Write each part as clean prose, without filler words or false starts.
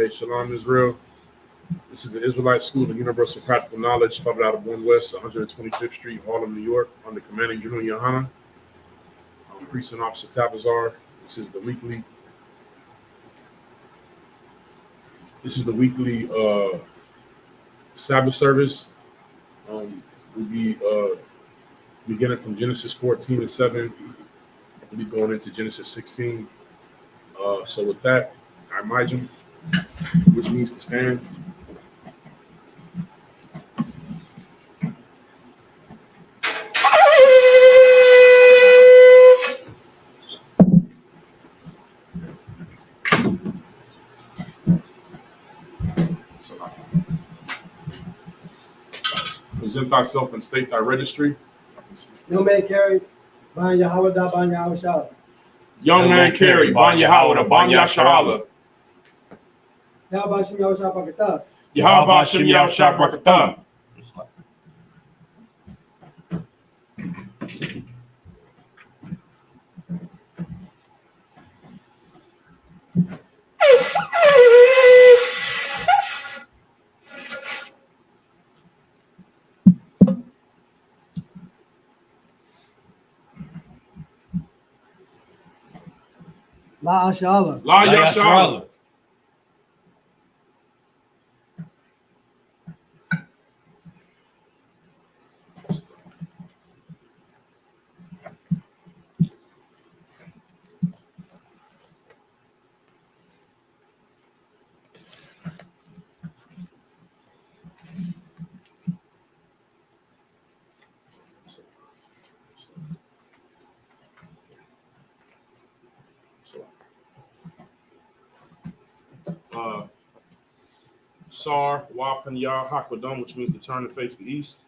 Hey, Shalom Israel. This is the Israelite School of Universal Practical Knowledge, started out of 1 West, 125th Street, Harlem, New York, under Commanding General Yohana. Precinct Officer Tabazar. This is the weekly Sabbath service. We'll be beginning from Genesis 14 and 7. We'll be going into Genesis 16. So with that, I imagine, which means to stand. Present thyself and state thy registry. Young man carry, Ban Yahweh da Ban Yahweh Shala. Young man carry, Ban Yahweh da Ban Yahweh. Yahweh Shem Yahweh Shala Bakatah. Yahweh Shem Yahweh Shala Bakatah. La Ashala. La Yashala. Sar, Wapanya, Hakwadon, which means to turn and face the east.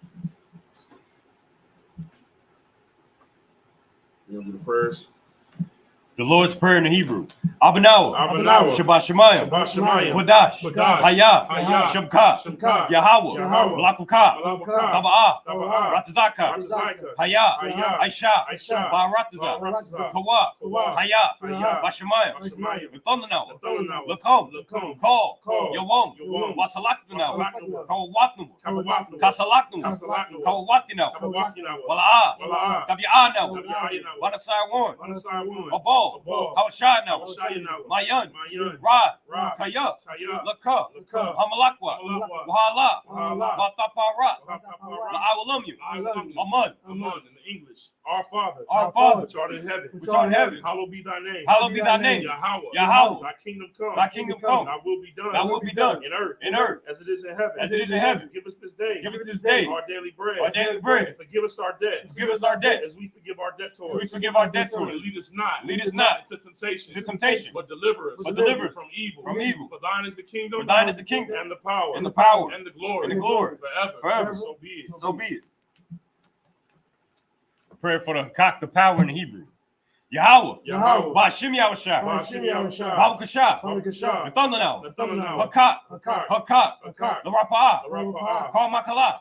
You want to do the prayers? The Lord's Prayer in the Hebrew. Abanawa, Shabbat Shemayim, Kodash, Hayah, Shabka, Yahweh, Lakuka, Taba'ah, Ratazaka, Hayah, Aisha, Barataza, Kawa, Hayah, Bashemayim, Thundanawa, Lakom, Call, Yawom, Wasalaknawa, Kawatnu, Kasalaknu, Kawatinawa, Wala'ah, Tabi'anawa, Wanasai 1, Abol, Hawashana, Mayan, Ra, Kaya, Laka, Hamalakwa, Wahala, Watapara, La'awalamu, Amad, in the English. Our Father, which art in heaven, hallowed be thy name. Hallowed be thy name. Yahweh, thy kingdom come. Thy kingdom come. Thy will be done. Thy will be done in earth, as it is in heaven. Give us this day. Our daily bread. And forgive us our debts. As we forgive our debtors. And lead us not into temptation. But deliver us from evil. For thine is the kingdom. And the power. And the glory. Forever. So be it. Prayer for the cock, the power in the Hebrew. Yahweh, Ba'ashem Yahushua, Babakashah, the thunder now, Hakat, the Rapa'ah, Call Makala,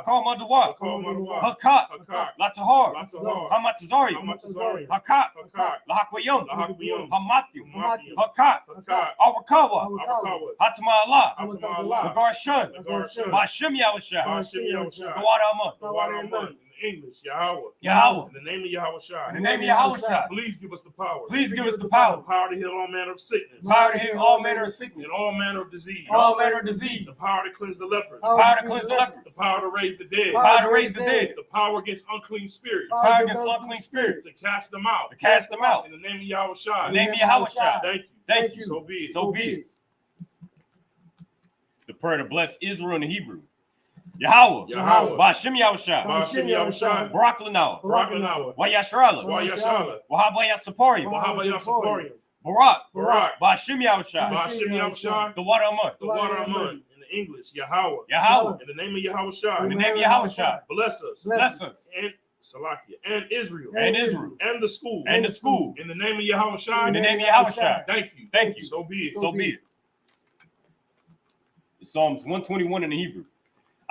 Call Madawah, Hakat, Latahar, Hamatazari, Hakat, Lahakwayum, Hamathu, Hakat, Awakawa, Hatamala, the Garshun, Ba'ashem Yahushua, the Water English, Yahweh. In the name of Yahweh Shai. Please give us the power. The power to heal all manner of sickness. And all manner of disease. The power to cleanse the lepers. The power to raise the dead. The power against unclean spirits. To cast them out. In the name of Yahweh Shai. Thank you. So be it. The prayer to bless Israel in the Hebrew. Yahweh, Ba'ashem Yahushua, Barak Lanawa, Wayashrala, Wahabaya Saporium, Barak, Ba'ashem Yahushua, the water Amun, in the English, Yahweh, in the name of Yahweh Shai, bless us, and Salakia, and Israel, and the school, in the name of Yahweh Shai, thank you, so be it. Psalms 121 in the Hebrew.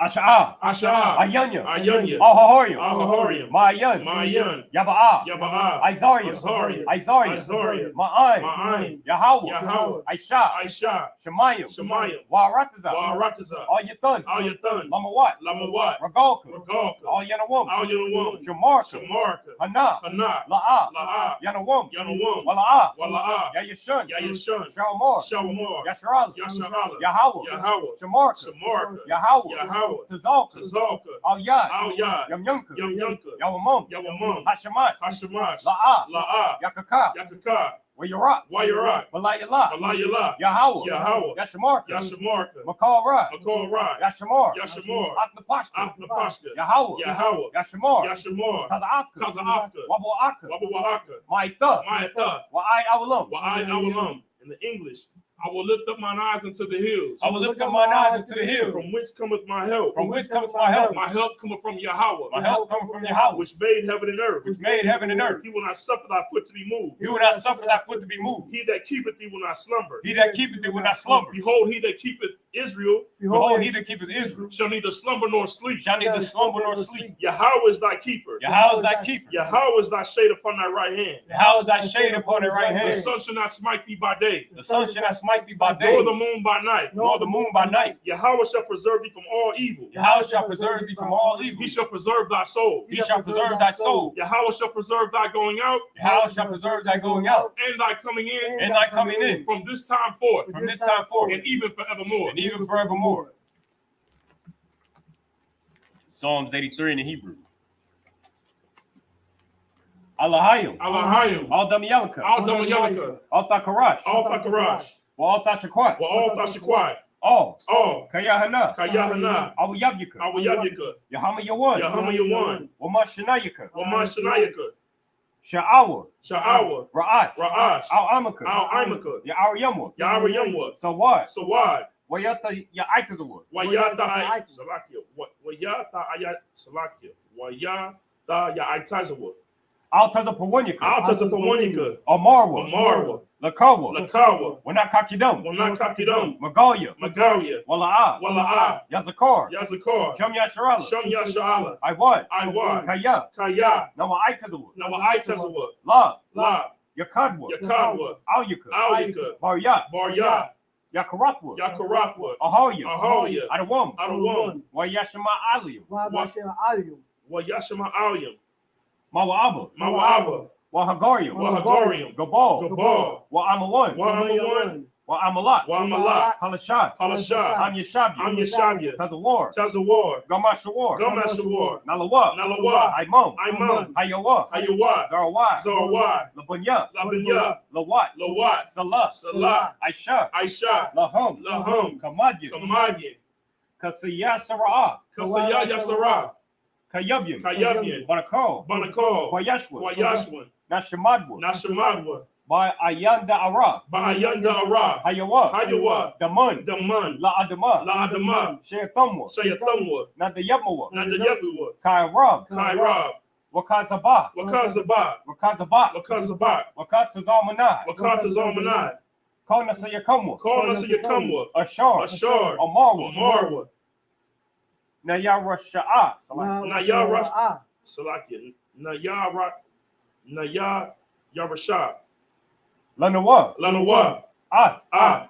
Asha'a, Asha'a, Ayanya, Ayanya, Ahahorium, Ahahorium, Ma'ayan, Ma'ayan, Yaba'a, Yaba'a, Isaiah, Azariah, Isaiah, Ma'an, Ma'ayin, Yahweh, Yahweh, Aisha, Aisha, Shemayim, Shemayim, Wa'arataza, Wa'arataza, Ayathan, Ayathan, Lamawat, Lamawat, Ragalka, Ragalka, Yanawum, Al-Yanawum, Shamarka, Shamarka, Hana, Hana, La'a, La'a, Yanawum, Yanawum, Wala'a, Wala'a, Yayashun, Yayashun, Shalmar, Shalmar, Yasharala, Yasharala, Yahweh, Yahweh, Shamarka, Shamarka, Yahweh, Yahweh, Tazalka, Tazalka, Al-Yad, Al-Yad, Yamyunka, Yamyunka, Yawamum, Yawamum, Hashemat, Hashemash, La'a, La'a, Yakaka, Yakaka, Wayarak, Wayarak, Walayala, Malayala, Yahweh, Yahweh, Yashamarka, Yashamarka, Makal Ra, Makol Rai, Yashamar, Yashamar, Atnapashka, Apnapashka, Yahweh, Yahweh, Yashamar, Yashamar, Taza'aka, Taza'aka, Wabu'aka, Wabawaka, Maitha, Ma'atha, Wa'ai Awalam. Wa'ai Awalam. In the English, I will lift up mine eyes unto the hills. I will lift up mine eyes into the hills. From whence cometh my help? From whence cometh my help? My help cometh from Yahweh. My help cometh from Yahweh, Which made heaven and earth. which made heaven and earth. He will not suffer thy foot to be moved. He will not suffer thy foot to be moved. He that keepeth thee will not slumber. He that keepeth thee will not slumber. Behold, he that keepeth Israel Behold, he that keepeth Israel shall neither slumber nor sleep. shall neither slumber nor sleep. Yahweh is thy keeper. Yahweh is thy keeper. Yahweh is thy shade upon thy right hand. Yahweh is thy shade upon thy right The hand. sun shall not smite thee by day, The sun shall not smite thee by nor day, the moon by night. nor the moon by night. Yahweh shall preserve thee from all evil. Yahweh shall preserve thee from all evil. He shall preserve thy soul. He shall preserve thy soul. Yahweh shall preserve thy going out Yahweh shall preserve thy going out and thy coming in and thy coming in from this time forth from this time forth and even forevermore. and even forevermore. Psalms 83 in the Hebrew. Alahayim, Alahayim, Al-Damiyalka, Al-Damayalika, Al-Thakarash, Al-Fakarash, Al-Thashakwat, Wa'al-Tashakwat, All, All, Kayahana, Kayahana, Al-Yabyika, Awayabyika, Yahama Yawan, Yahama Yawan, Wamashanayika, Wamashanayika, Sha'awa, Sha'awa, Ra'ash, Ra'ash, Al-Amaka, Al-Imaka, Ya'aryamwa, Ya'aryamwa, Sawad, Sawad, Wayata Ya'aitazawa, Wayata Salakia, Wayata Ayat Salakia, Wayata Ya'aitazawa, Al-Tazapawanyika, Al-Tazapawanika, Amarwa, Amarwa, Lakawa, Lakawa, Wanakakidam, Wanakakidam, Magalia, Magalia, Wala'a, Wala'a, Yazakar, Yazakar, Sham Yasharala, Sham Yasha'ala, Iwad, Iwad, Kaya, Kaya, Nawa'aitazawa, Nawa'aitazawa, La, La, Yakadwa, Yakadwa, Alyaka, Alyaka, Baryat, Baryat, Yakarakwa, Yakarakwa, Ahoya, Ahoya, Adawam, Adawam, Wayashama Aliyam, Wayashama Alyam, Mawa'aba, Mawa'aba, Wahagariam, Wahagariam, Gabal, Gabal, Wa'amawan, Wa'amawan, Wa'amalat, Wa'amalat, Halashad, Halashah, Amyashabya, Amyashabya, Tazawar, Tazawar, Gamashawar, Gamashawar, Nalawa, Nalawa, Imam, Iman, Hayawa, Hayawat, Zarawai, Zawawat, Labunya, Labinya, Lawat, Lawat, Salah, Salah, Aisha, Aisha, Lahum, Lahum, Kamadyan, Kamadyan, Kasiyasara'a, Kasaya Yasara, Kayabyam, Kayabyan, Barakal, Banakal, Wayashwa, Wayashwan, Nashamadwa, Nashamadwa, by Ayanda Ara, Bahayanda Ara, Hayawa, Hayawa, Damun, Daman, La Adama, La Adama, Sheathumwa, Shayathumwa, Nadayamawa, Nandayabuwa, Kairab, Kairab, Wakazaba, Wakazaba, Wakazabat, Wakazabat, Wakatazalmanai, Wakatazalmanai, Kona Sayakamwa, Kona Sayakamwa, Ashar, Ashar, Amarwa, Amarwa, Nayara Sha'a, Nayara, Salakia, Naya Yarashah, Lanawa, Lanawa, Ah,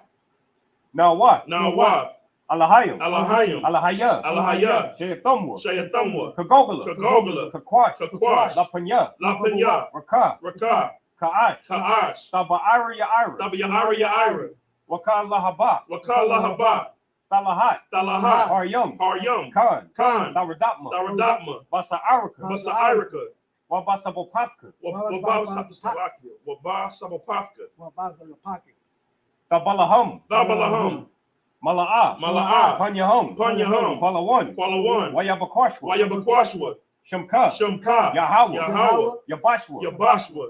Nawat, Nawab, Alahayim, Alahayim, Alahaya, Alahaya, Sheathumwa, Shayathumwa, Kagogala, Kagogala, Kakwat, Kakwash, Lapanya, Lapanya, Raka, Raka, Ka'ash, Ka'ash, Taba'ari Ira, Tabiyari Ira, Wakalahabat, Wakalahabat, Talahat, Talahat, Haryum, Haryum, Khan, Khan, Daradapma, Daradapma, Basa Arika, Basa Irika, Wabasabopatka, Wabba Sabopafka, Tabalahum, Dabalahum, Mala'a, Mala'a, Panyahum, Panyahum, Kualawan, Kualawan, Wayabakwashwa, Wayabakwashwa, Shamka, Shamka, Yahweh, Yahweh, Yabashwa, Yabashwa,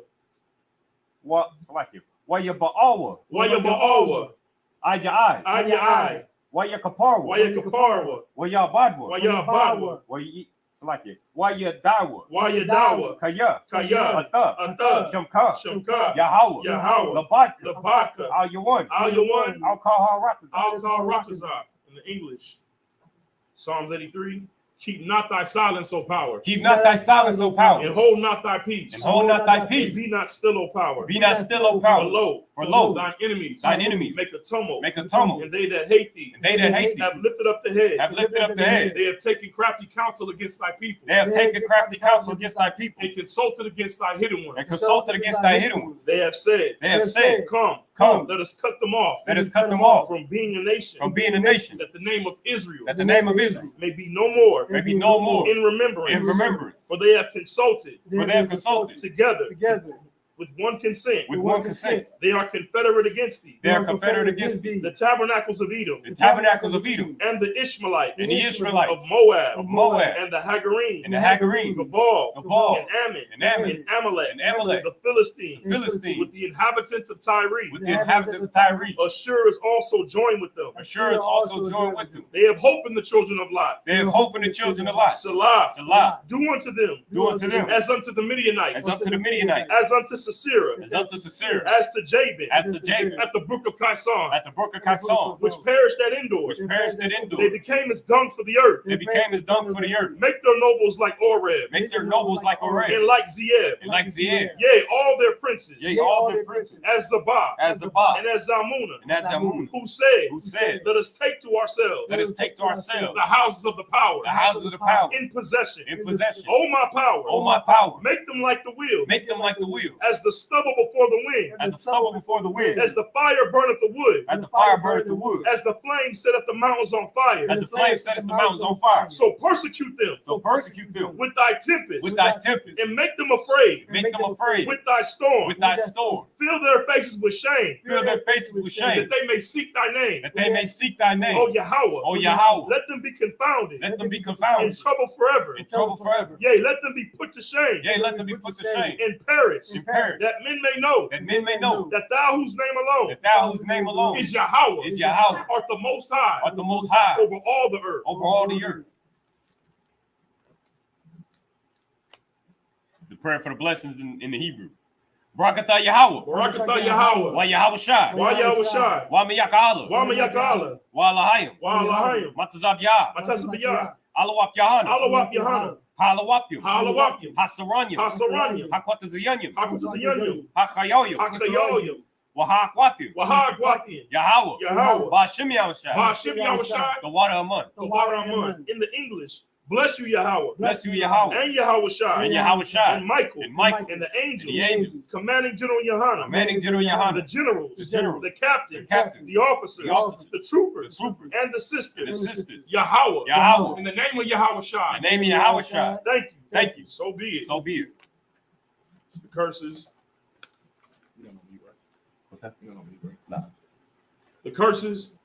Wayaba'awa, Wayaba'awa, Ajai, Ayai, Wayakaparwa, Wayakaparwa, Wayabadwa, Wayabadwa, Wayadawa, Wayadawa, Kaya, Kaya, Ata, Ata, Shamka, Shamka, Yahweh, Yahweh, Labaka, Labaka, Al Yawan, Al-Yawan, Al Kahar Ratazah, Al-Karatazah, in the English. Psalms 83. Keep not thy silence, O power. Keep not thy silence, O power. And hold not thy peace. And hold not thy And peace. be not still, O power. Be not still, O For power. lo, thine enemies make a tumult. Make a tumult. And they that hate thee And they that hate thee have lifted up the head. have lifted up the head. They have taken crafty counsel against thy people. They have taken crafty counsel against thy people. And consulted against thy hidden And ones. consulted against thy hidden ones. They have said, They have said, Come, let us cut them off. let us cut them off From being a nation. from being a nation, That the name of Israel that the name of Israel may be no more may be no more in remembrance. in remembrance. For they have consulted For they have consulted together together with one consent. with one consent. They are confederate against thee. They are confederate against thee. The tabernacles of Edom The tabernacles of Edom and the Ishmaelites and the Ishmaelites of Moab of Moab and the Hagarenes and the Hagarenes, Gabal Gabal, and Ammon and Ammon, and Amalek and Amalek, the Philistines Philistines, with the inhabitants of Tyre. with the inhabitants of Tyre. Ashur is also joined with them. Ashur is also joined with them. They have hope in the children of Lot. They have hope in the children of Lot. Salah, Salah, do unto them do unto them as unto the Midianites, as unto the Midianites, as unto Sisera, as unto Sisera, as to Jabin, as to Jacob, at the brook of Kison, at the brook of Kison, which perished at Endor. which perished at They Endor. became as dung for the earth. They became as dung for the earth. Make their nobles like Oreb, Make their nobles like and Oreb, like Zeeb, and like Zeeb. yea, all their princes, Yea, all their princes, as Zabah, as Zabah, and as Zalmunna, and as Zamun, who said, who said, let us take to ourselves let us take to ourselves the houses of the power the houses of the power in possession. in possession. O my power, O my power, make them like the wheel, make them like the wheel, as the stubble before the wind, as the stubble before the wind, as the fire burneth the wood, as the fire burneth the wood, as the flame setteth the mountains on fire. as the flame setteth the mountains on fire. So persecute them So persecute them with thy tempest, with thy tempest, and make them afraid make them afraid with thy storm. with thy storm. Fill their faces with shame, Fill their faces with shame, that they may seek thy name. that they may seek thy O name. Yahweh, O Yahweh, let them be confounded, let them be in confounded, trouble forever. in trouble forever. Yea, let them be put to shame, Yea, let them be put to shame, and perish, and perish, that men may know that men may know that thou whose name alone that thou whose name alone is Yahweh, is Yahweh, art the most high art the most high over all the earth. over all the earth. The prayer for the blessings in the Hebrew. Barakatah Yahweh. Barakatah Yahweh. Wa Yahweh Shai. Wa Yahweh Shai. Wa Miyakala. Wa Mayakala. Wa Lahayim. Wa Lahayim. Matazab Yah. Matasabiyah. Alawap Yahana. Alawap Yahana. Halawapim. Halawapim. Hasaranyim. Hasaranyim. Hakwatazayanyim. Hakutazayanyim. Hachayoyim. Haksayoyim. Wahakwatim. Wahagwatim. Yahweh. Yahweh. Bashim Yahushai. Bashim Yahushai. The water of Mun. The water of Mun. In the English, bless you, Yahweh. Bless you, Yahweh. And Yahweh Shai. And Yahweh Shai. And Michael. And Michael. And the angels. And the angels. Commanding General Yohana. Commanding General The Yohana. generals. The generals. The captains. The captains. The officers. The officers. The troopers. The troopers. And the sisters. And the sisters. Yahweh. Yahweh. In the name of Yahweh Shai. In the name of Yahweh Shai. Thank you. Thank you. So be it. So be it. It's the curses. You don't know me, right? What's that? You don't know me, right? Nah. The curses.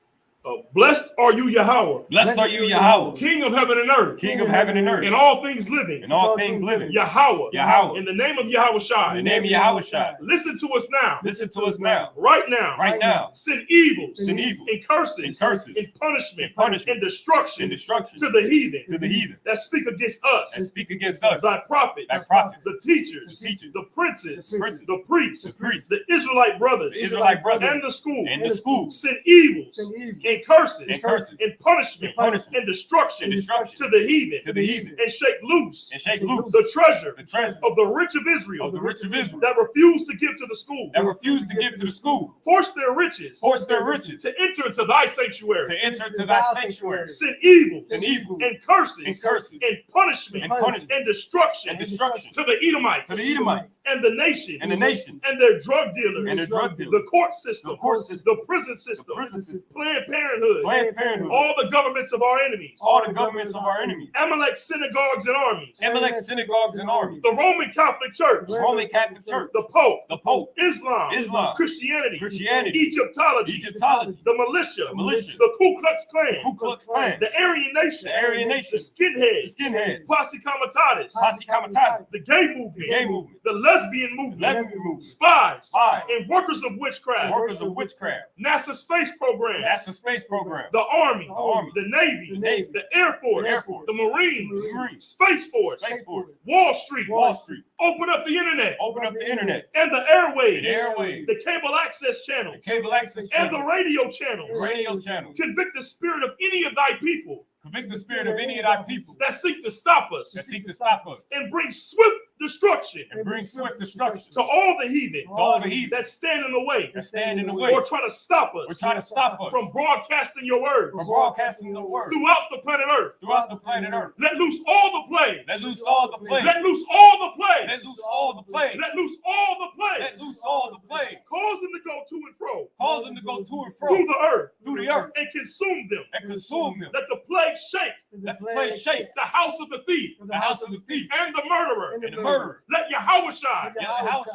Blessed are you, Yahweh. Blessed are you, Yahweh. King of heaven and earth. King of heaven and earth. And all things living. And all things living. Yahweh. Yahweh. In the name of Yahweh Shai. In the name of Yahweh Shai. Listen to us now. Listen to us now. Right now. Right now. Send evils. Send evil. And curses. And curses. And punishment. And punishment. And destruction. And destruction. To the heathen. To the heathen. That speak against us. And speak against us. Thy prophets. Thy prophets. The teachers. The teachers. The princes. The princes. The priests. The priests. The Israelite brothers. The Israelite brothers. And the school. And the school. Send evils. And curses. And curses. And punishment. And punishment. And destruction. And destruction. To the heathen. To the heathen. And shake loose. And shake loose. The treasure. The treasure. Of the rich of Israel. Of the rich of Israel. That refuse to give to the school. That refuse to give to the school. Force their riches. Force their riches. To enter into thy sanctuary. To enter into thy sanctuary. Send evils. And evil. And curses. And curses. And punishment. And punishment. And destruction. And destruction. To the Edomites. To the Edomites. And the nations. And the nations. And their drug dealers. And their drug dealers. The court system. The court system. The prison system. The prison system. Planned Parenthood. Planned Parenthood. All the governments of our enemies. All the governments of our enemies. Amalek synagogues and armies. Amalek synagogues and armies. The Roman Catholic Church. The Roman Catholic Church. The Pope. The Pope. Islam. Islam. Christianity. Christianity. Egyptology. Egyptology. The militia. The militia. The Ku Klux Klan. Ku Klux Klan. The Aryan Nation. The Aryan Nation. The skinheads. The skinheads. Posse Comitatus. Posse Comitatus. The gay movement. The gay movement. The lesbian movement. Lesbian movement. Spies. Spies. And workers of witchcraft. Workers of witchcraft. NASA space program. NASA space program. The Army. The Army. The Navy. The Navy. The Air Force. The Air Force. The Marines. The Marines. Space Force. Space Force. Wall Street. Wall Street. Open up the internet. Open up the internet. And the airwaves. The airwaves. The cable access The channels. cable access And the channel. radio channels. The radio channel. Convict the spirit of any of thy people Convict the spirit of any of thy people that seek to stop us that seek to stop us and bring swift destruction and bring swift destruction to all the heathen to all the heathen that stand in the way that stand in the way or try to stop or us try to stop us from broadcasting your words from broadcasting the word throughout the planet Earth. throughout the planet Earth. Let loose all the plagues. Let loose all the plagues. Let loose all the plagues. Let loose all the plagues. Let loose all the plagues. Let loose all the plagues. Cause them to go to and fro. Cause them to go to and fro Through the earth. through the earth And consume them. and consume them. Let the plague shake Let the plague shake the house of the thief the house of the thief and the murderer. and the murderer. Let Yahushua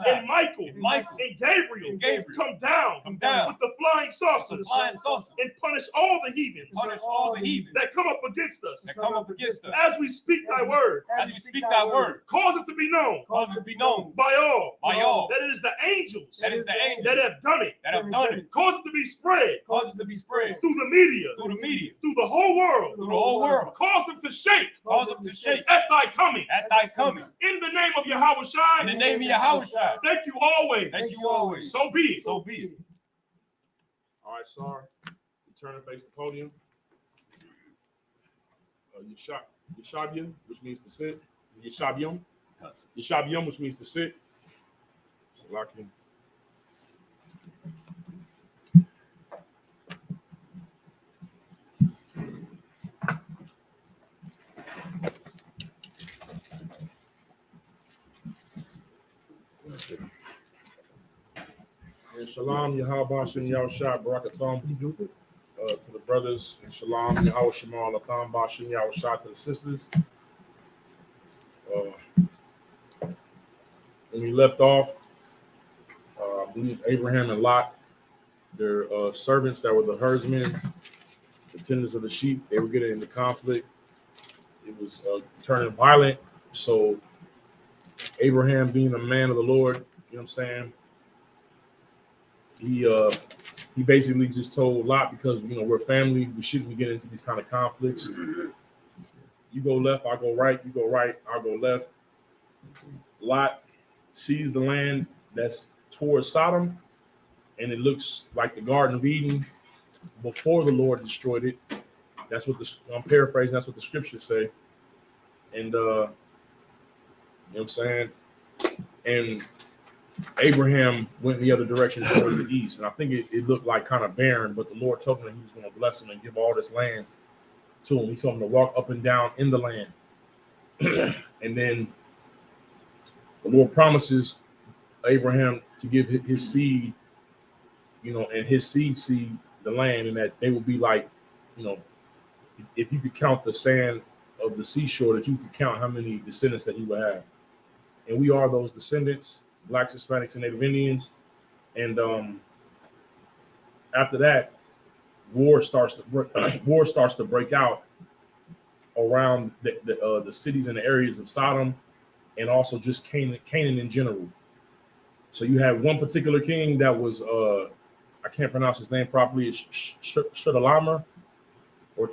and Michael and Gabriel come down with the flying saucers and punish all the heathens Punish all the heathen that come up against us that come up against us as we speak thy word. as we speak thy word. Cause it to be known Cause it to be known by all that that it is the angels it is the angels that have done it. that have done it. Cause it to be spread Cause it to be spread through the media, through the media, through the whole world. through the whole world. Cause them to shake Cause them to shake at thy coming. at thy coming. In the name of Yahushua. In the name of Yahushua. Thank you always. Thank you always. So be it. So be it. All right, sorry. You turn and face the podium. Yeshabium, which means to sit. Yeshabium, which means to sit. So lock in. And shalom, Yahweh Shem Yahushua, Barakatham. To the brothers, and shalom, Yahweh Shemal, Latham, Bashem, Yahushua, to the sisters. When we left off, I believe Abraham and Lot, their servants that were the herdsmen, the tenders of the sheep, they were getting into conflict. It was turning violent. So Abraham, being a man of the Lord, you know what I'm saying? He basically just told Lot, because we're family, we shouldn't be getting into these kind of conflicts. You go left, I go right. You go right, I'll go left. Lot sees the land that's towards Sodom, and it looks like the Garden of Eden before the Lord destroyed it. That's what I'm paraphrasing. That's what the scriptures say. And you know what I'm saying? And Abraham went in the other direction towards the east. And I think it looked like kind of barren, but the Lord told him that he was going to bless him and give all this land to him. He told him to walk up and down in the land. And then the Lord promises Abraham to give his seed, and his seed the land, and that they will be like, if you could count the sand of the seashore, that you could count how many descendants that he would have. And we are those descendants, Blacks, Hispanics, and Native Indians. And after that, war starts to break out around the cities and the areas of Sodom, and also just Canaan in general. So you have one particular king that was I can't pronounce his name properly. It's Chedorlaomer or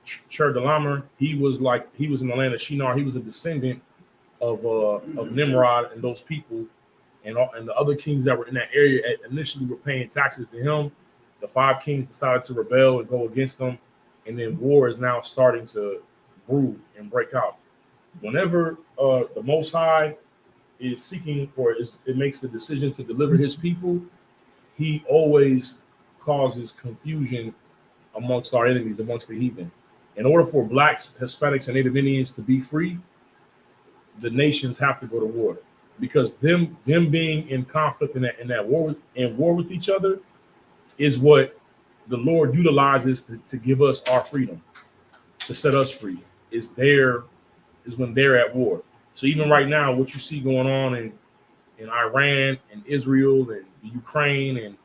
Chedorlaomer. He was in the land of Shinar. He was a descendant of Nimrod and those people, and the other kings that were in that area initially were paying taxes to him. The 5 kings decided to rebel and go against them, and then war is now starting to brew and break out. Whenever the Most High is seeking, or it makes the decision to deliver his people, he always causes confusion amongst our enemies, amongst the heathen. In order for Blacks, Hispanics, and Native Indians to be free, the nations have to go to war, because them being in conflict in that war with each other is what the Lord utilizes to give us our freedom, to set us free. Is when they're at war. So even right now, what you see going on in Iran and Israel and Ukraine and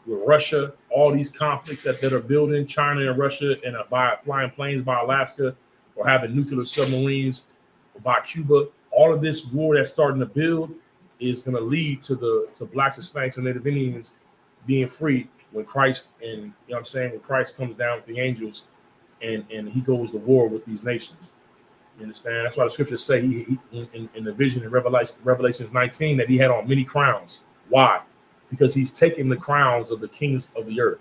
with Russia, all these conflicts that are building, China and Russia, and by flying planes by Alaska, or having nuclear submarines by Cuba, all of this war that's starting to build is going to lead to Blacks, Hispanics, and Native Indians being free when Christ, and when Christ comes down with the angels and he goes to war with these nations. You understand? That's why the scriptures say he in the vision in Revelations 19 that he had on many crowns. Why? Because he's taking the crowns of the kings of the earth.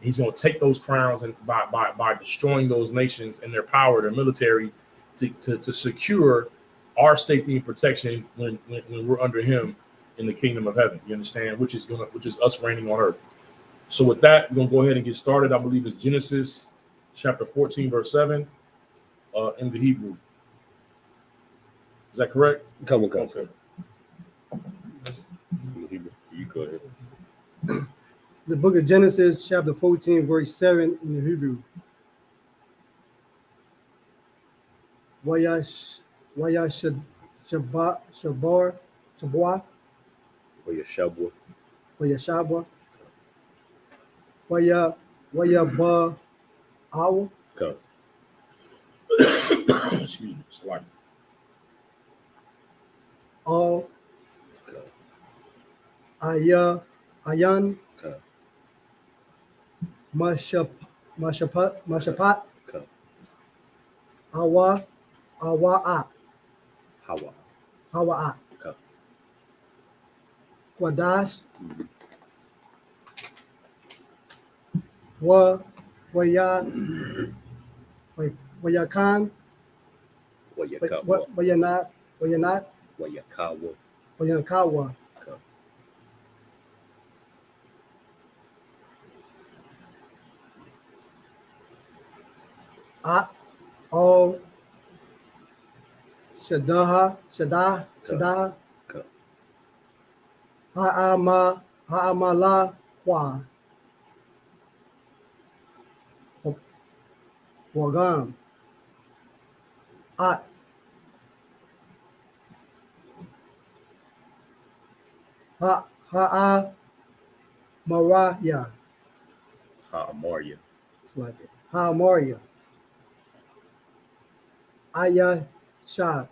He's going to take those crowns and by destroying those nations and their power, their military, to secure our safety and protection when we're under him in the kingdom of heaven. You understand? Which is us reigning on earth. So with that, we're going to go ahead and get started. I believe it's Genesis chapter 14, verse 7 in the Hebrew. Is that correct? Come on. Okay. You go ahead. The book of Genesis, chapter 14, verse 7 in the Hebrew. Waya Shabwa, Waya Ba Awa, Come. Excuse me. Slight. All Ayan, Come. Mashapat, Come. Hawa, Hawa. Hawa, Come. Quadash, Wayakan, Wayakawa. Wayakawa, Come. All Shadah, Come. Ha'amala Kwa, Wagam, At, Ha'a Maraya, Ha'amaria. it's like it. Ha'amaria, Aya Shah,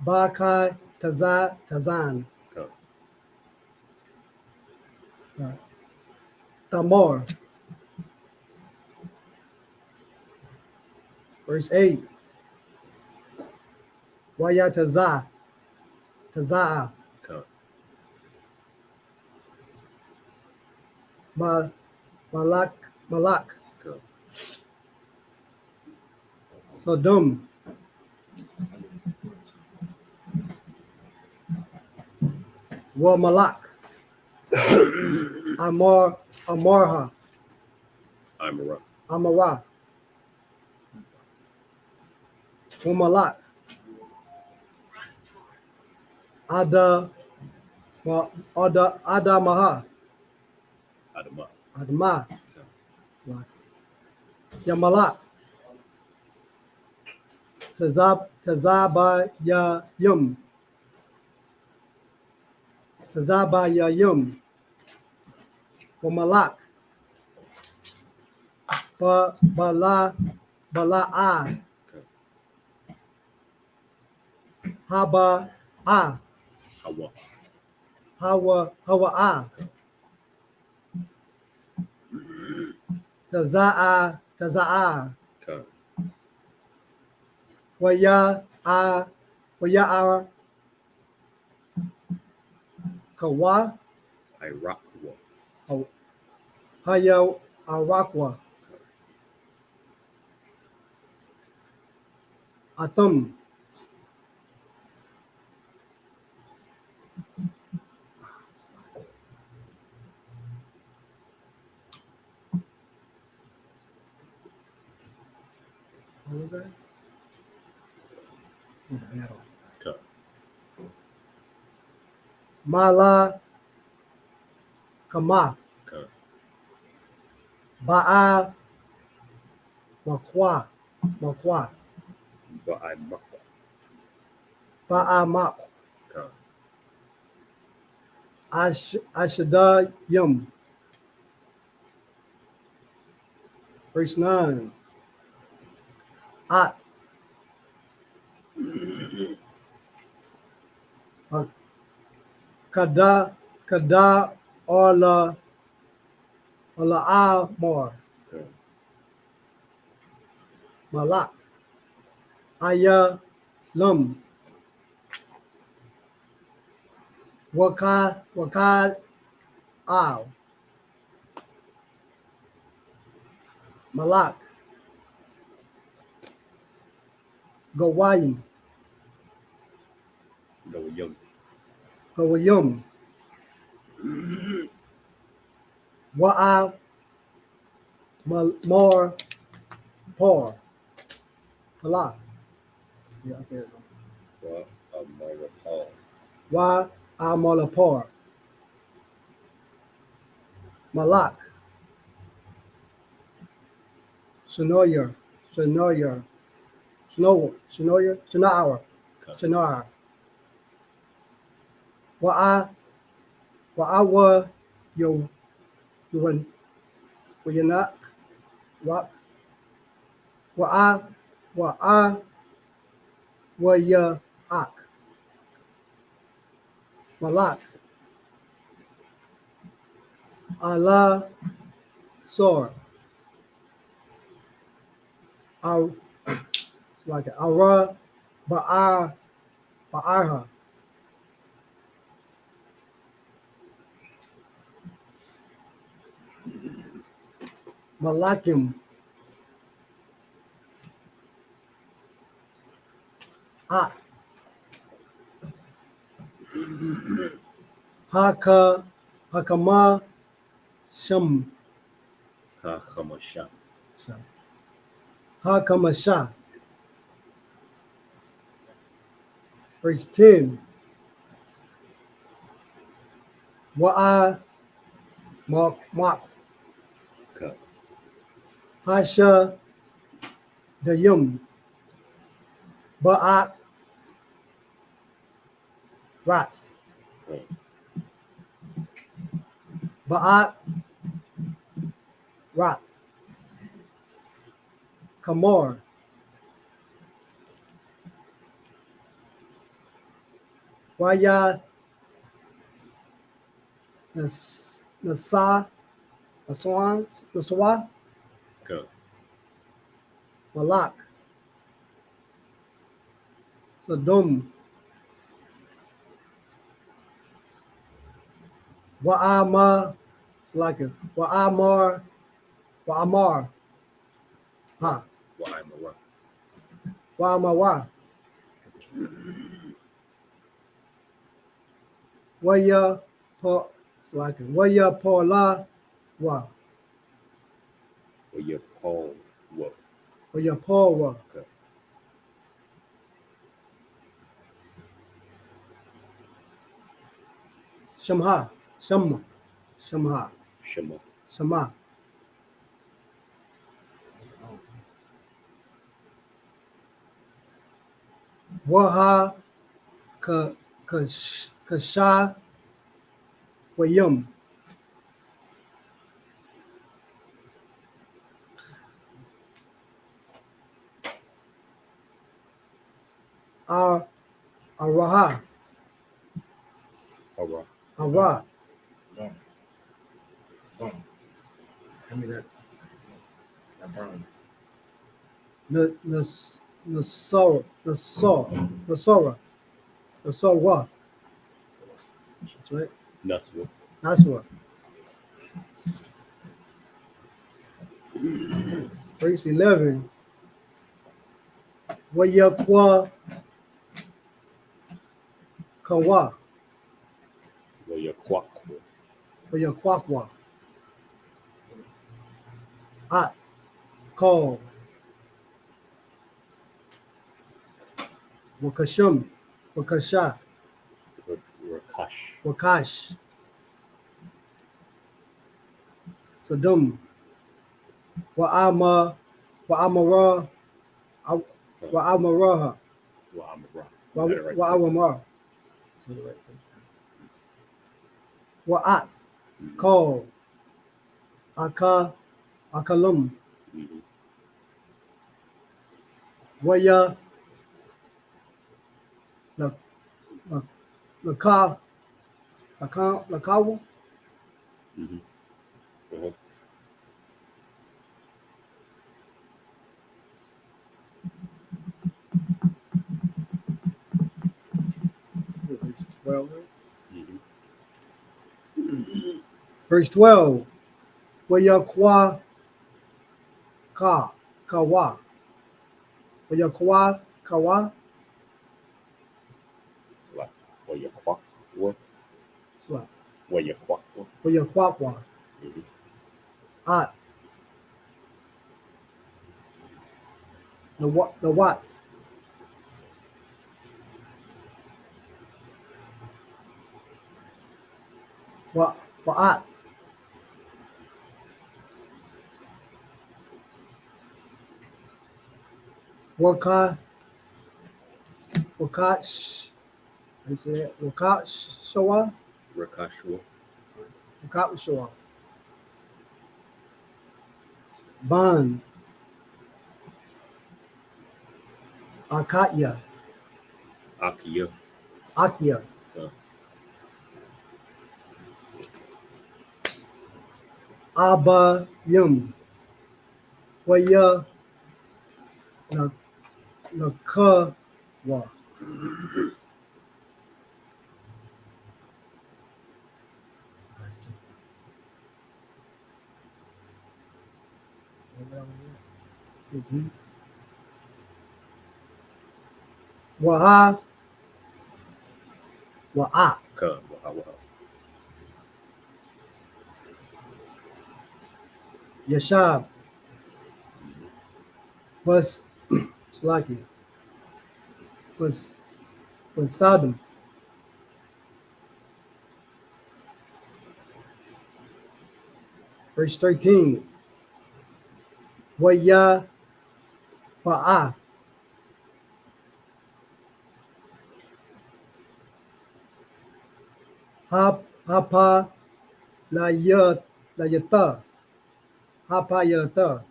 Bakai Tazan, Come. Tamar. Verse 8. Waya Taza'a, Come. Malak, Come. Sodom, Wa Malak, Amorha, Amara, Wa Malak, Adamaha, Adama, Yamalak, Tazaba Yayum, Wamalak, Bala'a, Haba'a, Hawa'a, Taza'a, Come. Waya'ar, Kawa, Irakwa. Haya Arakwa, Atum, what was that? Come. Mala Kama, Come. Ba'a Makwa, Ba'a Mak, Come. Ashada Yum. Verse 9. At Kada Ola Amor, Come. Malak, Aya Lum, Wakad Al, Malak, Gawayim, Gawayum, Wa'ab, Mar, Por, Malak. See, I said it wrong. Wa'amalapor, Malak, Shenoyer, Shenoyer, Shenoyer, Shenoar, Wa'awa, Wayanak, Wayaak, Malak, Allah, Sor, like Ara, Ba'arha, Malakim, Ak, Hakama, Sham, Hakamasha. Verse 10. Wa'a Mak, Hasha Dayum, Ba'at Rat, Ba'at Rat, Kamor, Waya Nasa, Naswa, Malak, Sodom, Wa'ama, Slacker, Wa'amar, Ha, Wa'amawa, Waya Po, Slacker, Waya Pola, Wa, Waya Pawa, Shamha, Shama, Waha, Kasha, Wayum, Araha, Ara, Give me that burn. Nasora, that's right. Naswa. Verse 11. Wayakwa Kawa. Wayakwakwa. At. Call. Wakashum. Wakasha. Wakash. Sodom. Wa'amara. Wa'amaraha. Wa'amara. Wa'at. Call. Akalum. Waya. Lakawa. Verse 12. Wayakwa Ka, Kawa. Waya Kawa, Kawa. Waya Kwak. Swat. Waya Kwak. Waya Kwakwa. At. The what? What? Wakat. I say it. Wakat Shawa. Wakat Shawa. Ban. Akatya. Akya. Aba Yum. Waya na ka wa. Waha. Wa'a. Yashab. Was Slaki. Was Sodom. Verse 13. Waya Ba'a. Hapa la yata. Hapa yata.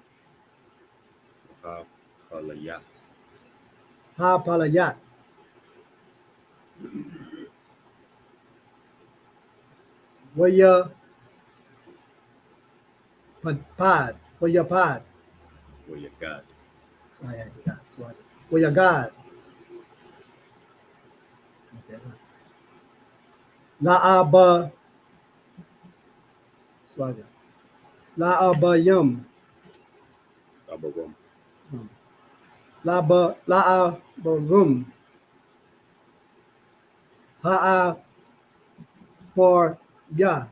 Hapa la yat. Waya pad. Waya pad. Waya God. La aba. La aba yum. La aba rum. Ha'a for ya.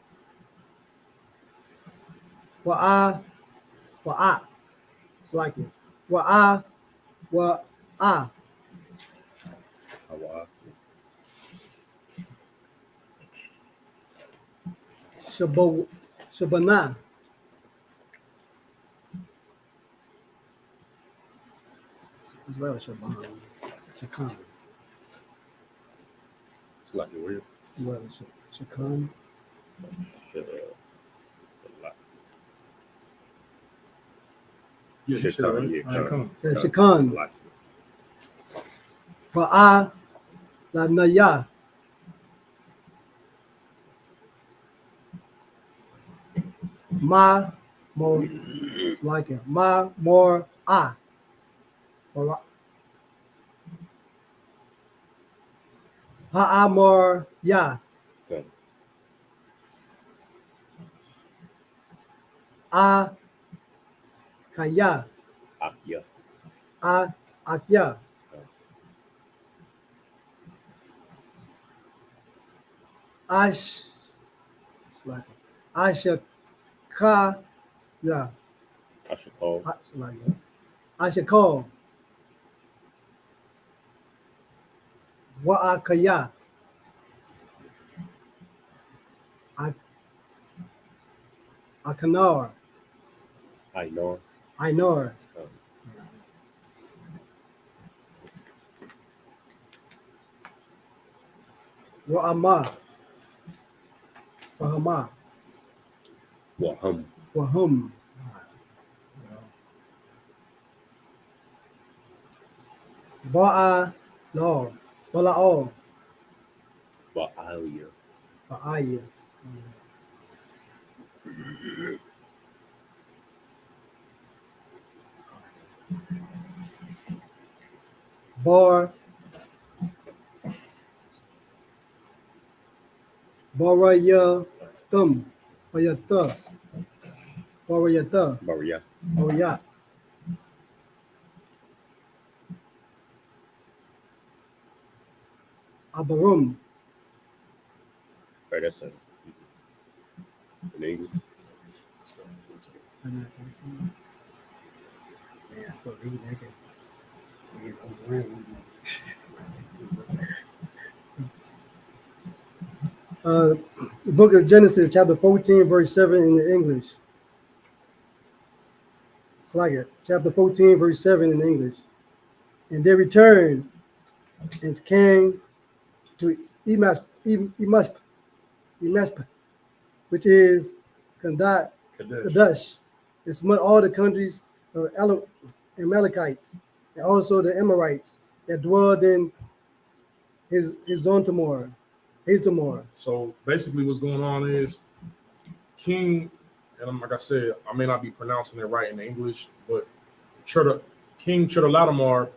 Wa'a. It's like it. Wa'a. Shabana. Israel Shaban. Shakan. Well, Shakan. Shakan. Ba'a la naya. Ma more like it. Ma more a. Ha'a more ya. A kaya. A akya. Ash Ashaka ya. Ashako. Wa'akaya. Akanor. Ainor. Wa'ama. Wahama. Wahum. Ba'a no. Bala'o. Ba'aya. Bar. Baraya thumb. Barayata. Baraya. Abarum. Right, that's it. In English. Man, I thought read that again. Get overwhelmed. The book of Genesis, chapter 14, verse 7 in the English. It's like it. Chapter 14, verse 7 in English. And they returned and came to Emasp, which is Kadesh. It smote all the countries of Amalekites, and also the Amorites that dwelled in his Zontamor. So basically, what's going on is King, and like I said, I may not be pronouncing it right in English, but King Chedorlaomer,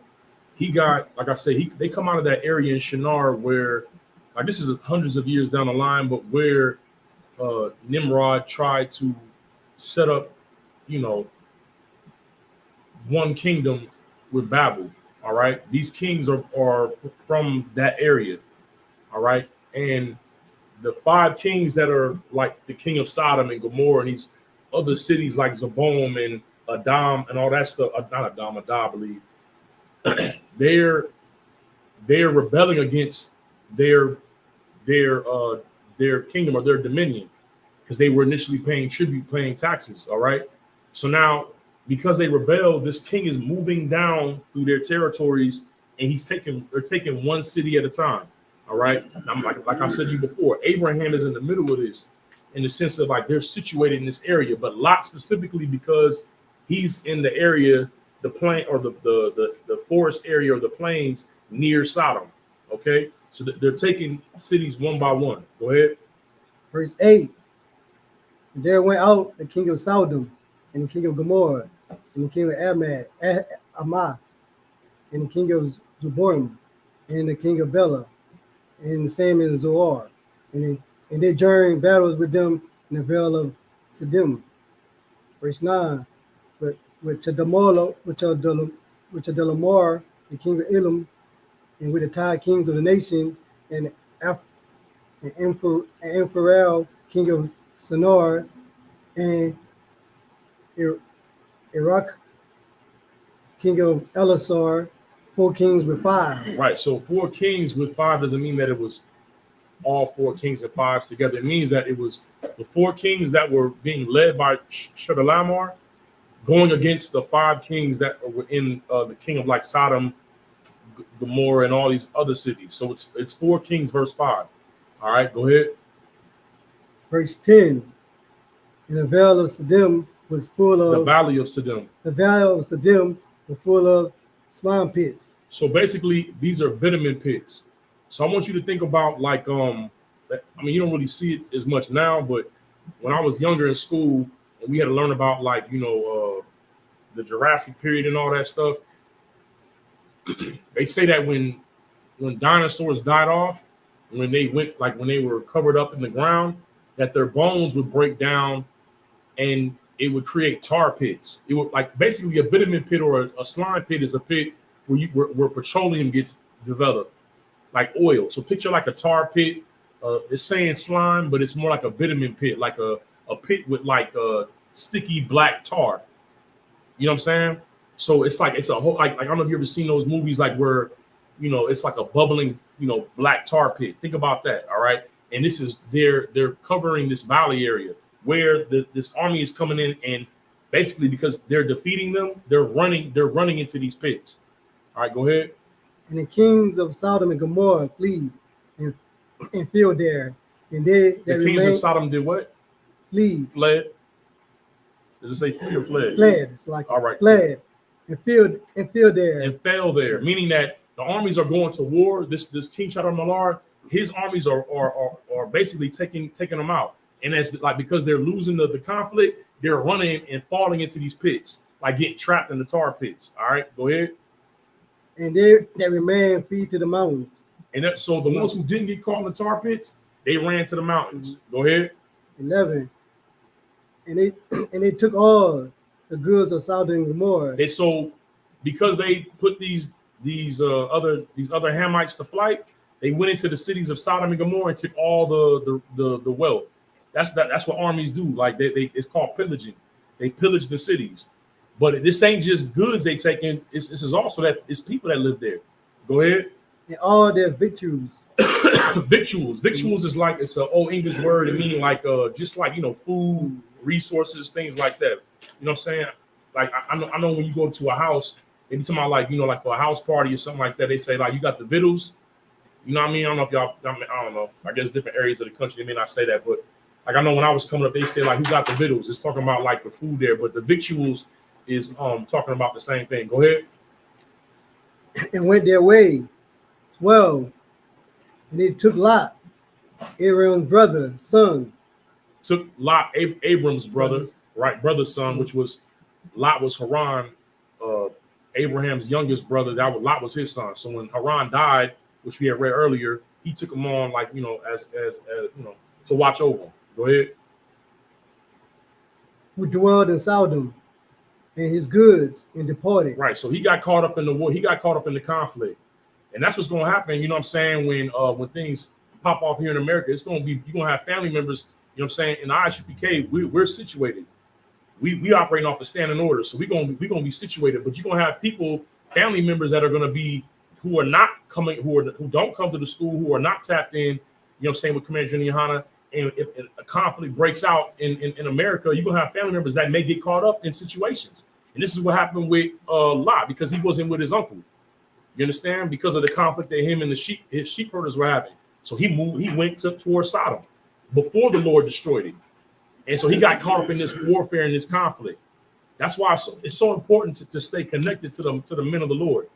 he got, like I said, they come out of that area in Shinar where, like this is hundreds of years down the line, but where Nimrod tried to set up, one kingdom with Babel. All right, these kings are from that area. All right, and the 5 kings that are like the king of Sodom and Gomorrah and these other cities like Zebom and Adam and all that stuff, not Adam, I believe, they're rebelling against their kingdom or their dominion because they were initially paying tribute, paying taxes. All right, so now because they rebelled, this king is moving down through their territories and they're taking one city at a time. All right. I'm like I said to you before, Abraham is in the middle of this in the sense of like they're situated in this area, but Lot specifically because he's in the area, the plain or the forest area or the plains near Sodom. Okay. So they're taking cities one by one. Go ahead. Verse 8. And there went out the king of Sodom and the king of Gomorrah and the king of Amah and the king of Zeboim and the king of Bela and the same in Zoar, and they joined battles with them in the vale of Siddim. Verse 9, with Chedorlaomer, the king of Elam, and with the 10 kings of the nations, and Ampharel, king of Shinar, and Iraq, king of Elasar, 4 kings with 5. Right. So 4 kings with 5 doesn't mean that it was all 4 kings and 5s together. It means that it was the 4 kings that were being led by Chedorlaomer going against the 5 kings that were in the king of like Sodom, Gomorrah, and all these other cities. So it's 4 kings verse 5. All right, go ahead. Verse 10. And the vale of Siddim was full of the valley of Siddim. The valley of Siddim was full of slime pits. So basically, these are bitumen pits. So I want you to think about like I mean, you don't really see it as much now, but when I was younger in school and we had to learn about like the Jurassic period and all that stuff, they say that when dinosaurs died off, when they were covered up in the ground, that their bones would break down and it would create tar pits. It would like basically a bitumen pit or a slime pit is a pit where petroleum gets developed, like oil. So picture like a tar pit. It's saying slime, but it's more like a bitumen pit, like a pit with like a sticky black tar. You know what I'm saying? So it's a whole like I don't know if you ever seen those movies like where it's like a bubbling black tar pit. Think about that. All right. And this is they're covering this valley area where this army is coming in, and basically because they're defeating them, they're running into these pits. All right, go ahead. And the kings of Sodom and Gomorrah fled and fled there. And the kings of Sodom did what? Fled. Does it say flee or fled? Fled. It's like all right. Fled and fled there. And fell there, meaning that the armies are going to war. This King Chedorlaomer, his armies are basically taking them out. And that's like because they're losing the conflict, they're running and falling into these pits, like getting trapped in the tar pits. All right, go ahead. And they remained flee to the mountains. And so the ones who didn't get caught in the tar pits, they ran to the mountains. Go ahead. 11. And they took all the goods of Sodom and Gomorrah. Because they put these other Hamites to flight, They went into the cities of Sodom and Gomorrah and took all the wealth. That's what armies do. Like it's called pillaging. They pillage the cities. But this ain't just goods they taking. This is also that it's people that live there. Go ahead. And all their victuals. Victuals. Victuals is like, it's an old English word, and meaning like just like, you know, food, resources, things like that. You know what I'm saying? Like I know when you go to a house, they be talking about like, you know, like for a house party or something like that, they say like you got the victuals. You know what I mean? I don't know if y'all, I don't know. I guess different areas of the country, they may not say that, but like I know when I was coming up, they said like who got the victuals? It's talking about like the food there, but the victuals is talking about the same thing. Go ahead. And went their way 12. And they took Lot, Abraham's brother, son. Took Lot, Abram's brother, right? Brother's son, which was Lot was Haran, Abraham's youngest brother. Lot was his son. So when Haran died, which we had read earlier, he took him on like, you know, as you know, to watch over him. Go ahead. Who dwelled in Sodom, and his goods, and departed. Right. So he got caught up in the war. He got caught up in the conflict. And that's what's going to happen. You know what I'm saying? When things pop off here in America, it's going to be, you're going to have family members, you know what I'm saying? In the ISUPK, we're situated. We operating off the standing order. So we're going to be situated, but you're going to have people, family members that are going to be, who are not coming, who don't come to the school, who are not tapped in, you know what I'm saying, with Commander General Yohana. And if a conflict breaks out in America, you're going to have family members that may get caught up in situations. And this is what happened with Lot, because he wasn't with his uncle. You understand? Because of the conflict that him and his sheep herders were having. So he went towards Sodom before the Lord destroyed it. And so he got caught up in this warfare and this conflict. That's why it's so important to stay connected to the men of the Lord,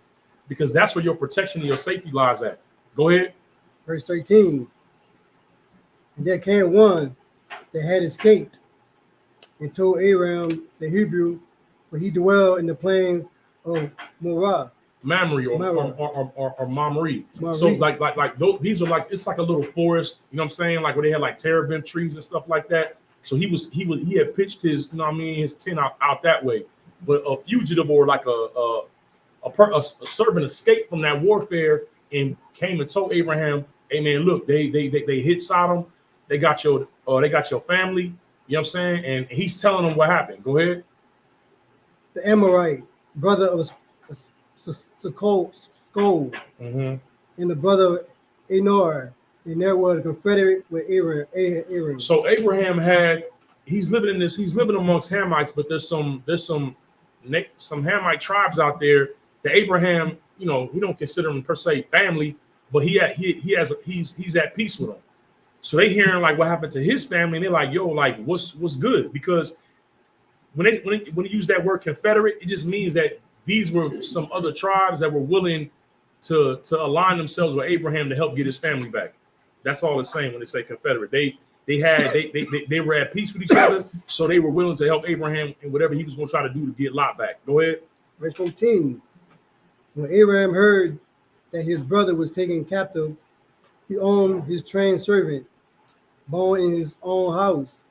because that's where your protection and your safety lies at. Go ahead. Verse 13. And there came one that had escaped and told Abraham the Hebrew, for he dwelled in the plains of Morah. Mamre or Mamre. So like those, these are like, it's like a little forest, you know what I'm saying? Like where they had like terebinth trees and stuff like that. So he had pitched his, you know what I mean, his tent out that way. But a fugitive or like a servant escaped from that warfare and came and told Abraham, hey man, look, they hit Sodom, they got your family, you know what I'm saying? And he's telling them what happened. Go ahead. The Amorite, brother of Skull, and the brother of Enor, and there was a confederate with Abraham. So Abraham he's living amongst Hamites, but there's some Hamite tribes out there that Abraham, you know, he don't consider them per se family, but he's at peace with them. So they hearing like what happened to his family, and they're like, yo, like what's good? Because when he used that word confederate, it just means that these were some other tribes that were willing to align themselves with Abraham to help get his family back. That's all it's saying when they say confederate. They were at peace with each other, so they were willing to help Abraham in whatever he was going to try to do to get Lot back. Go ahead. Verse 14. When Abraham heard that his brother was taken captive, he owned his trained servant, born in his own house,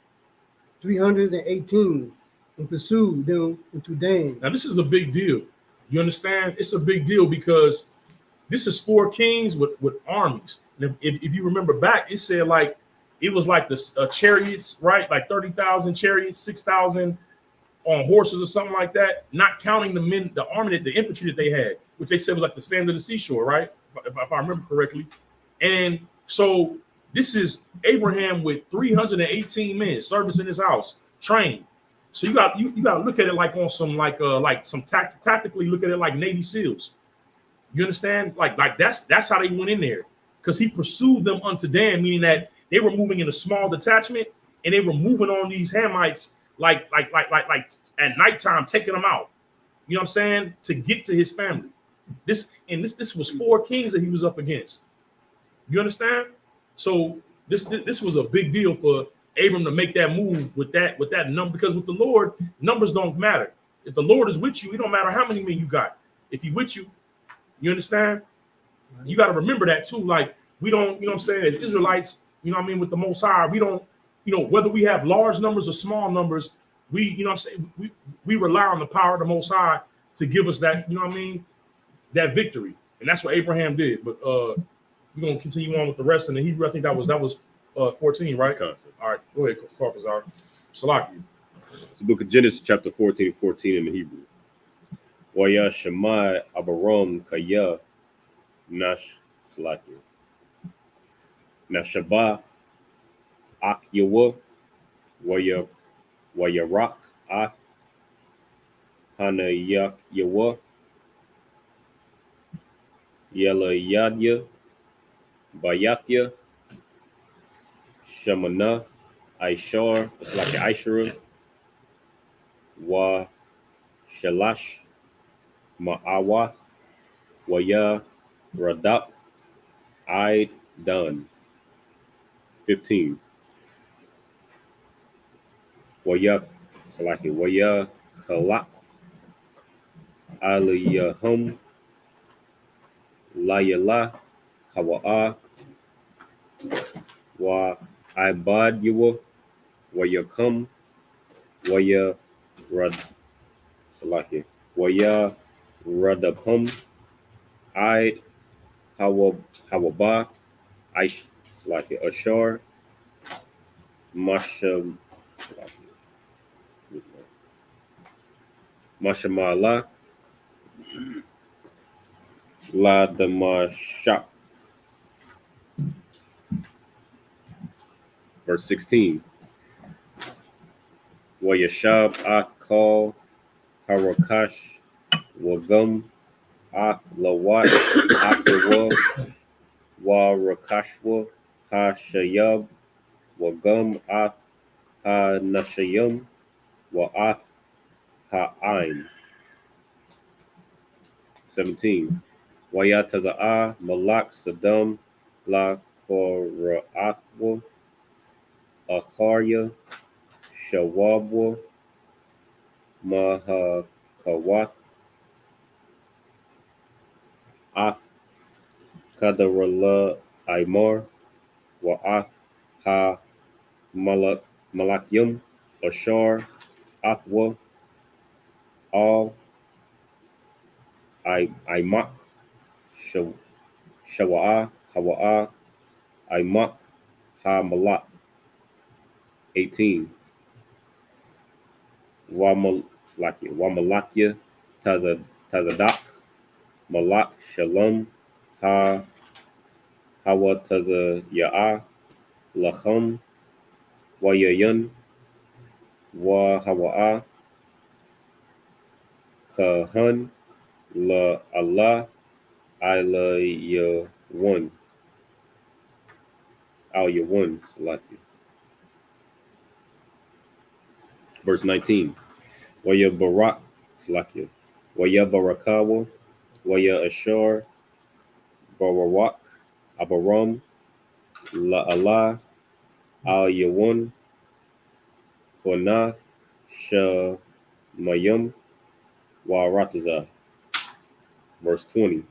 318, and pursued them into Dan. Now, this is a big deal. You understand? It's a big deal because this is 4 kings with armies. And if you remember back, it said like, it was like the chariots, right? Like 30,000 chariots, 6,000 on horses or something like that, not counting the men, the army, the infantry that they had, which they said was like the sand of the seashore, right? If I remember correctly. And so this is Abraham with 318 men service in his house, trained. So you got to look at it like on some tactically look at it like Navy SEALs. You understand? Like that's how they went in there, because he pursued them unto Dan, meaning that they were moving in a small detachment and they were moving on these Hamites like at nighttime, taking them out. You know what I'm saying? To get to his family. This was 4 kings that he was up against. You understand? So this was a big deal for Abram to make that move with that number, because with the Lord, numbers don't matter. If the Lord is with you, it don't matter how many men you got. If he with you, you understand? You got to remember that too. Like we don't, you know what I'm saying, as Israelites, you know what I mean, with the Most High, we don't, you know, whether we have large numbers or small numbers, we, you know what I'm saying, we rely on the power of the Most High to give us that, you know what I mean, that victory. And that's what Abraham did. But We're gonna continue on with the rest in the Hebrew. I think that was 14, right? Concept. All right, go ahead, Carpazar. Salaki. It's the book of Genesis, chapter 14 in the Hebrew. Waya Shemai Abarom Kaya Nash Salaki. Nashaba Ak Yawa Waya Rak Ak Hana Yak Yawa Yela Yadya Bayatya Shamana Aishar Salaki Aishara Wa Shalash Ma'awa Waya Radap I'd done. 15. Waya Salaki Waya Khalak Aliyahum Layala Hawa'a Wa Ibad Yawa Waya Kum Waya Rad Salaki Waya Radapum I'd Hawaba Aish Salaki Ashar Mashamala La Damashak. Verse 16. Wayashab Ath Kal Harakash Wagum Ath Lawat Akawa Wa Rakashwa Ha Shayab Wagum Ath Ha Nashayum Wa Ath Ha Ain. 17. Wayataza'a Malak Saddam La Kora'athwa Akharya Shawabwa Mahakawath Ath Kadarala Aymar Wa'ath Ha Malakyum Ashar Athwa Al Imak Shawa'a Hawa'a Imak Ha Malak. 18. Wamalakya Tazadak Malak Shalom Ha Hawa Taza Ya'a Lacham Wayayun Wa Hawa'a Kahan La Allah Ila Yawan Al Yawan Salaki. Verse 19. Waya Barak Salakia. Waya Barakawa. Waya Ashar. Barawak. Abaram. La Allah. Al Yawan. Kona. Shamayam. Wa Rataza. Verse 20.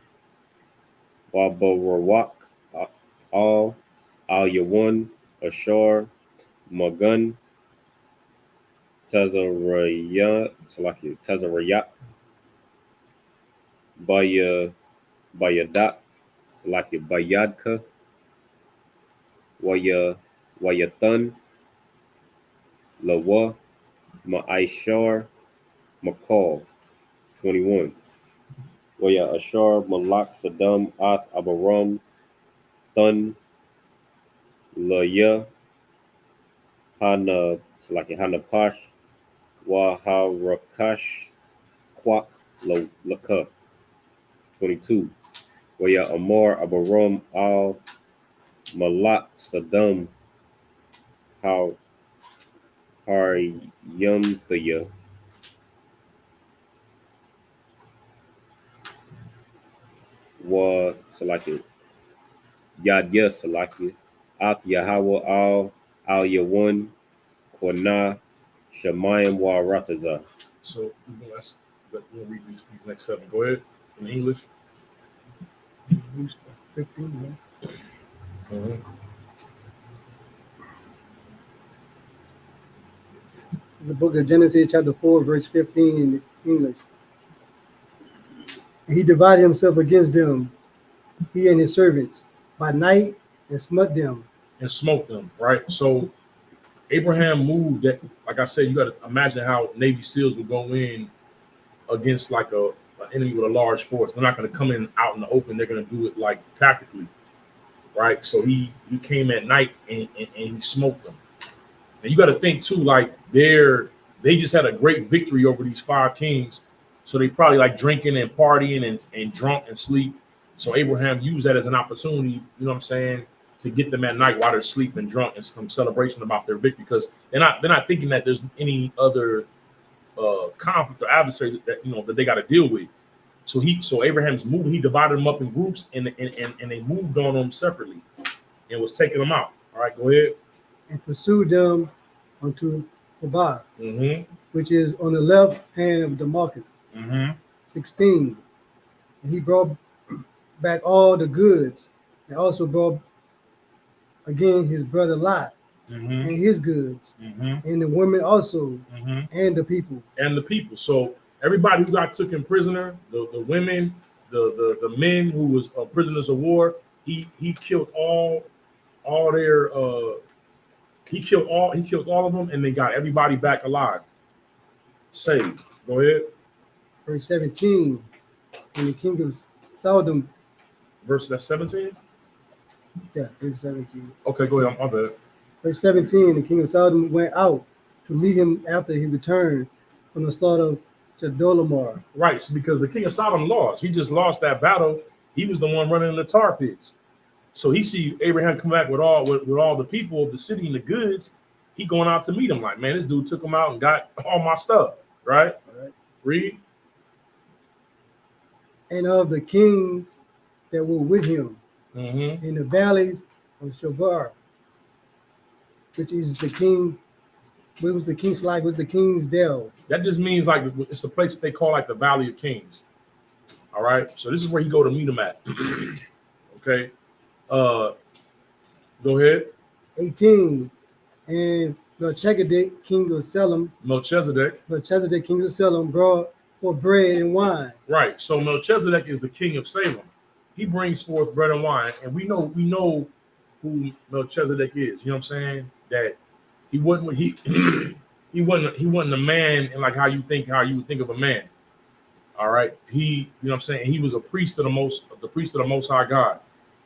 Wa Barawak. Al Yawan. Ashar. Magun. Tazarayat Bayadat Salaki Bayadka Wayathan Lawa Ma'aishar Makal. 21. Waya Ashar Malak Saddam Ath Abaram Thun Laya Hana Salaki Hana Pash Wa Harakash Kwak Laka. 22. Waya Amar Abaram Al Malak Saddam How Haryam Thaya. Wa Salaki Yadya Salaki Ath Yahawah Al Yawan Kwana Shemayim Wa Rataza. So we'll read these next 7. Go ahead in English. 15, Mm-hmm. The book of Genesis, chapter 4, verse 15 in English. He divided himself against them, he and his servants, by night and smote them. Right? So Abraham moved that, like I said, you got to imagine how Navy SEALs would go in against like an enemy with a large force. They're not going to come in out in the open. They're going to do it like tactically, right? So he came at night and he smoked them. And you got to think too, like they just had a great victory over these 5 kings. So they probably like drinking and partying and drunk and sleep. So Abraham used that as an opportunity, you know what I'm saying, to get them at night while they're sleeping, drunk, and some celebration about their victory, because they're not thinking that there's any other conflict or adversaries that they got to deal with. So Abraham's moving. He divided them up in groups and they moved on them separately and was taking them out. All right, go ahead. And pursued them unto Hobah, Mm-hmm. which is on the left hand of Damascus. Mm-hmm. 16. And he brought back all the goods, and also brought again his brother Lot and his goods, and the women also, and the people. So everybody who got taken prisoner, the women, the men who was prisoners of war, he killed all their he killed all of them, and they got everybody back alive, saved. Go ahead. Verse 17. And the king of Sodom. Verse that's 17. Yeah, verse 17. Okay, go ahead. I'm bad. Verse 17. The king of Sodom went out to meet him after he returned from the slaughter of Chedorlaomer. Right, so because the king of Sodom lost. He just lost that battle. He was the one running in the tar pits. So he see Abraham come back with all the people of the city and the goods. He going out to meet him like, man, this dude took him out and got all my stuff. Right? Read. And of the kings that were with him in the valleys of Shobar, which is the king. What was the king's like? Was the king's dell? That just means like it's a place that they call like the Valley of Kings. All right. So this is where you go to meet him at. Okay. Go ahead. 18. And Melchizedek, king of Salem. Melchizedek, king of Salem, brought for bread and wine. Right. So Melchizedek is the king of Salem. He brings forth bread and wine, and we know who Melchizedek is. You know what I'm saying? That he wasn't he wasn't a man in like how you would think of a man. All right. You know what I'm saying? He was a priest of the most high God.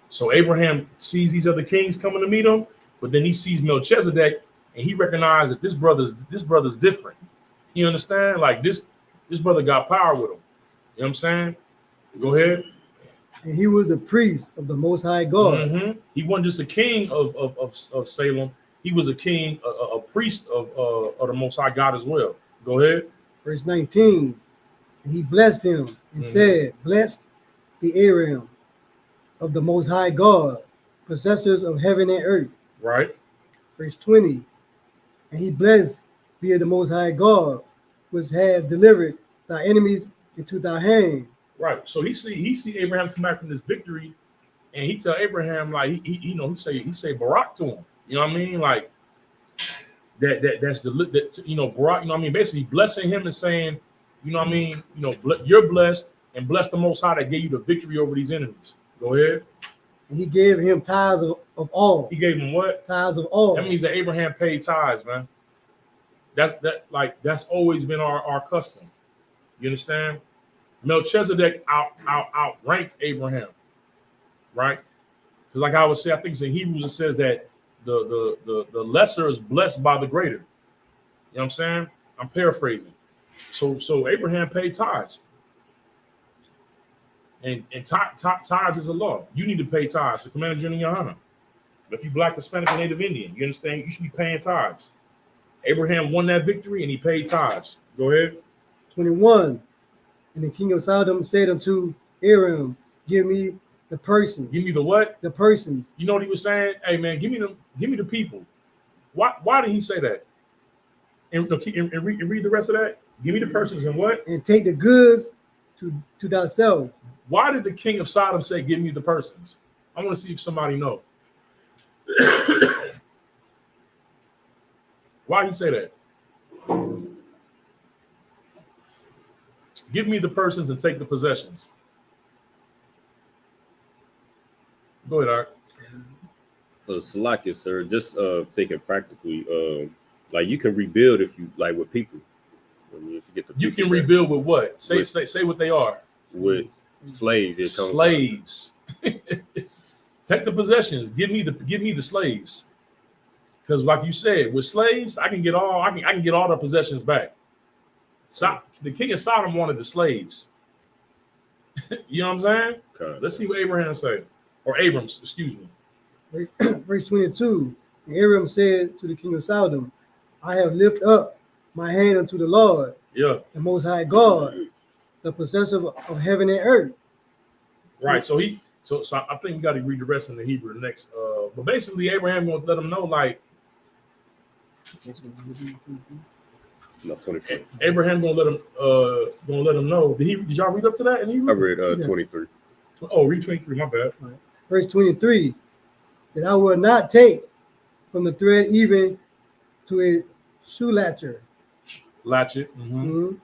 So Abraham sees these other kings coming to meet him, but then he sees Melchizedek and he recognized that this brother's different. You understand? Like this brother got power with him. You know what I'm saying? Go ahead. And he was the priest of the Most High God. He wasn't just a king of Salem. He was a king, a priest of the Most High God as well. Go ahead. Verse 19. And he blessed him and said, "Blessed be Abraham of the Most High God, possessors of heaven and earth." Right. Verse 20. And he blessed be the Most High God, which had delivered thy enemies into thy hand. Right. So he see Abraham come back from this victory, and he tell Abraham like he say Barak to him. You know what I mean? Like that's Barak. You know what I mean? Basically blessing him and saying, you know what I mean? You know, you're blessed and bless the Most High that gave you the victory over these enemies. Go ahead. And he gave him tithes of all. He gave him what? Tithes of all. That means that Abraham paid tithes, man. That's always been our custom. You understand? Melchizedek outranked Abraham, right? Because like I would say, I think it's in Hebrews it says that the lesser is blessed by the greater. You know what I'm saying? I'm paraphrasing. So Abraham paid tithes. And tithes is a law. You need to pay tithes. The Commander General your honor. If you Black, Hispanic, or Native Indian, you understand? You should be paying tithes. Abraham won that victory and he paid tithes. Go ahead. 21. And the king of Sodom said unto Abraham, "Give me the persons." Give me the what? The persons. You know what he was saying? Hey man, give me the people. Why did he say that? And read the rest of that. Give me the persons and what? And take the goods to thyself. Why did the king of Sodom say, "Give me the persons"? I want to see if somebody know. Why did he say that? Give me the persons and take the possessions. Go ahead, Art. Salakia, sir. Just thinking practically, like you can rebuild if you like with people. I mean, if you get the You people can that- rebuild with what? Say with- say what they are. with slaves. Slaves. Take the possessions. Give me the slaves. Because like you said, with slaves, I can get all the possessions back. So, the king of Sodom wanted the slaves. You know what I'm saying? Okay. Let's see what Abraham said. Or Abrams, excuse me. Verse 22. And Abraham said to the king of Sodom, I have lifted up my hand unto the Lord, Yeah. the Most High God, the possessor of heaven and earth. Right. So I think we got to read the rest in the Hebrew next. But basically, Abraham gonna let them know, like, No, 24. Abraham gonna let them know. Did y'all read up to that in Hebrew? I read 23. Oh, read 23. My bad. Verse 23. That I will not take from the thread even to a shoe latcher. Latchet. And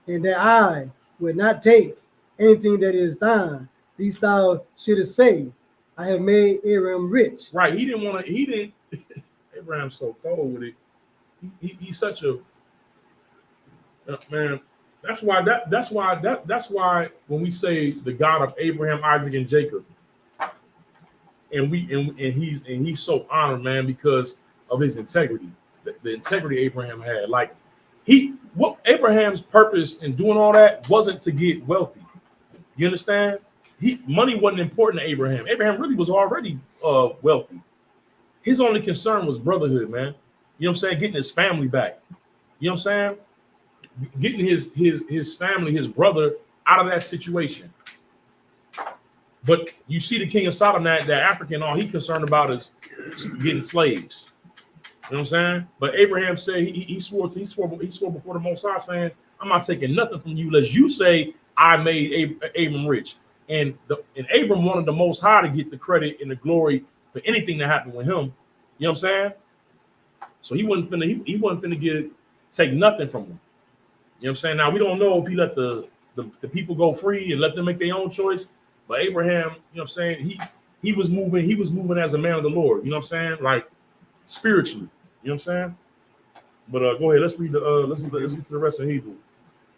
that I would not take anything that is thine. These thou shouldest say, I have made Abraham rich. Right. He didn't. Abraham's so cold with it. He's such a man. That's why when we say the God of Abraham, Isaac, and Jacob, and he's so honored, man, because of his integrity, the integrity Abraham had. Like what Abraham's purpose in doing all that wasn't to get wealthy. You understand? Money wasn't important to Abraham. Abraham really was already wealthy. His only concern was brotherhood, man. You know what I'm saying? Getting his family back. You know what I'm saying? Getting his family, his brother out of that situation. But you see the king of Sodom, that African, all he concerned about is getting slaves. You know what I'm saying? But Abraham said he swore before the Most High, saying, I'm not taking nothing from you unless you say I made Abram rich. And Abram wanted the Most High to get the credit and the glory for anything that happened with him. You know what I'm saying? So he wasn't finna take nothing from him. You know what I'm saying? Now we don't know if he let the people go free and let them make their own choice. But Abraham, you know what I'm saying, he was moving as a man of the Lord. You know what I'm saying? Like spiritually. You know what I'm saying? But go ahead, let's read let's get to the rest of Hebrew.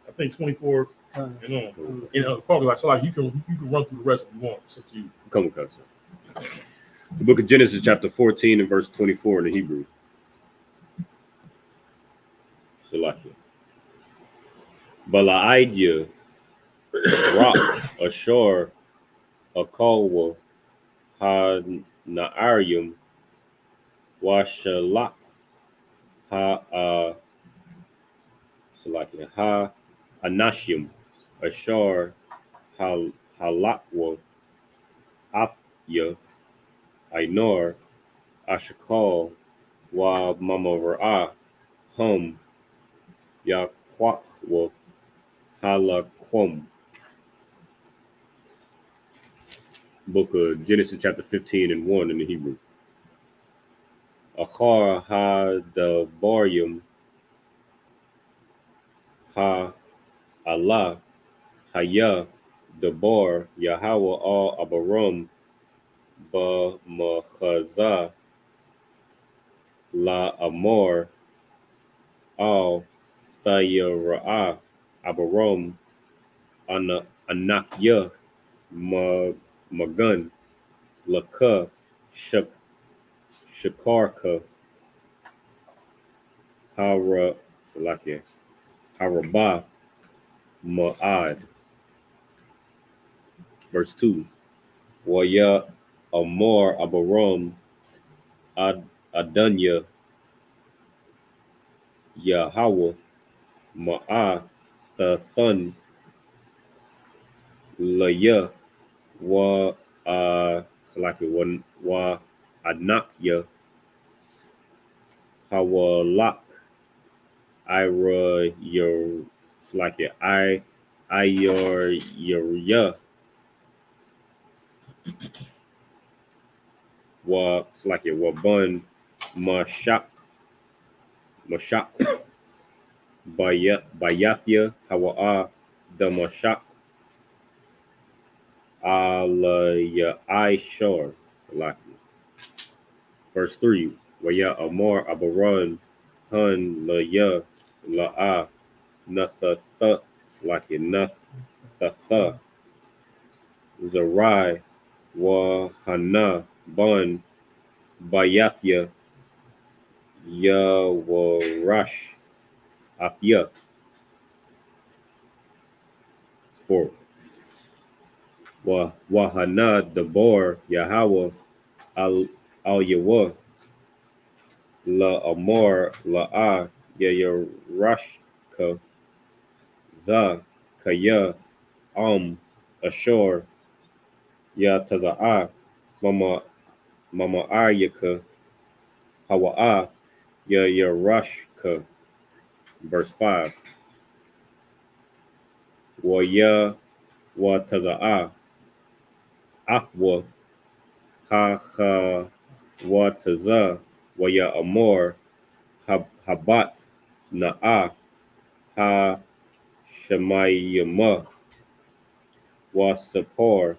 I think 24 and on. And Carl, so like you can run through the rest if you want. It's up to you. Come on, cousin. The book of Genesis, chapter 14 and verse 24 in the Hebrew. Salakia. Bala'idya, rock, ashore, Akalwa, Ha-Na'aryum, Washalak, Ha-Anashim, Ashar, Halakwa, Athya, Ainor, Ashakal, Wa Mamavara, Hum, Yaquakwa, Halaquam. Book of Genesis, chapter 15 and 1 in the Hebrew. Achar ha-dabaryum ha-Allah haya dabar Yahweh al-abaram ba-machaza la-amor al-thayara'a abaram anakya magun laka shakarka harabah ma'ad. Verse 2. Waya amor abaram adunya Yahweh ma'a thun laya wa wa anakya hawalak ira your your wa bun mashak bayathya hawa the mashak alaya I shore. Verse 3. Waya Amor Abaron Hun La Ya La Nathatha Slaki Nathatha Zarai Wa Hana Bun Bayathya Ya Warash Afya. 4. Wahana Dabor Yahweh Al Yawa La Amor La Yarashka Za Kaya Ashor Ya Taza'a Mama Ayaka Hawa'a Ya Yarashka. Verse 5. Wa Ya Wa Taza'a Afwa Ha Wa Taza Wa Ya Amor Habat Na'a Ha Shemayama Wa Sapor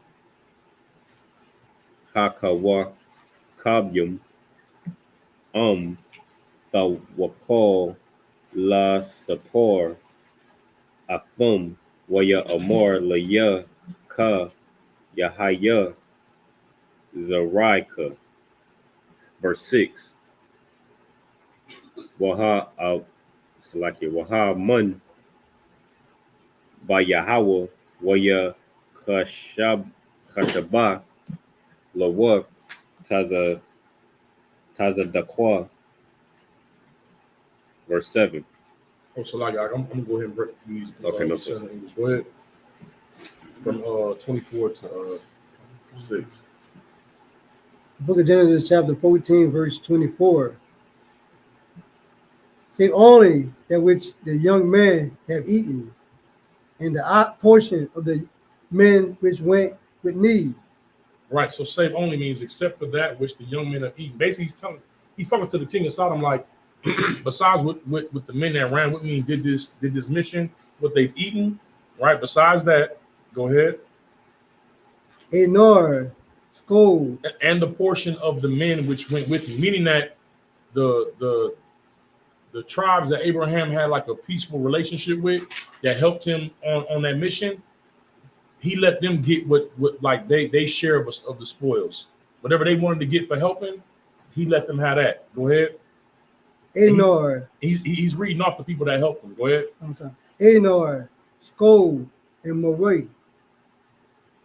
Haka Wa Kabyum the Wakol La Sapor Athum Waya Amor La Ya Ka Yahaya Zaraika. Verse 6. Waha Mun by Yahweh Waya Khashaba Lawa Taza Dakwa. Verse 7. Oh, so like I'm gonna go ahead and break these. Okay, no English. Go ahead. From 24 to 6. The book of Genesis, chapter 14, verse 24. Save only that which the young men have eaten, and the portion of the men which went with me. Right. So save only means except for that which the young men have eaten. Basically, he's talking to the king of Sodom, like, besides with the men that ran with me and did this mission, what they've eaten, right? Besides that, go ahead. Nor scold. And the portion of the men which went with me, meaning that the tribes that Abraham had like a peaceful relationship with, that helped him on that mission, he let them get what like they share of the spoils. Whatever they wanted to get for helping, he let them have that. Go ahead. Nor he's reading off the people that helped him. Go ahead. Okay. Nor scold and Moray.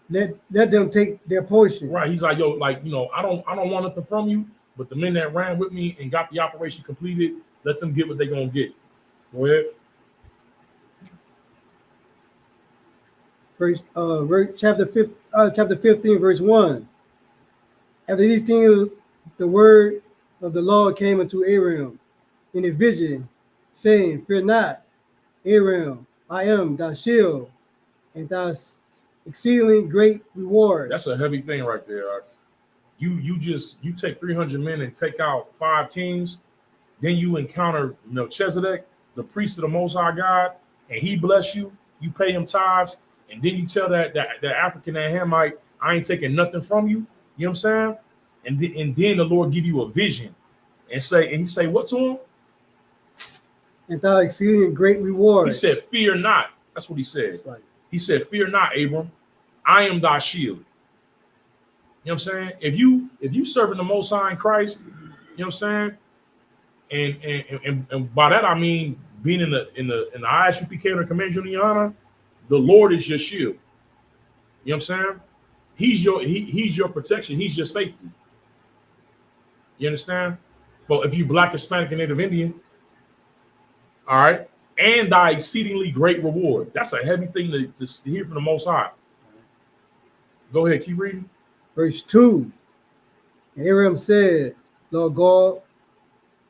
Let them take their portion. Right. He's like, yo, like, I don't want nothing from you, but the men that ran with me and got the operation completed, let them get what they're gonna get. Go ahead. Chapter 15, verse 1. After these things, the word of the Lord came unto Aram in a vision, saying, Fear not, Aram, I am thy shield, and thy exceedingly great reward. That's a heavy thing right there. You take 300 men and take out 5 kings, then you encounter Melchizedek, the priest of the Most High God, and he bless you. You pay him tithes, and then you tell that African, that Hamite, I ain't taking nothing from you. You know what I'm saying? And then the Lord give you a vision and he say what to him? And thy exceeding great reward. He said, fear not. That's what he said. Right. He said, fear not, Abram. I am thy shield. You know what I'm saying? If you serving the Most High in Christ, you know what I'm saying? And by that I mean being in the ISUPK or Command Uniana, the Lord is your shield. You know what I'm saying? He's your protection. He's your safety. You understand? But if you Black, Hispanic, and Native Indian, all right, and thy exceedingly great reward. That's a heavy thing to hear from the Most High. Go ahead, keep reading. Verse 2. Aram said, Lord God,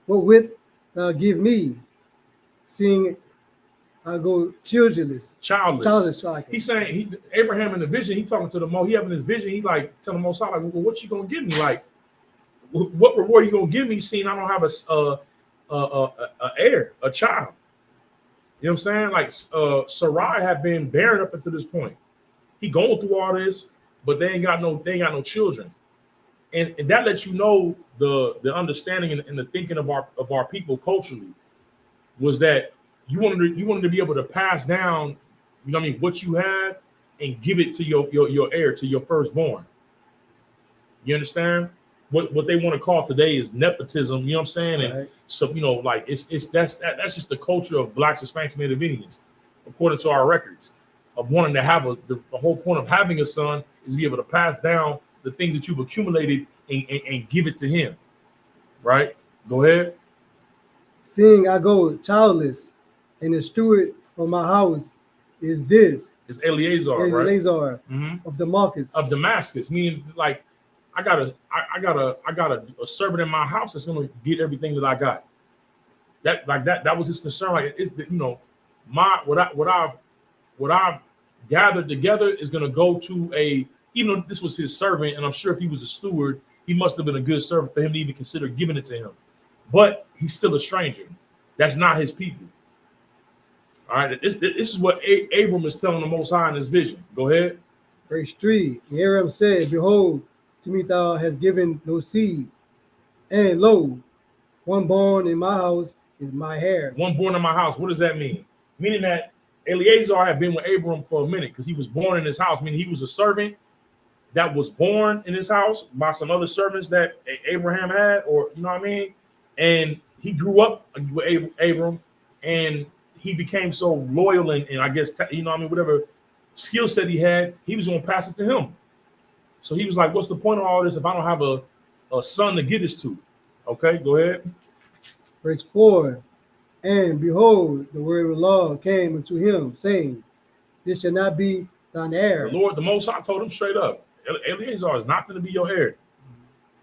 what wilt thou give me, seeing I go childless. Childless. He's saying, Abraham in the vision, he talking to the Most, he having this vision, he like telling the Most High, like, well, what you gonna give me? Like, what reward you gonna give me, seeing I don't have a heir, a child? You know what I'm saying? Like, Sarai had been barren up until this point. He going through all this, but they ain't got no children. and that lets you know the understanding and the thinking of our people culturally was that you wanted to be able to pass down, you know what I mean, what you had and give it to your heir, to your firstborn. You understand? What they want to call today is nepotism, you know what I'm saying? And Right. so, you know, like that's just the culture of Blacks, Hispanics, Native Indians, according to our records, of wanting to have the whole point of having a son is to be able to pass down the things that you've accumulated and give it to him. Right? Go ahead. Seeing I go childless, and the steward of my house is this. It's Eleazar, right? Eleazar Mm-hmm. of Damascus. Of Damascus, meaning like I got a servant in my house that's gonna get everything that I got. That was his concern. Like you know, what I've gathered together is gonna go to even though this was his servant, and I'm sure if he was a steward, he must have been a good servant for him to even consider giving it to him. But he's still a stranger. That's not his people. All right, this is what Abram is telling the Most High in his vision. Go ahead. Verse 3, and Aram said, behold, to me thou hast given no seed, and lo, one born in my house is my heir. One born in my house. What does that mean? Meaning that Eleazar had been with Abram for a minute because he was born in his house. Meaning he was a servant that was born in his house by some other servants that Abraham had, or you know what I mean? And he grew up with Abram, and he became so loyal and I guess, you know what I mean, whatever skill set he had, he was going to pass it to him. So he was like, what's the point of all this if I don't have a son to get this to? Okay, go ahead. Verse 4, and behold, the word of the Lord came unto him, saying, this shall not be thine heir. The Lord, the Most High told him straight up, Eleazar is not going to be your heir.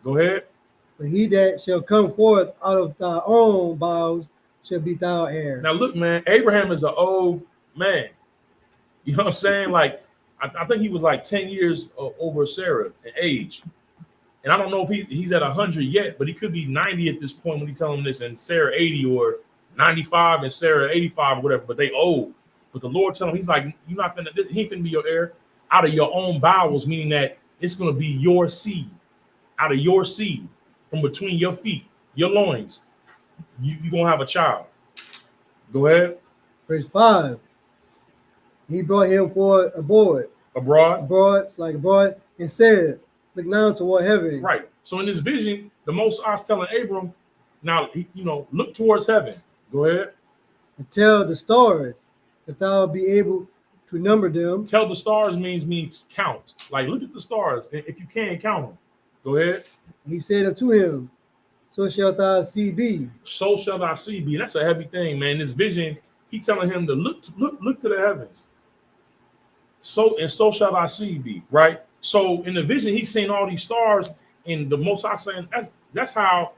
Go ahead. But he that shall come forth out of thy own bowels shall be thy heir. Now look, man, Abraham is an old man. You know what I'm saying? Like, I think he was like 10 years over Sarah in age. And I don't know if he's at 100 yet, but he could be 90 at this point when he tell him this, and Sarah 80 or 95 and Sarah 85 or whatever, but they old. But the Lord tell him, he's like, you're not gonna, he ain't gonna be your heir out of your own bowels, meaning that it's gonna be your seed, out of your seed, from between your feet, your loins, you're gonna have a child. Go ahead. Verse 5. He brought him forward abroad, and said, look now toward heaven. Right. So in this vision, the Most High is telling Abram, now, you know, look towards heaven. Go ahead. And tell the stars, if thou be able to number them. Tell the stars means count. Like, look at the stars, if you can count them. Go ahead. He said unto him, so shall thy seed be. So shall thy seed be. That's a heavy thing, man. This vision, he telling him to look to the heavens. So shall thy seed be, right? So in the vision, he's seeing all these stars, and the Most High saying that's how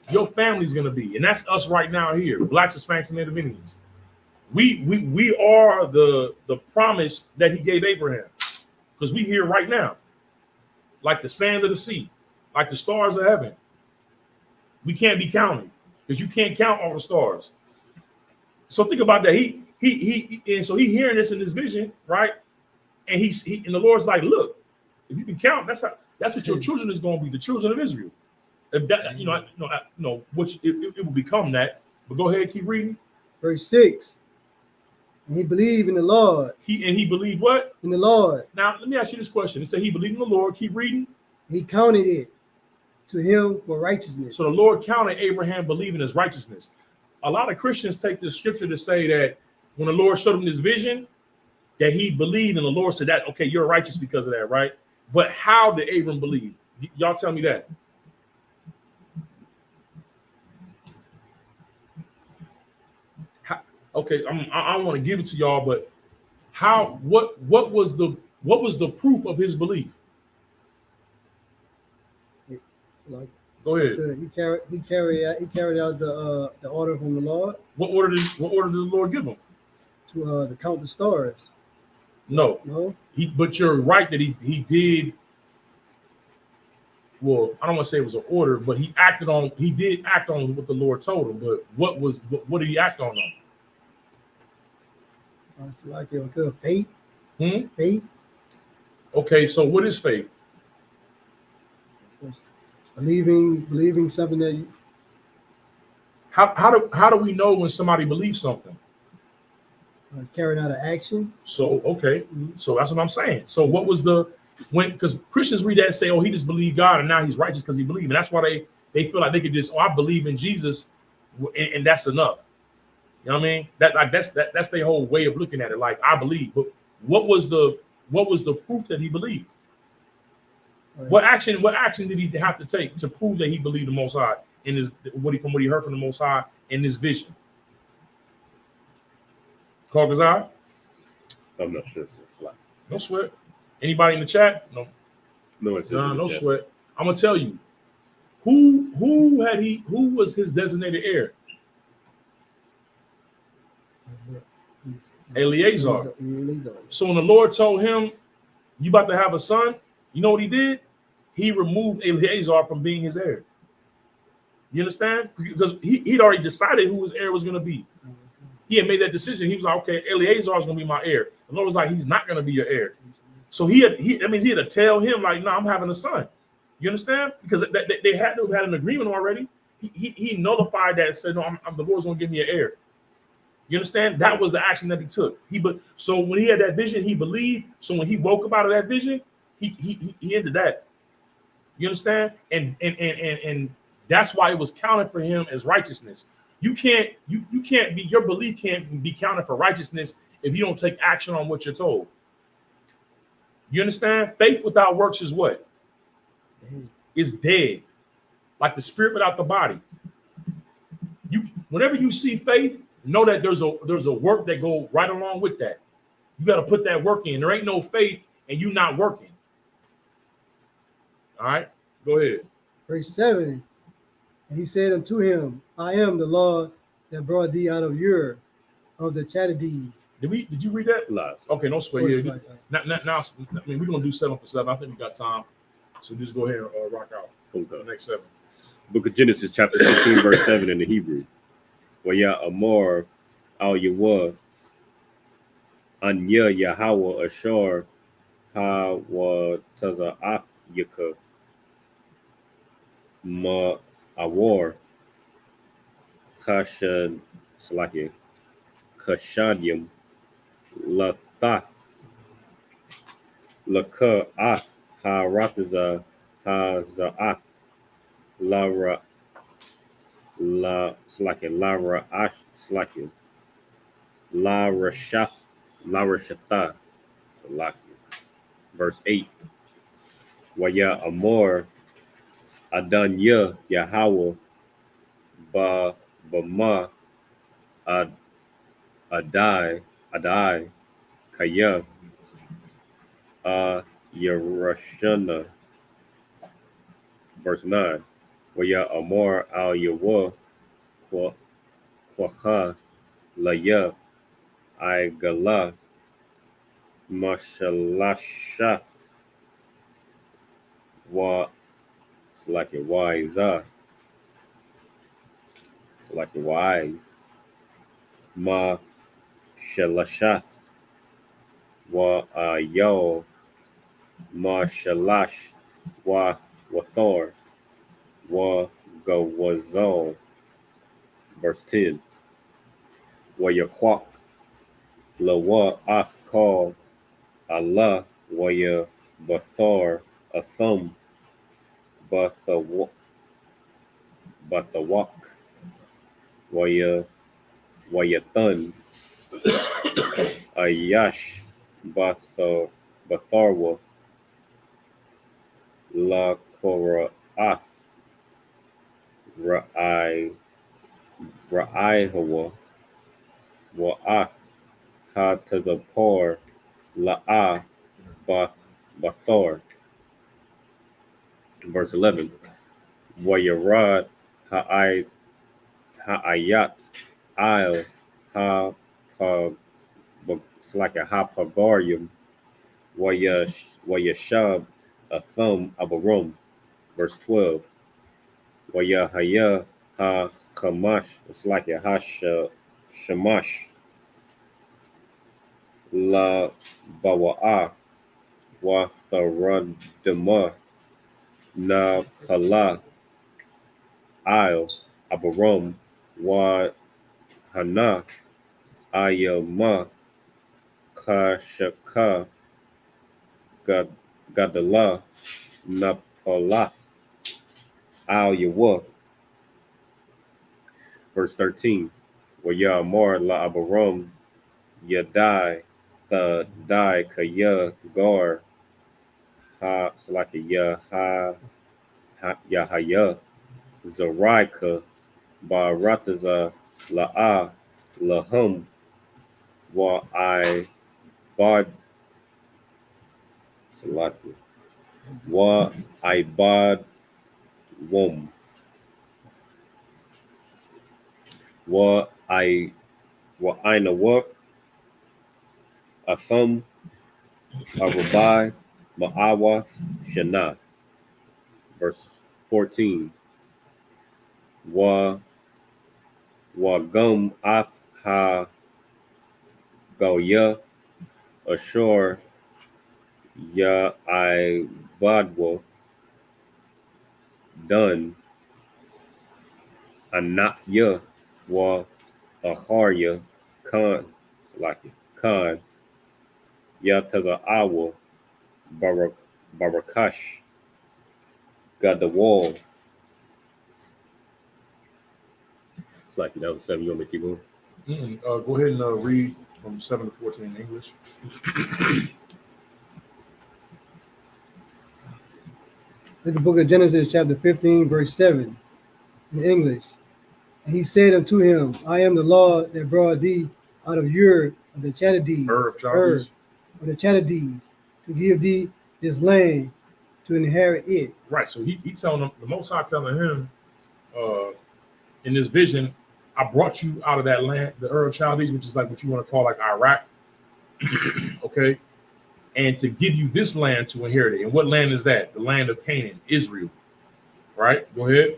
your family's gonna be, and that's us right now here, Blacks, Hispanics, and Native Indians. We are the promise that he gave Abraham, because we here right now, like the sand of the sea, like the stars of heaven. We can't be counted because you can't count all the stars. So think about that. He hearing this in this vision, right? And and the Lord's like, look, if you can count, that's what your children is going to be, the children of Israel. If that, which it will become that. But go ahead, keep reading. Verse 6. And he believed in the Lord. He believed what? In the Lord. Now let me ask you this question. It said he believed in the Lord. Keep reading. He counted it to him for righteousness. So the Lord counted Abraham believing as righteousness. A lot of Christians take this scripture to say that when the Lord showed him this vision, that he believed, and the Lord said that, okay, you're righteous because of that, right? But how did Abram believe? Y'all tell me that. Okay, I don't want to give it to y'all, but how? What was the proof of his belief? Go ahead. He carried out the order from the Lord. What order did the Lord give him? To count the stars. No. But you're right that he did. Well, I don't want to say it was an order, but he did act on what the Lord told him. But what did he act on? It's like faith. Faith. Okay, so what is faith? Believing something that you, How do we know when somebody believes something? carrying out an action. So okay, so that's what I'm saying. So what was because Christians read that and say, oh, he just believed God and now he's righteous because he believed, and that's why they feel like they could just, oh, I believe in Jesus, and that's enough. You know what I mean? That's their whole way of looking at it. Like, I believe, but what was the proof that he believed? Right. What action did he have to take to prove that he believed the Most High in his what he heard from the Most High in this vision? Caucasai? I'm not sure. It's like, No sweat. Anybody in the chat? No. no, it's No sweat. I'm gonna tell you who was his designated heir? Eleazar. So when the Lord told him, you about to have a son, you know what he did? He removed Eleazar from being his heir. You understand? Because he'd already decided who his heir was going to be. He had made that decision. He was like, okay, Eleazar is going to be my heir. The Lord was like, he's not going to be your heir. So that means he had to tell him, like, no, I'm having a son. You understand? Because they had to have had an agreement already. He nullified that and said, no, the Lord's going to give me an heir. You understand? That was the action that he took. So when he had that vision, he believed. So when he woke up out of that vision, he ended that. You understand? And that's why it was counted for him as righteousness. You can't be, your belief can't be counted for righteousness if you don't take action on what you're told. You understand? Faith without works is what? Is dead. Like the spirit without the body. Whenever you see faith, know that there's a work that go right along with that. You got to put that work in. There ain't no faith and you not working. All right, go ahead. Verse 7. And he said unto him, I am the Lord that brought thee out of Ur of the Chaldees. Did you read that? Last. Okay, no sweat. Yeah. Like now, I mean, we're gonna do 7 for 7. I think we got time, so just go ahead and rock out. Okay. Next 7. Book of Genesis, chapter 16, verse 7 in the Hebrew. Waya Amor al Yawa Anya Yahweh Ashar Ha wa Taza'ath Yaka Ma Awar Kashan Slakia Kashanyam Lathath Laka Ath Ha Rataza Ha Za'ath Lara La Slakia Lara Ash Slakia La Rashata Slakia. Verse 8. Waya Amor Adanya Yahweh Ba Bama Adai Kaya Yerashana. Verse 9. Waya Amor Al Yawa Kwacha Laya I Gala Mashalashath Wa like it wise like it wise Ma Shalashath Wa Yo Ma Shalash Wa Thor Wa Gawazol. Verse 10. Wa Yaquak La Wa Af Call Allah Wa Ya Bathar Athum Bathawak Wayathan Ayash Batharwa La Kora'ath Ra'aihawa Wa'ath Ha Tazapor La'a Bathar. Verse 11. Wayarad Ha'ayat I'll Ha it's like a Ha Pagarium Wayashab Athum Abarum. Verse 12. Wayahaya Ha Hamash, it's like a Ha Shamash La Bawa'a Wa Tharadama na pala al abarom wa hana ayama kashaka gadala na pala al yawa. Verse 13. Wa ya mar la abarom ya die kaya gar ha salaki ya ya haya Zaraika Barataza La'a Lahum Wa I Bad Salaki Wa I Bad Wom Wa I Wa Afum Arabai Ma'awa Shana. Verse 14. Wa Gum Af Ha Goya Ashore Ya I Badwa Done Anakya Wa Aharya Khan Khan Yataza Awa Barakash got the wall. It's like that was 7. You want me to keep going? Go ahead and read from 7 to 14 in English. The book of Genesis, chapter 15, verse 7, in English. And he said unto him, I am the Lord that brought thee out of Ur of the Chaldees, of the Chaldees, to give thee this land to inherit it. Right. So he telling him, the Most High telling him, in this vision, I brought you out of that land, the Ur of Chaldees, which is like what you want to call like Iraq. Okay. And to give you this land to inherit it. And what land is that? The land of Canaan, Israel. Right? Go ahead.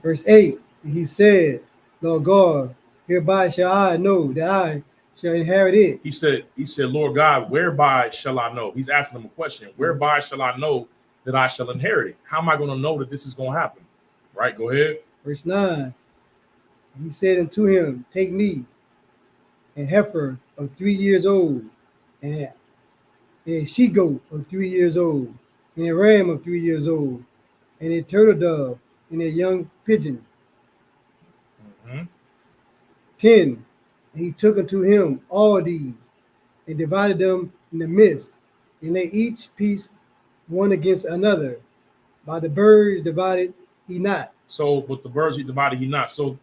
Verse 8, he said, Lord God, hereby shall I know that I shall inherit it. He said, Lord God, whereby shall I know? He's asking him a question. Whereby shall I know that I shall inherit it? How am I going to know that this is going to happen? Right? Go ahead. Verse 9, he said unto him, take me a heifer of 3 years old, and a she-goat of 3 years old, and a ram of 3 years old, and a turtle dove, and a young pigeon. 10, and he took unto him all these, and divided them in the midst, and laid each piece one against another. By the birds divided he not. So, with the birds he divided he not. So,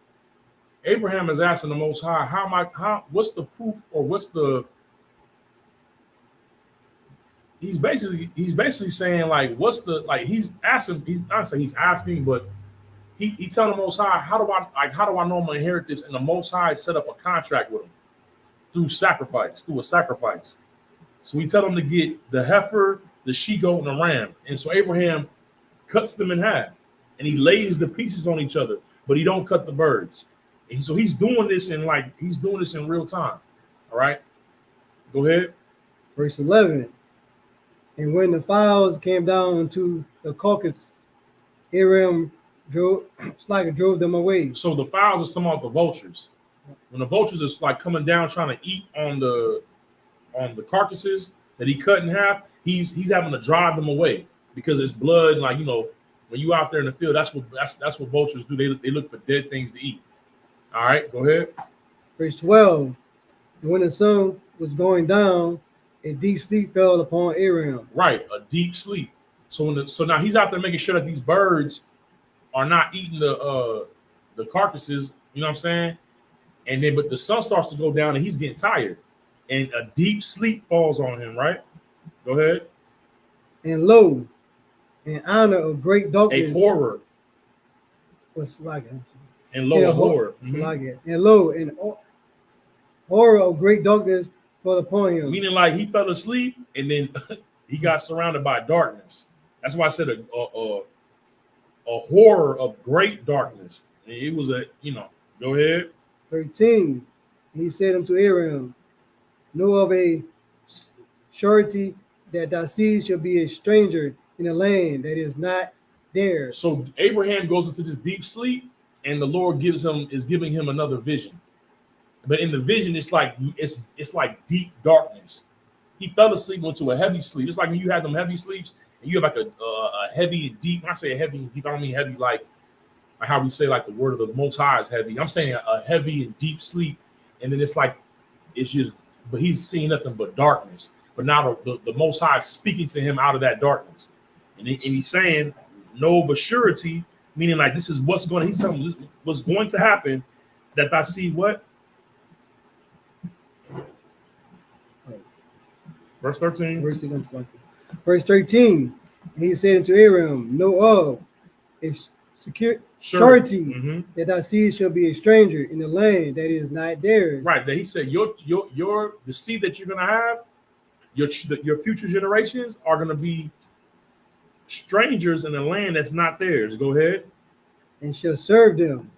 Abraham is asking the Most High, what's the proof, or what's the, he's basically saying, like, what's the, like, he's asking, but he telling the Most High, how do I know I'm gonna inherit this? And the Most High set up a contract with him through a sacrifice. So he tell him to get the heifer, the she-goat, and the ram. And so Abraham cuts them in half, and he lays the pieces on each other, but he don't cut the birds. And so he's doing this in real time. All right, go ahead. Verse 11, and when the fowls came down into the carcass, Abraham drove them away. So the fowls are talking about the vultures. When the vultures is like coming down trying to eat on the carcasses that he cut in half, he's having to drive them away because it's blood. Like, you know, when you out there in the field, that's what vultures do. They look for dead things to eat. All right, go ahead. Verse 12, and when the sun was going down, a deep sleep fell upon Abraham. Right, a deep sleep. So now he's out there making sure that these birds are not eating the carcasses. You know what I'm saying? And then, but the sun starts to go down, and he's getting tired, and a deep sleep falls on him. Right? Go ahead. And lo, an honor of great darkness. A horror. What's like it? And lo, a horror. Like it. And lo, an horror of great darkness fell upon him. Meaning, like, he fell asleep, and then he got surrounded by darkness. That's why I said a horror of great darkness. It was go ahead. 13, he said unto Abraham, know of a surety that thy seed shall be a stranger in a land that is not theirs. So Abraham goes into this deep sleep, and the Lord is giving him another vision. But in the vision, it's like deep darkness. He fell asleep, went to a heavy sleep. It's like when you have them heavy sleeps, and you have like a heavy and deep. When I say heavy and deep, I don't mean heavy like how we say like the word of the Most High is heavy. I'm saying a heavy and deep sleep, and then it's just, but he's seeing nothing but darkness. But now the Most High is speaking to him out of that darkness, and he's saying, "Know of a surety," meaning like this is what's going. He's telling him what's going to happen. That I see what. Verse 13. Verse 13. He said unto Abraham, know of a surety that thy seed shall be a stranger in the land that is not theirs. Right. That he said, the seed that you're gonna have, your future generations are gonna be strangers in a land that's not theirs. Go ahead. And shall serve them.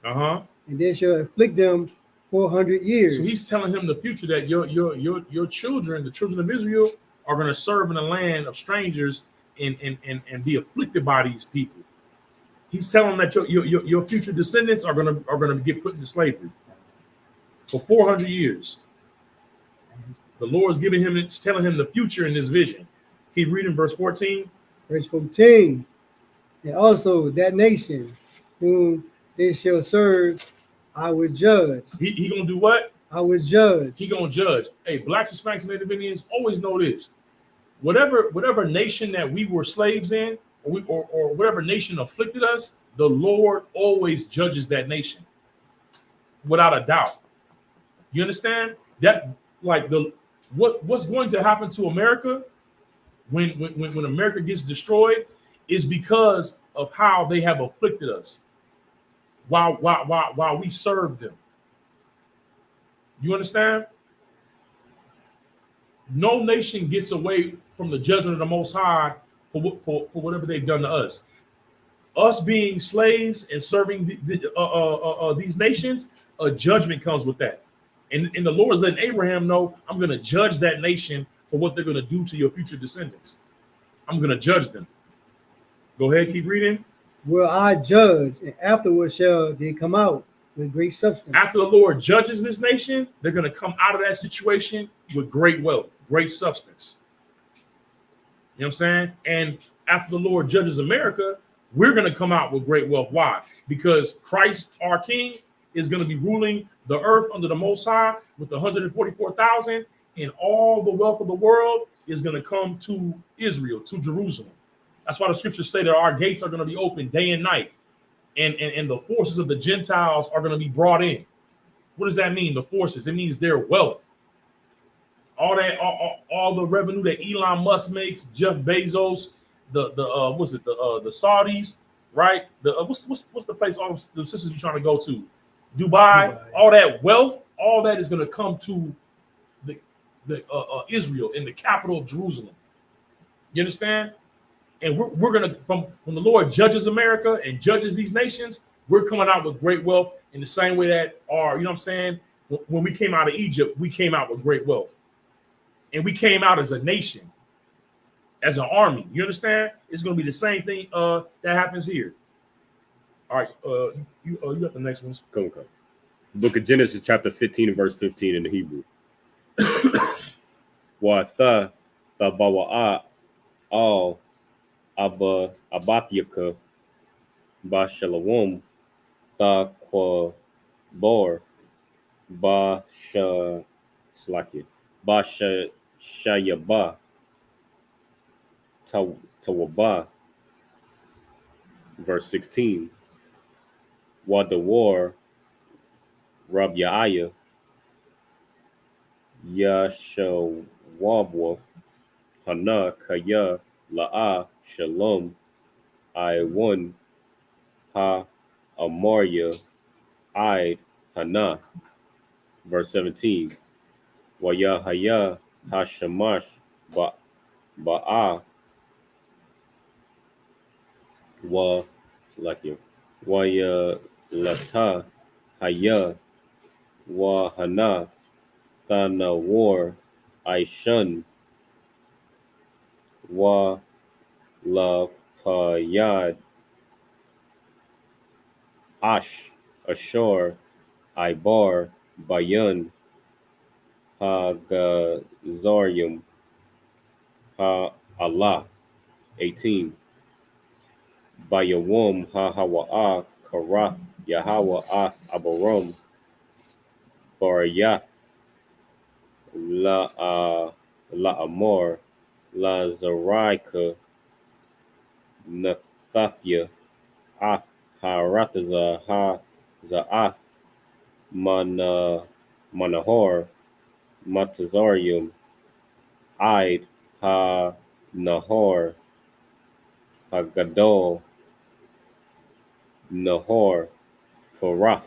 And they shall afflict them 400 years. So he's telling him the future that your children, the children of Israel, are going to serve in a land of strangers and be afflicted by these people. He's telling them that your future descendants are going to get put into slavery for 400 years. The Lord's telling him the future in this vision. Keep reading verse 14. Verse 14. And also that nation whom they shall serve, I will judge. He gonna do what? I will judge. He gonna judge. Hey, blacks, Hispanics, and Native Indians always know this. Whatever nation that we were slaves in, or whatever nation afflicted us, the Lord always judges that nation, without a doubt. You understand that? Like what's going to happen to America when America gets destroyed is because of how they have afflicted us. While we serve them. You understand? No nation gets away from the judgment of the Most High for whatever they've done to us. Us being slaves and serving these nations, a judgment comes with that. And the Lord is letting Abraham know, I'm going to judge that nation for what they're going to do to your future descendants. I'm going to judge them. Go ahead, keep reading. Will I judge, and afterwards shall they come out with great substance. After the Lord judges this nation, they're going to come out of that situation with great wealth, great substance. You know what I'm saying? And after the Lord judges America, we're going to come out with great wealth. Why? Because Christ, our King, is going to be ruling the earth under the Most High with 144,000, and all the wealth of the world is going to come to Israel, to Jerusalem. That's why the scriptures say that our gates are going to be open day and night, and the forces of the Gentiles are going to be brought in. What does that mean? The forces? It means their wealth. All the revenue that Elon Musk makes, Jeff Bezos, the Saudis, right? What's the place all the sisters be trying to go to? Dubai. All that wealth, all that is going to come to the Israel, in the capital of Jerusalem. You understand? And we're going to, when the Lord judges America and judges these nations, we're coming out with great wealth in the same way that you know what I'm saying? When we came out of Egypt, we came out with great wealth. And we came out as a nation, as an army. You understand? It's going to be the same thing that happens here. All right. You got the next ones. Come. Book of Genesis, chapter 15 and verse 15 in the Hebrew. Wa tha bawa'a al abathiaka ba shalawum ta kwa bor ba shayaba tawaba. Verse 16. Wa the war Rab Yaaya Yashawabwa Hana Kaya La'a Shalom I one Ha Amarya Id Hana. Verse 17. Waya Haya Hashamash Ba'a Wa Lakia Waya Lata Haya Wa Hana Thana War Aishan Wa La Payad, Ash, Ashur, Ibar, Bayun, Hagazarium, Ha Allah. 18. Bayawum, Ha Hawa'a, Karath, Yahweh Ath Abarum, Barayath, La Amor, La Zaraika, Nathathia, Ath Harathaza, Ha Za'ath, Manahor, Matazarium, Id, Ha Nahor, Hagadol, Nahor, Farath.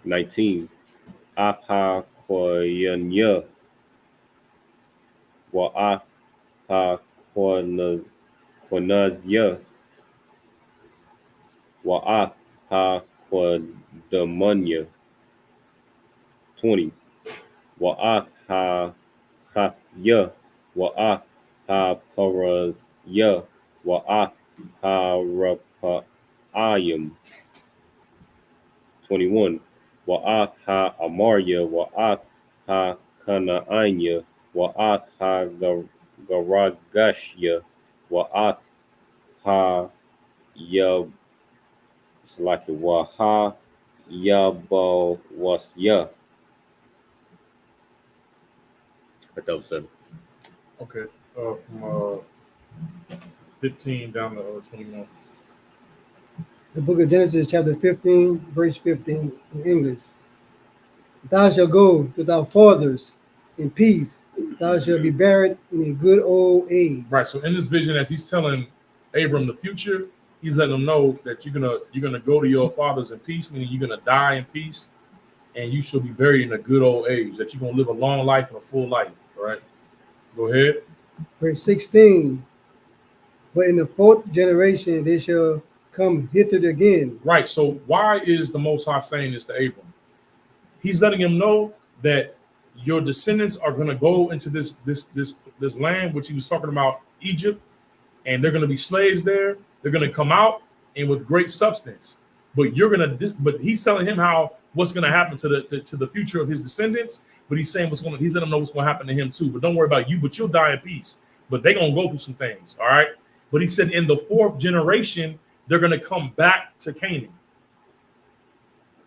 19. Ath Ha Koyanya, Wa'ath Ha Kwanazya, Wa'ath Ha Kwadamunya. 20. Wa'ath Ha Chathya, Wa'ath Ha Parazya, Wa'ath Ha Rapa'ayim. 21. Wa'ath Ha Amarya, Wa'ath Ha Kana'anya, Wa'ath Ha Garagashya, Wa'ath Ha Yab, it's like it, Waha Yabawasya. That was 7. Okay. From 15 down to 21. The book of Genesis, chapter 15, verse 15 in English. Thou shalt go to thy fathers in peace. Thou shalt be buried in a good old age. Right. So in this vision, as he's telling Abram the future, he's letting him know that you're gonna go to your fathers in peace, meaning you're gonna die in peace, and you shall be buried in a good old age. That you're gonna live a long life and a full life. All right. Go ahead. Verse 16. But in the fourth generation they shall come hither again. Right. So why is the Most High saying this to Abram? He's letting him know that your descendants are going to go into this land, which he was talking about, Egypt, and they're going to be slaves there. They're going to come out and with great substance. But but he's telling him what's going to happen to the future of his descendants. But he's saying he's letting them know what's going to happen to him too. But don't worry about you, but you'll die in peace. But they're going to go through some things. All right. But he said in the fourth generation, they're going to come back to Canaan.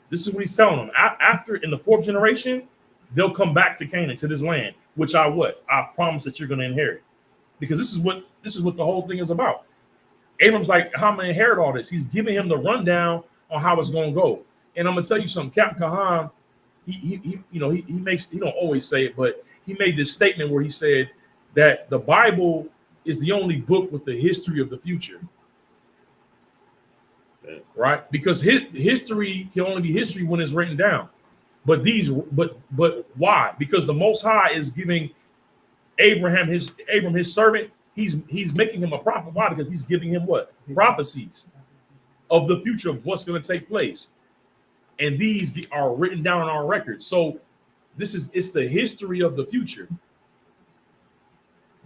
This is what he's telling them. After, in the fourth generation, they'll come back to Canaan, to this land, which I promise that you're going to inherit. Because this is what the whole thing is about. Abram's like, how am I going to inherit all this? He's giving him the rundown on how it's going to go. And I'm going to tell you something. Captain Kahan, he don't always say it, but he made this statement where he said that the Bible is the only book with the history of the future. Right? Because history can only be history when it's written down. But why? Because the Most High is giving Abram his servant, he's making him a prophet. Why? Because he's giving him what? Prophecies of the future of what's going to take place. And these are written down on our records. So it's the history of the future.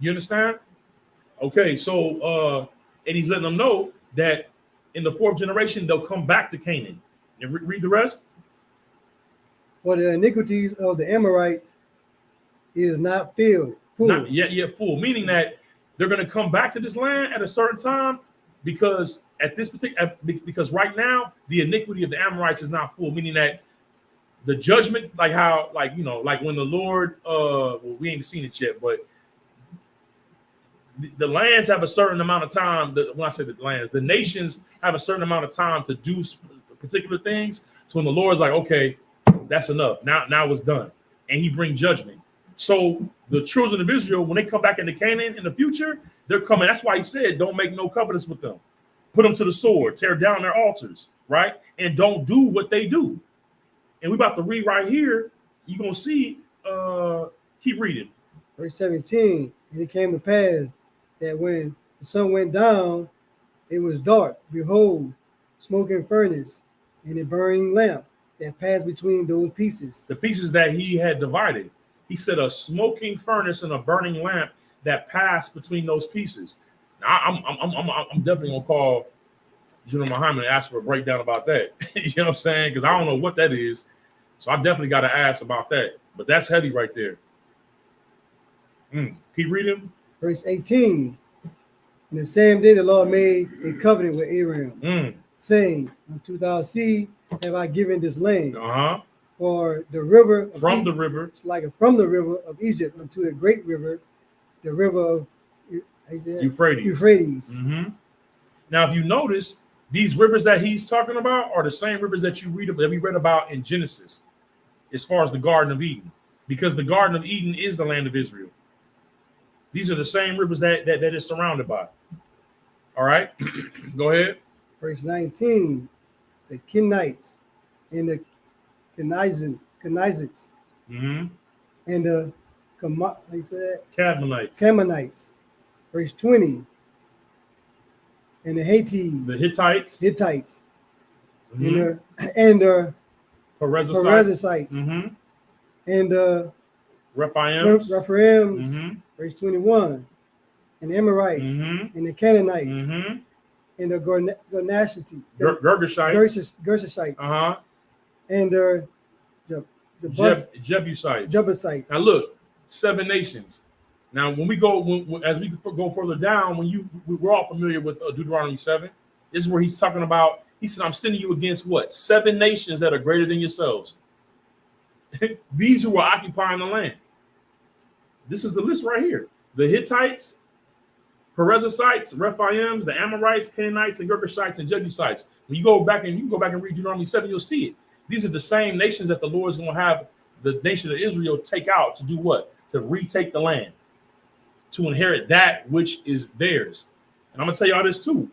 You understand? Okay, so and he's letting them know that in the fourth generation they'll come back to Canaan. And read the rest. For the iniquities of the Amorites is not full. Not yet full, meaning that they're going to come back to this land at a certain time because because right now the iniquity of the Amorites is not full, meaning that the judgment, like when the Lord, we ain't seen it yet, but the lands have a certain amount of time. When I say the lands, the nations have a certain amount of time to do particular things. So when the Lord's like, okay, that's enough. Now it's done, and He brings judgment. So the children of Israel, when they come back into Canaan in the future, they're coming. That's why He said, "Don't make no covenants with them. Put them to the sword. Tear down their altars, right? And don't do what they do." And we're about to read right here. You're gonna see. Keep reading. Verse 17. And it came to pass that when the sun went down, it was dark. Behold, smoking furnace and a burning lamp that passed between those pieces. The pieces that He had divided. He said a smoking furnace and a burning lamp that passed between those pieces. I'm definitely gonna call General Muhammad and ask for a breakdown about that. You know what I'm saying? Because I don't know what that is. So I definitely got to ask about that. But that's heavy right there. Keep reading. Verse 18. In the same day, the Lord made a covenant with Abraham, saying, "Unto thy seed have I given this land." For the river from the river, it's like from the river of Egypt unto the great river, the river of Euphrates. Now, if you notice, these rivers that he's talking about are the same rivers that we read about in Genesis, as far as the Garden of Eden, because the Garden of Eden is the land of Israel. These are the same rivers that is surrounded by. All right, go ahead. Verse 19, the Kenites and the Kenizzites, and the Canaanites. Verse 20, and the Hittites, and the Perizzites, and the Rephaims, verse 21, and the Amorites, and the Canaanites, and the Girgashites, and the Jebusites. Now look, 7 nations. Now, when we go, as we go further down, we're all familiar with Deuteronomy 7. This is where he's talking about. He said, "I'm sending you against what? 7 nations that are greater than yourselves." These who are occupying the land. This is the list right here: the Hittites, Perizzites, Rephaims, the Amorites, Canaanites, and Girgashites and Jebusites. When you go back and read Deuteronomy 7, you'll see it. These are the same nations that the Lord is going to have the nation of Israel take out to do what? To retake the land, to inherit that which is theirs. And I'm going to tell y'all this too.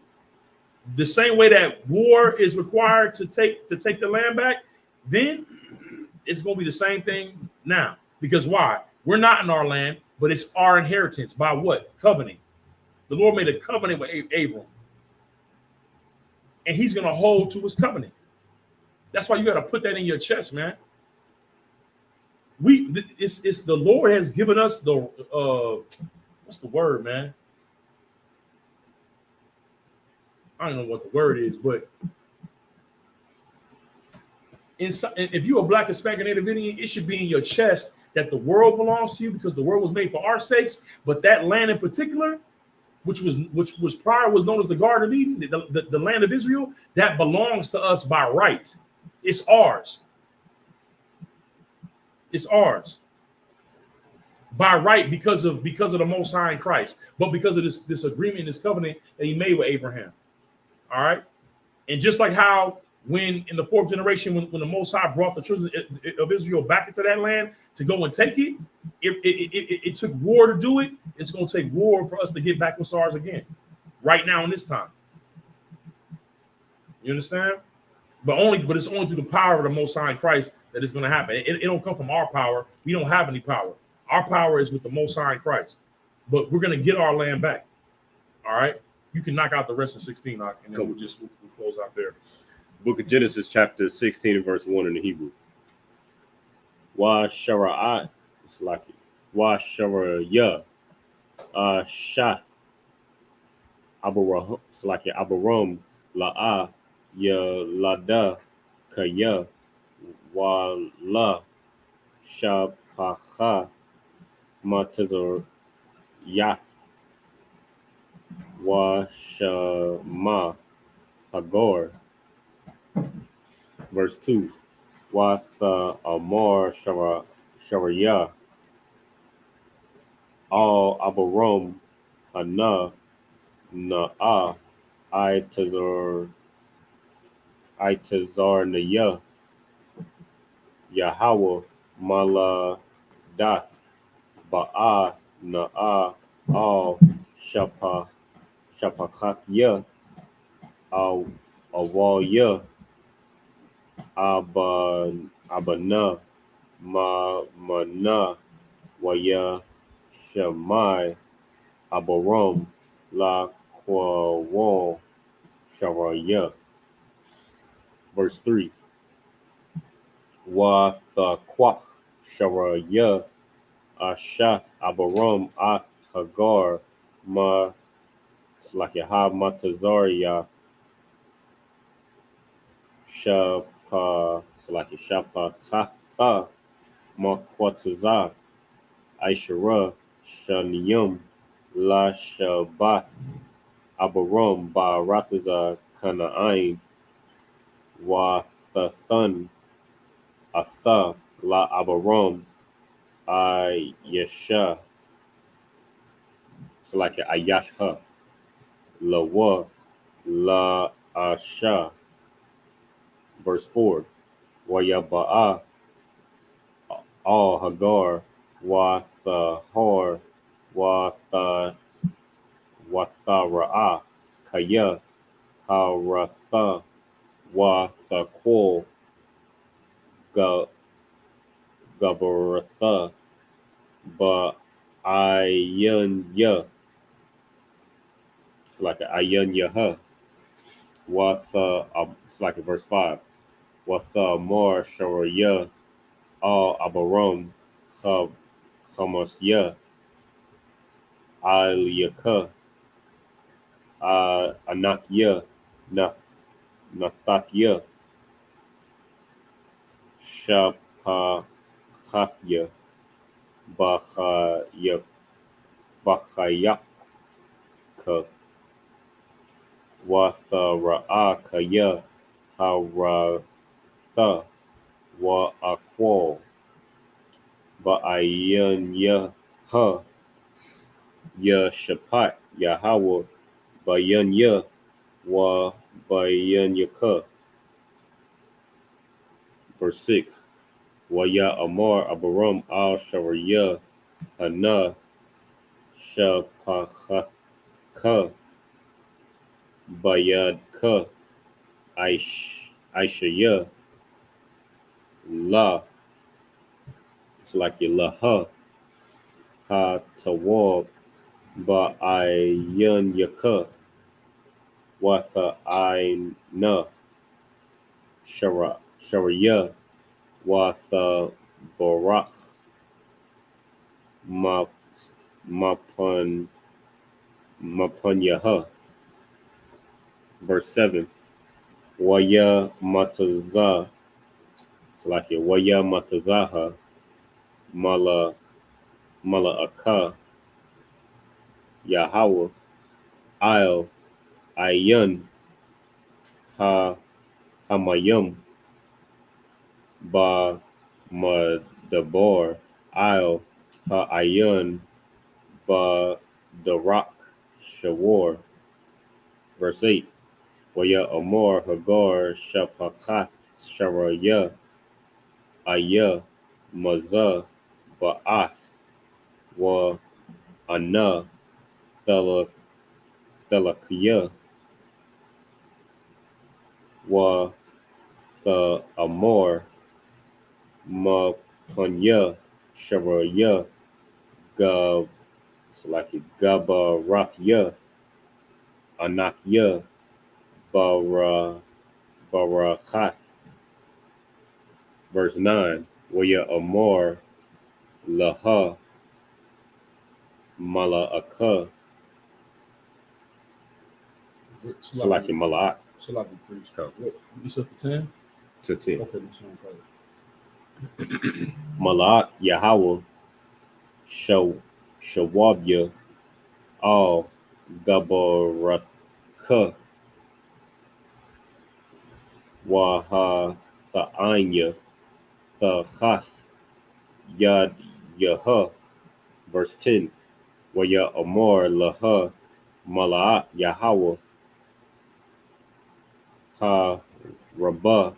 The same way that war is required to take the land back, then it's going to be the same thing now. Because why? We're not in our land, but it's our inheritance by what? Covenant. The Lord made a covenant with Abram. And he's going to hold to his covenant. That's why you got to put that in your chest, man. It's the Lord has given us the what's the word, man? I don't know what the word is, but if you're a Black, Hispanic, Native Indian, it should be in your chest that the world belongs to you because the world was made for our sakes. But that land in particular, which was prior was known as the Garden of Eden, the land of Israel, that belongs to us by right. It's ours. It's ours by right because of the Most High in Christ, but because of this agreement, this covenant that he made with Abraham. All right. And just like how when in the 4th generation, when the Most High brought the children of Israel back into that land to go and take it, it took war to do it. It's going to take war for us to get back what's ours again, right now in this time. You understand? But it's only through the power of the Most High in Christ that it's going to happen. It don't come from our power. We don't have any power. Our power is with the Most High in Christ. But we're going to get our land back. All right? You can knock out the rest of 16, and then we'll close out there. Book of Genesis, chapter 16 and verse 1 in the Hebrew. Wa shara'at, it's like wa shara'ya, shath, abaram, it's like abaram, la'a, ya lada, kaya, wa la, shapacha, matazor, yath, wa shama, hagor. Verse 2. Wa the amor sharaya, all abarom, hana, na'a, itazor naya, Yahweh, mala dath, ba'a, na'a, all shapakatya, awalya, abana, mana, waya, shamai, abarom, la kwawon, sharaya. Verse 3. Wa the kwach, sharaya, ashath, abarom, ath, hagar, ma, Slakia ha matazaria shapa Slakia shapa katha makwataza Aishara Shaniyum La Shabath Abaram Ba Rataza Kana'ain Wathathun Atha La Abaram Ayesha it's like Ayashha Lawa La Asha verse 4 Wayaba'a Al Hagar Wathahar Wathara'a Kaya Haratha Wathaqul Gabaratha Ba'ayanya it's like Ayanyaha Watha it's like verse 5 Watha Mar Sharaya Al Abaram Chamasya Aliyaka Anakya Nathathya Shapachathya Bachayaka Wathara'akaya Haratha Wa'akwal Ba'ayanya Ha Yashapat Yahawah Bayanya Wa Bayanyaka verse 6 Waya Amar Abaram Al Shariya Hana Shapachaka Bayadka Aishaya La it's like Laha Ha Tawab Ba'ayan Yaka Watha Aina Shariya Watha Barak Mapanyaha verse 7 Waya Mataza like Waya Matazaha Mala'aka Yahawah Al Ayan Hamayam Ba Madabar Al Ayan Ba Darak Shawar verse 8 Waya Amor Hagar Shapakat Sharaya Aya Maza Ba'ath Wa Ana Thalakiya Wa the Amor Mapanya Sharaya Gab Salaki Gabarathya Anakya Barakath verse 9 Waya Amor Laha Mala'aka Salaki Mala'ak Salaki preach. You said the 10? to 10 Okay, this one. Mala'ak Yahawah Shawabya Al Gabarathka Waha Tha'anya Thachath Yad Yaha verse 10 Waya Amor Laha Mala'ak Yahawah Ha Rabah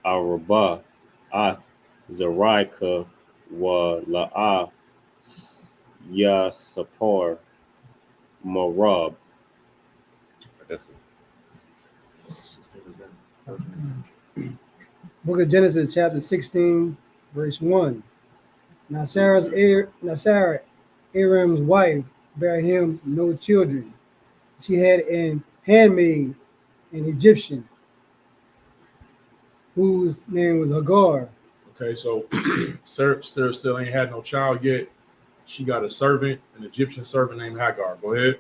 Arabah Ath Zaraika Wa La'a Yasapar Marab. That's it. Book of Genesis, chapter 16, verse 1. Now Sarah, Aram's wife, bare him no children. She had an handmaid, an Egyptian, whose name was Hagar. Okay, so Sarah still ain't had no child yet. She got a servant, an Egyptian servant named Hagar. Go ahead.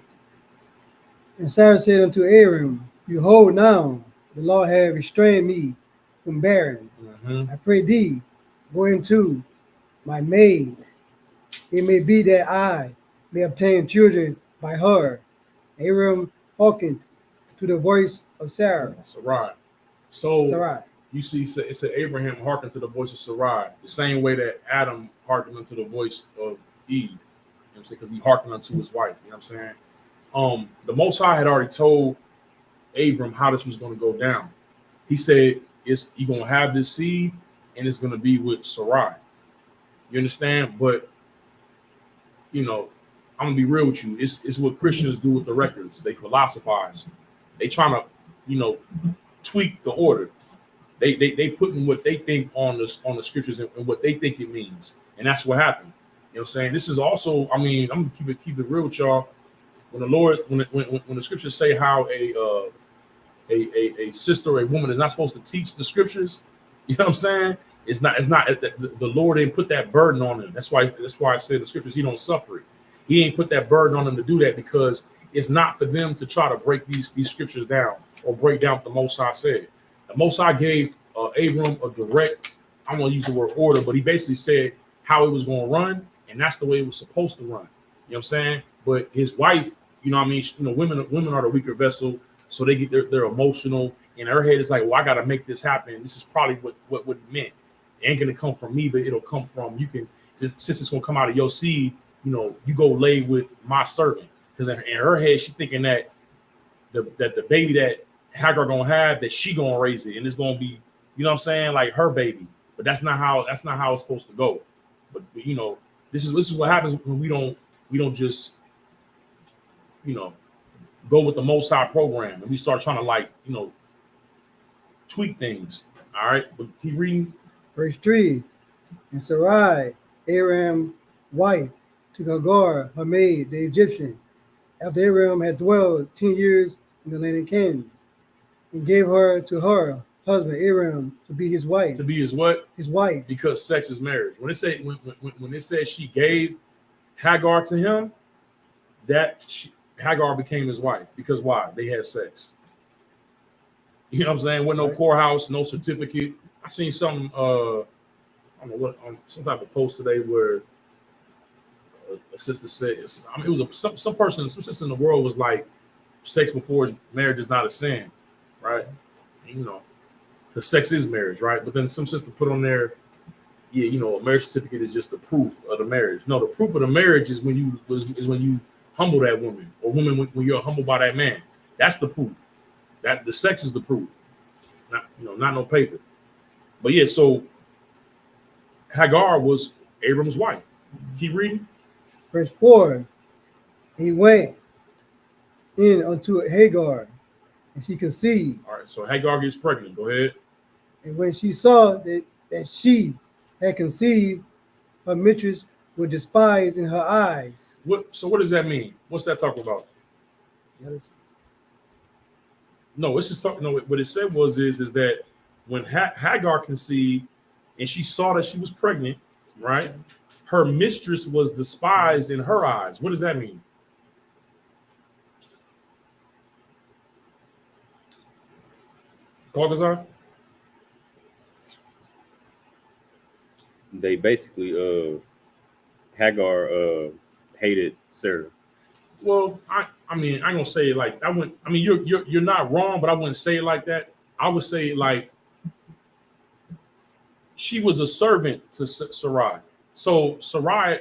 And Sarah said unto Abram, Behold now, the Lord hath restrained me from bearing. I pray thee, go into my maid. It may be that I may obtain children by her. Abram hearkened to the voice of Sarah. Sarai. So Sarai. you see, it said Abraham hearkened to the voice of Sarai, the same way that Adam hearkened unto the voice of Eve. You know what I'm saying? Because he hearkened unto his wife. You know what I'm saying? The Most High had already told Abram how this was going to go down. He said, you're going to have this seed, and it's going to be with Sarai. You understand? But, you know, I'm going to be real with you. It's what Christians do with the records. They philosophize. They trying to, you know, tweak the order. They putting what they think on the scriptures and what they think it means. And that's what happened. You know what I'm saying? This is also, I mean, I'm gonna keep it real with y'all. When the Lord, when the scriptures say how a sister or a woman is not supposed to teach the scriptures, you know what I'm saying? It's not the Lord didn't put that burden on them. That's why I said the scriptures, he don't suffer it. He ain't put that burden on them to do that because it's not for them to try to break these scriptures down or break down what the Most High said. The Most High gave Abram a direct, I'm going to use the word order, but he basically said how it was going to run, and that's the way it was supposed to run. You know what I'm saying? But his wife, you know what I mean? You know, women are the weaker vessel, so they get they're emotional, and her head is like, well, I got to make this happen. This is probably what it meant. It ain't going to come from me, but it'll come from, you can, since it's going to come out of your seed, you know, you go lay with my servant. Because in her head, she's thinking that the baby that Hagar gonna have, that she gonna raise it, and it's gonna be, you know what I'm saying, like her baby. But that's not how it's supposed to go. But you know, this is what happens when we don't just, you know, go with the Most High program and we start trying to, like, you know, tweak things. All right, but keep reading. Verse 3. And Sarai, Abraham's wife, took Hagar, her maid, the Egyptian, after Abraham had dwelled 10 years in the land of Canaan, and gave her to her husband Abraham to be his wife. To be his what? His wife. Because sex is marriage. When it says she gave Hagar to him, Hagar became his wife. Because why? They had sex. You know what I'm saying? With no courthouse, no certificate. I seen some I don't know what, some type of post today where a sister said, I mean, it was some sister in the world was like, sex before marriage is not a sin, right? You know, because sex is marriage, right? But then some sister put on there, yeah, you know, a marriage certificate is just the proof of the marriage. No, the proof of the marriage is when you humble that woman, or woman when you're humbled by that man. That's the proof. That the sex is the proof, not no paper. But yeah, so Hagar was Abram's wife. Keep reading. Verse 4. He went in unto Hagar, and she conceived. All right, so Hagar gets pregnant. Go ahead. And when she saw that she had conceived, her mistress was despised in her eyes. So what does that mean? What's that talking about? No, it's just talking. No, what it said is that when Hagar conceived and she saw that she was pregnant, right? Her mistress was despised in her eyes. What does that mean? Balgazar? They basically Hagar hated Sarah. Well, I mean, I'm gonna say it like I wouldn't. I mean, you're not wrong, but I wouldn't say it like that. I would say it like she was a servant to Sarai. So Sarai,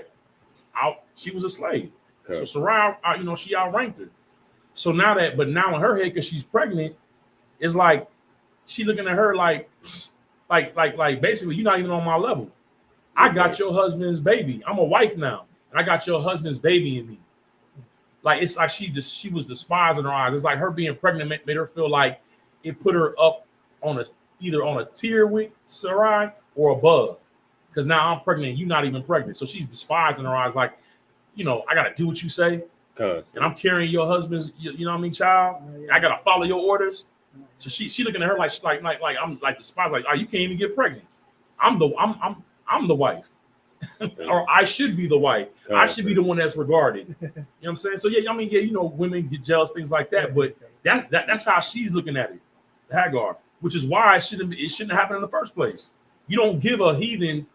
she was a slave. Okay. So Sarai, she outranked her. So now in her head, because she's pregnant, it's like she looking at her like basically, you're not even on my level. I got your husband's baby. I'm a wife now, and I got your husband's baby in me. Like, it's like she was despised in her eyes. It's like her being pregnant made her feel like it put her up either on a tier with Sarai or above. Because now I'm pregnant, you're not even pregnant. So she's despised in her eyes, like, I gotta do what you say. And I'm carrying your husband's, you know what I mean, child. I gotta follow your orders. So she looking at her like I'm like despised, like, oh, you can't even get pregnant. I'm the wife. or I should be the wife. I should be the one that's regarded. You know what I'm saying? So yeah, I mean, yeah, you know, women get jealous, things like that. But that's how she's looking at it, Hagar, which is why it shouldn't happen in the first place. You don't give a heathen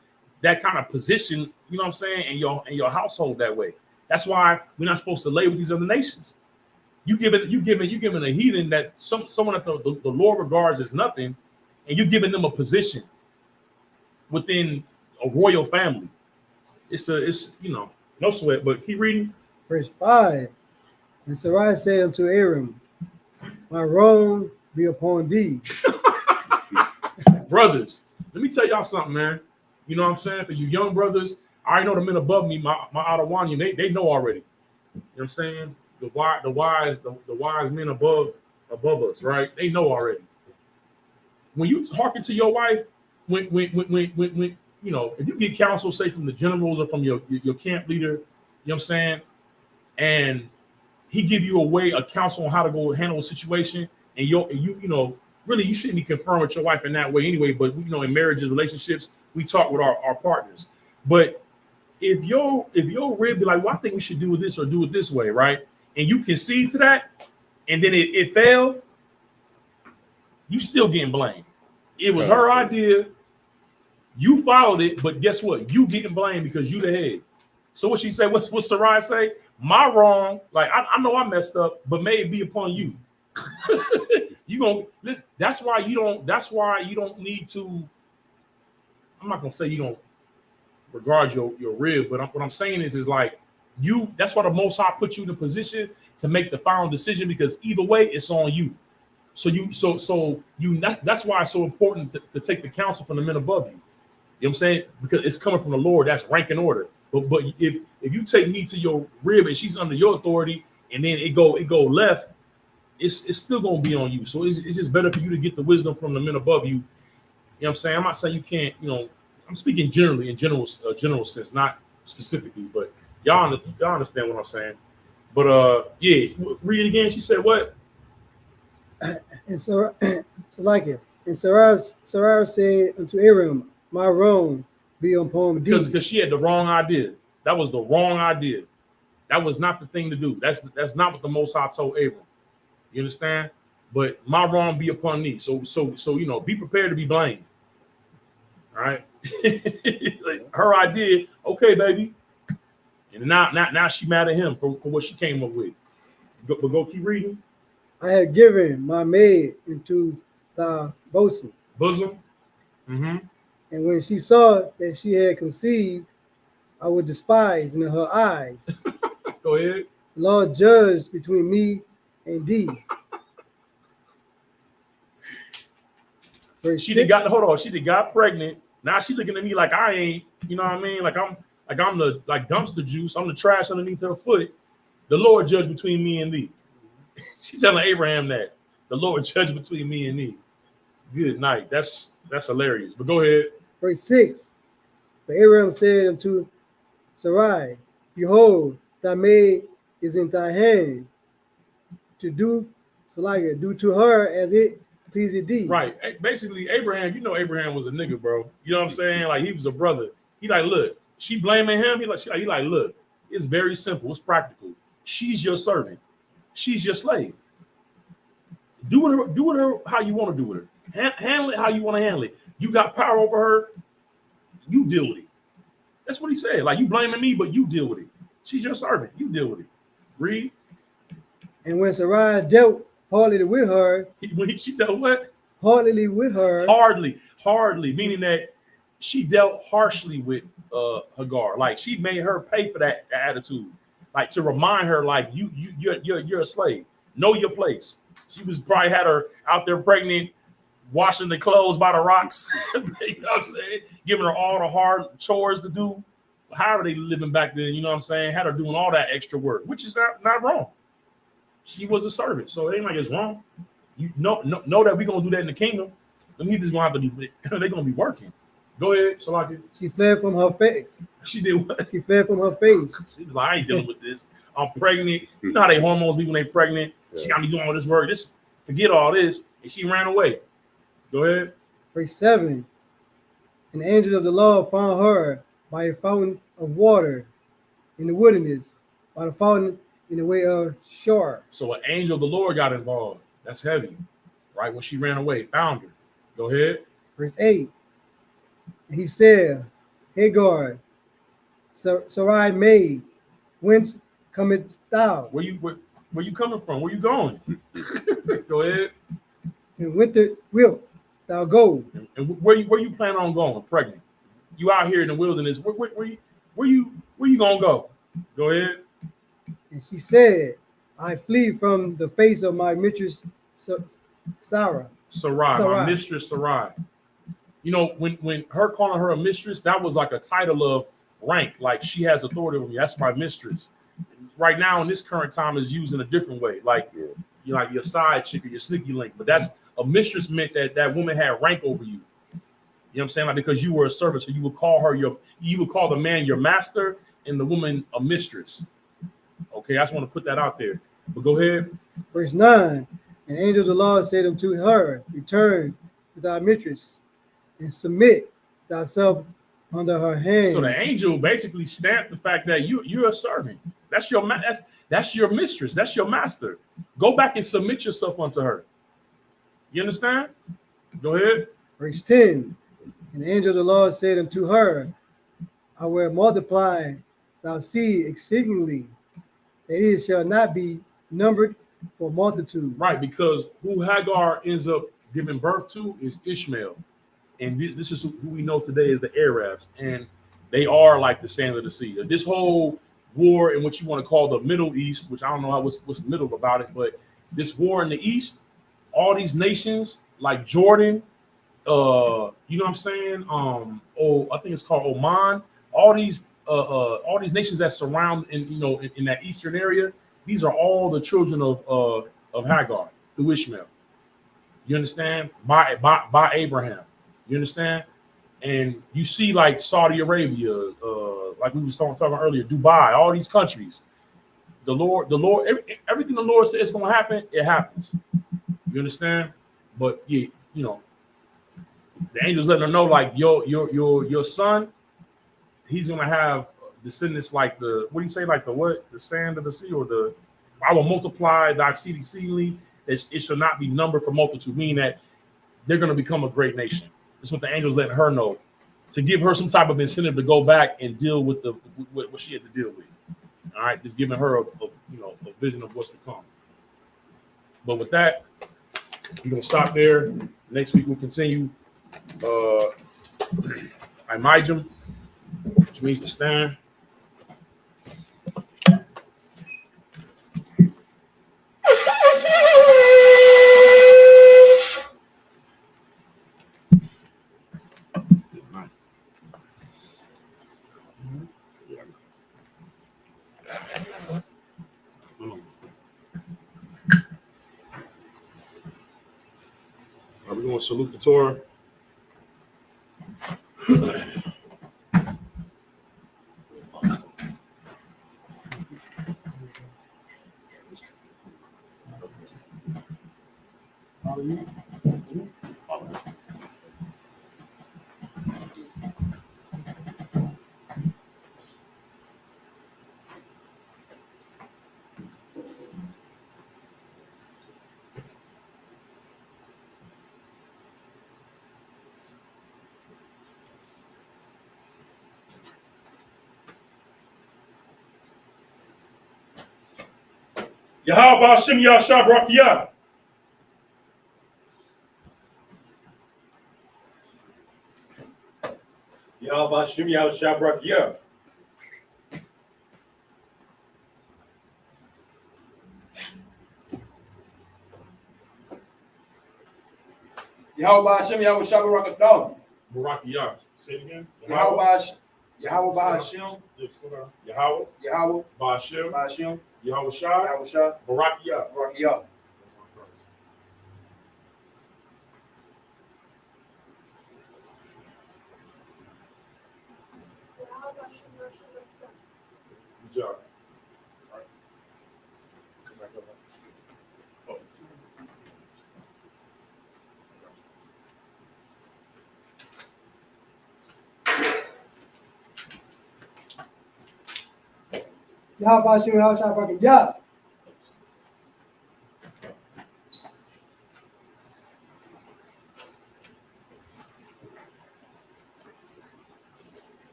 that kind of position, you know what I'm saying, in your household that way. That's why we're not supposed to lay with these other nations. You giving a heathen that someone that the Lord regards as nothing, and you're giving them a position within a royal family. It's you know, no sweat, but keep reading. Verse 5. And Sarai said unto Aram, my wrong be upon thee. Brothers, let me tell y'all something, man. You know what I'm saying? For you young brothers, I already know the men above me, my Adawanian, they know already. You know what I'm saying? The wise men above us, right? They know already. When you talking to your wife, when you know, if you get counsel, say from the generals or from your camp leader, you know what I'm saying, and he give you a counsel on how to go handle a situation, and you know, really you shouldn't be confirmed with your wife in that way anyway. But you know, in marriages, relationships, we talk with our partners. But if your rib be like, well, I think we should do this or do it this way, right? And you concede to that, and then it failed, you still getting blamed. It was her idea. You followed it, but guess what? You getting blamed because you the head. So what she said, what Sarai say? My wrong, like I know I messed up, but may it be upon you. That's why you don't need to. I'm not gonna say you don't regard your rib, but what I'm saying is like you. That's why the Most High put you in a position to make the final decision, because either way, it's on you. So that's why it's so important to take the counsel from the men above you. You know what I'm saying? Because it's coming from the Lord. That's rank and order. But if you take heed to your rib and she's under your authority, and then it go left, it's still gonna be on you. So it's just better for you to get the wisdom from the men above you. You know what I'm saying? I'm not saying you can't. You know, I'm speaking generally in general sense, not specifically. But y'all understand what I'm saying. But yeah, read it again. She said what? And so like it. And Sarai said unto Aram, my wrong be upon thee. Because she had the wrong idea. That was the wrong idea. That was not the thing to do. That's not what the Most High told Abram. You understand? But my wrong be upon thee. So you know, be prepared to be blamed. All right. Like, her idea, okay, baby. And now she mad at him for what she came up with. But go keep reading. I have given my maid into thy bosom. Mm-hmm. And when she saw that she had conceived, I would despise in her eyes. Go ahead. Lord, judge between me and thee. She done got pregnant. Now she looking at me like I ain't, you know what I mean? Like I'm the dumpster juice. I'm the trash underneath her foot. The Lord judge between me and thee. She's telling Abraham that. The Lord judge between me and thee. Good night. That's hilarious. But go ahead. Verse 6. But Abraham said unto Sarai, behold, thy maid is in thy hand to do to her as it pleaseth thee. Right. Basically, Abraham, you know Abraham was a nigga, bro. You know what I'm saying? Like, he was a brother. He like, look, she blaming him. He like, look, it's very simple. It's practical. She's your servant. She's your slave. Do with her how you want to do with her. Handle it how you want to handle it. You got power over her. You deal with it. That's what he said. Like, you blaming me, but you deal with it. She's your servant. You deal with it. Read. And when Sarai dealt hardly with her, she dealt what? Hardly with her. Hardly, meaning that she dealt harshly with Hagar. Like, she made her pay for that attitude. Like, to remind her, like, you're a slave. Know your place. She was probably had her out there pregnant, washing the clothes by the rocks. You know what I'm saying? Giving her all the hard chores to do. However they living back then, you know what I'm saying? Had her doing all that extra work, which is not wrong. She was a servant, so it ain't like it's wrong. You know that we're gonna do that in the kingdom. Them heathens gonna have to be, they're gonna be working. Go ahead, Salaki. She fled from her face. She did what? She fled from her face. She was like, I ain't dealing with this. I'm pregnant. You know how they hormones be when they pregnant. Yeah. She got me doing all this work. Forget all this. And she ran away. Go ahead. Verse 7. And the angel of the Lord found her by a fountain of water in the wilderness, by the fountain in the way of Shur. So an angel of the Lord got involved. That's heavy, right? When she ran away, found her. Go ahead. Verse 8. He said, Hagar, Sarai maid, whence comest thou? Where you coming from? Where you going? Go ahead. And whither wilt thou go? And where you plan on going? Pregnant. You out here in the wilderness. Where you gonna go? Go ahead. And she said, I flee from the face of my mistress Sarah. Sarai, my mistress Sarai. You know, when her calling her a mistress, that was like a title of rank, like she has authority over me. That's my mistress. Right now, in this current time, is used in a different way, like you know, like your side chick or your sneaky link. But that's a mistress meant that woman had rank over you. You know what I'm saying? Like because you were a servant, so you would call the man your master and the woman a mistress. Okay, I just want to put that out there. But go ahead. Verse 9. And angel of the Lord said unto her, return to thy mistress and submit thyself under her hands. So the angel basically stamped the fact that you're a servant. That's your that's your mistress. That's your master. Go back and submit yourself unto her. You understand? Go ahead. Verse 10. And the angel of the Lord said unto her, I will multiply thy seed exceedingly, that it shall not be numbered for multitude. Right, because who Hagar ends up giving birth to is Ishmael. And this is who we know today as the Arabs. And they are like the sand of the sea. This whole war in what you want to call the Middle East, which I don't know what's the middle about it, but this war in the East, all these nations like Jordan, you know what I'm saying? I think it's called Oman. All these nations that surround in that eastern area, these are all the children of Hagar through Ishmael. You understand? By Abraham. You understand? And you see like Saudi Arabia, like we was talking earlier, Dubai, all these countries. The Lord, everything the Lord says is going to happen, it happens. You understand? But yeah, you know, the angels letting them know like your son, he's going to have descendants like what do you say, like the sand of the sea, or I will multiply thy seed exceedingly. It shall not be numbered for multitude, meaning that they're going to become a great nation. That's what the angels letting her know, to give her some type of incentive to go back and deal with what she had to deal with. All right, just giving her a vision of what's to come. But with that, we're gonna stop there. Next week we'll continue. Imajim, which means to stand. We're going to salute the Torah. Yahweh Hashem Yahshua Barakia. Yahweh Hashem Yahshua Barakia. Yahweh Hashem Yahshua Barakia. Barakia. Say it again. Yahweh Hashem. Yahweh. Yahweh. Ba'ashem. Hashem. Yahweh Shah. Barakia. Barakia. Good job. Yahweh Hashem Yahweh Barak Yah.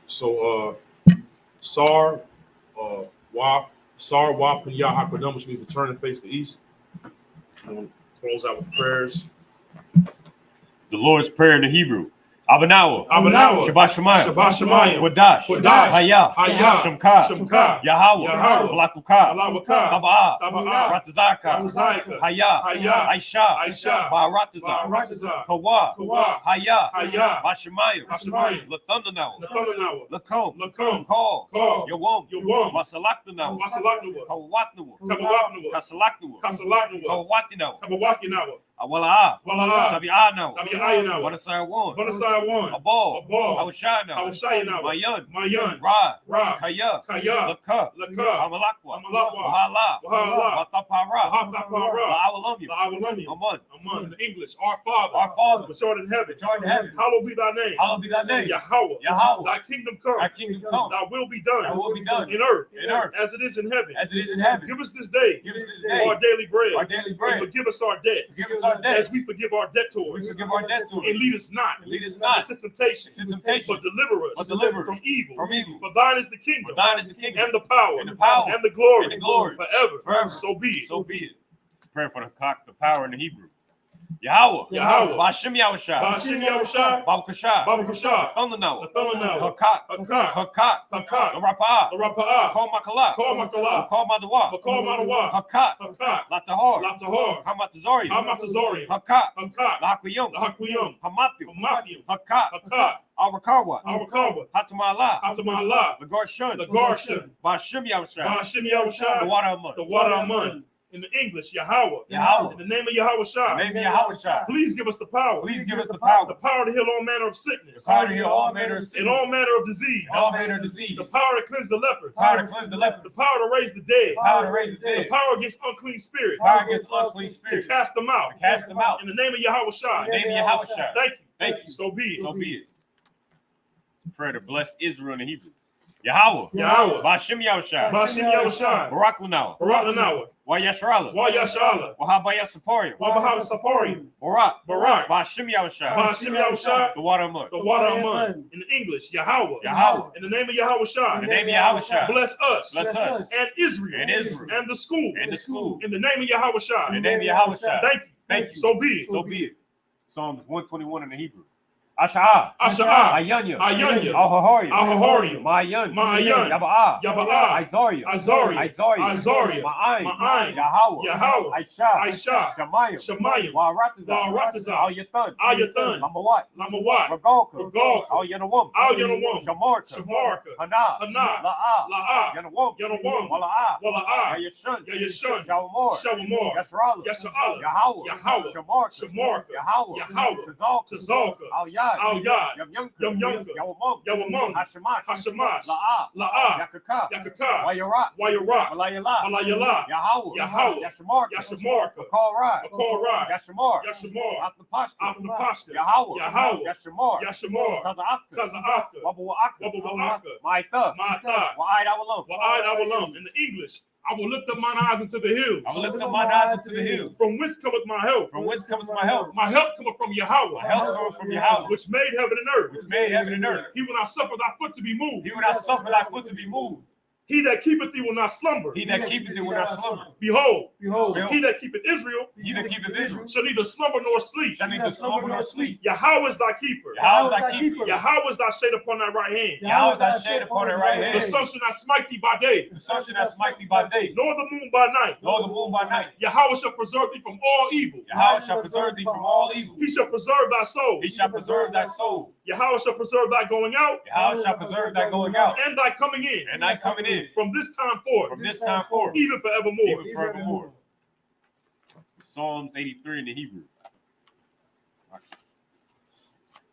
So Sar Wa Piyah Hakadam, which means to turn and face the east. I'm gonna close out with prayers. The Lord's Prayer in the Hebrew. Abanawa. Shabbat Shemayim. Kodash. Hayah. Shemka. Yahweh. Blakuka. Taba'ah. Ratazaka. Hayah. Aisha. Baratazah. Kawa. Hayah. Bashemayim. Latundanawa. Lakom. Call. Yawom. Masalakdanawa. Kawatnawa. Kasalaknawa. Kawatinawa. Awala'a. Tabi'anawa. Wanasayawon. Abol. Awashayanawa. Mayun. Ra. Kaya. Laka. Hamalakwa. Wahala. Watapara. La'awalumim. Amun. In English, our Father, which art in heaven, hallowed be thy name. Yahweh. Thy kingdom come. Thy will be done. In earth. As it is in heaven. Give us this day. Our daily bread. And forgive us our debts. As we forgive our debtors. And lead us not into temptation. But deliver us from evil. For thine is the kingdom. And the power. And the glory. Forever. So be it. Prayer for the power in the Hebrew. Yahweh. Bashim Yahushua. Babakashah. Thundanawa. Hakat. Rapa'ah. Call Makala. Call Madawa. Hakat. Latahor. Hamatazorium. Hakat. Lahakuyum. Hamathu. Hakat. Awakawa. Hatamala. Lagarshun. Bashim Yahushua. The water Amun. In the English, Yahweh. In the name of Yahweh. Please give us the power. The power to heal all manner of sickness. And all manner of disease. The power to cleanse the lepers. The power to raise the dead. The power against unclean spirits. To cast them out. In the name of Yahweh. Thank you. So be it. Prayer to bless Israel in the Hebrew. Yahweh. Bashim Yahushua. Barak Lanawa. Wayashrala. Wahabaya Saporium. Barak. Bashim Yahushua. The water Amun. In English, Yahweh. In the name of Yahweh. Bless us. And Israel. And the school. In the name of Yahweh. Thank you. So be it. Psalms 121 in the Hebrew. Asha'ah. Ayanya. Ahahorium. Ma'ayan. Yaba'ah. Azoria. Ma'ayin. Yahweh. Aisha. Shemayim. Wa'aratazah. Al-Yatan. Lamawat. Regalka. Al-Yanawum. Shamarka. Hana. La'ah. Yanawum. Wala'ah. Yashun. Shawamor. Yashrala. Yahweh. Shamarka. Yahweh. Tazalka. Al-Yad. Yum-Yunka. Yawamum. Hashamash. La'ah. Yakaka. Wayarat. Walayala. Yahweh. Yashamarka. Akal-Rai. Yashamar. Atnapashka. Yahweh. Yashamar. Taza'aka. Wabawa'aka. Ma'ita. Wa'id Awalum. In the English, I will lift up mine eyes into the hills. From whence cometh my help? My help cometh from Yahweh. Which made heaven and earth. He will not suffer thy foot to be moved. He that keepeth thee will not slumber. Behold, he that keepeth Israel shall neither slumber nor sleep. Yahweh is thy keeper. Yahweh is thy shade upon thy right hand. The sun shall not smite thee by day, nor the moon by night. Yahweh shall preserve thee from all evil. He shall preserve thy soul. Yahweh shall preserve thy going out. And thy coming in. From this time forth. Even forevermore. Psalms 83 in the Hebrew.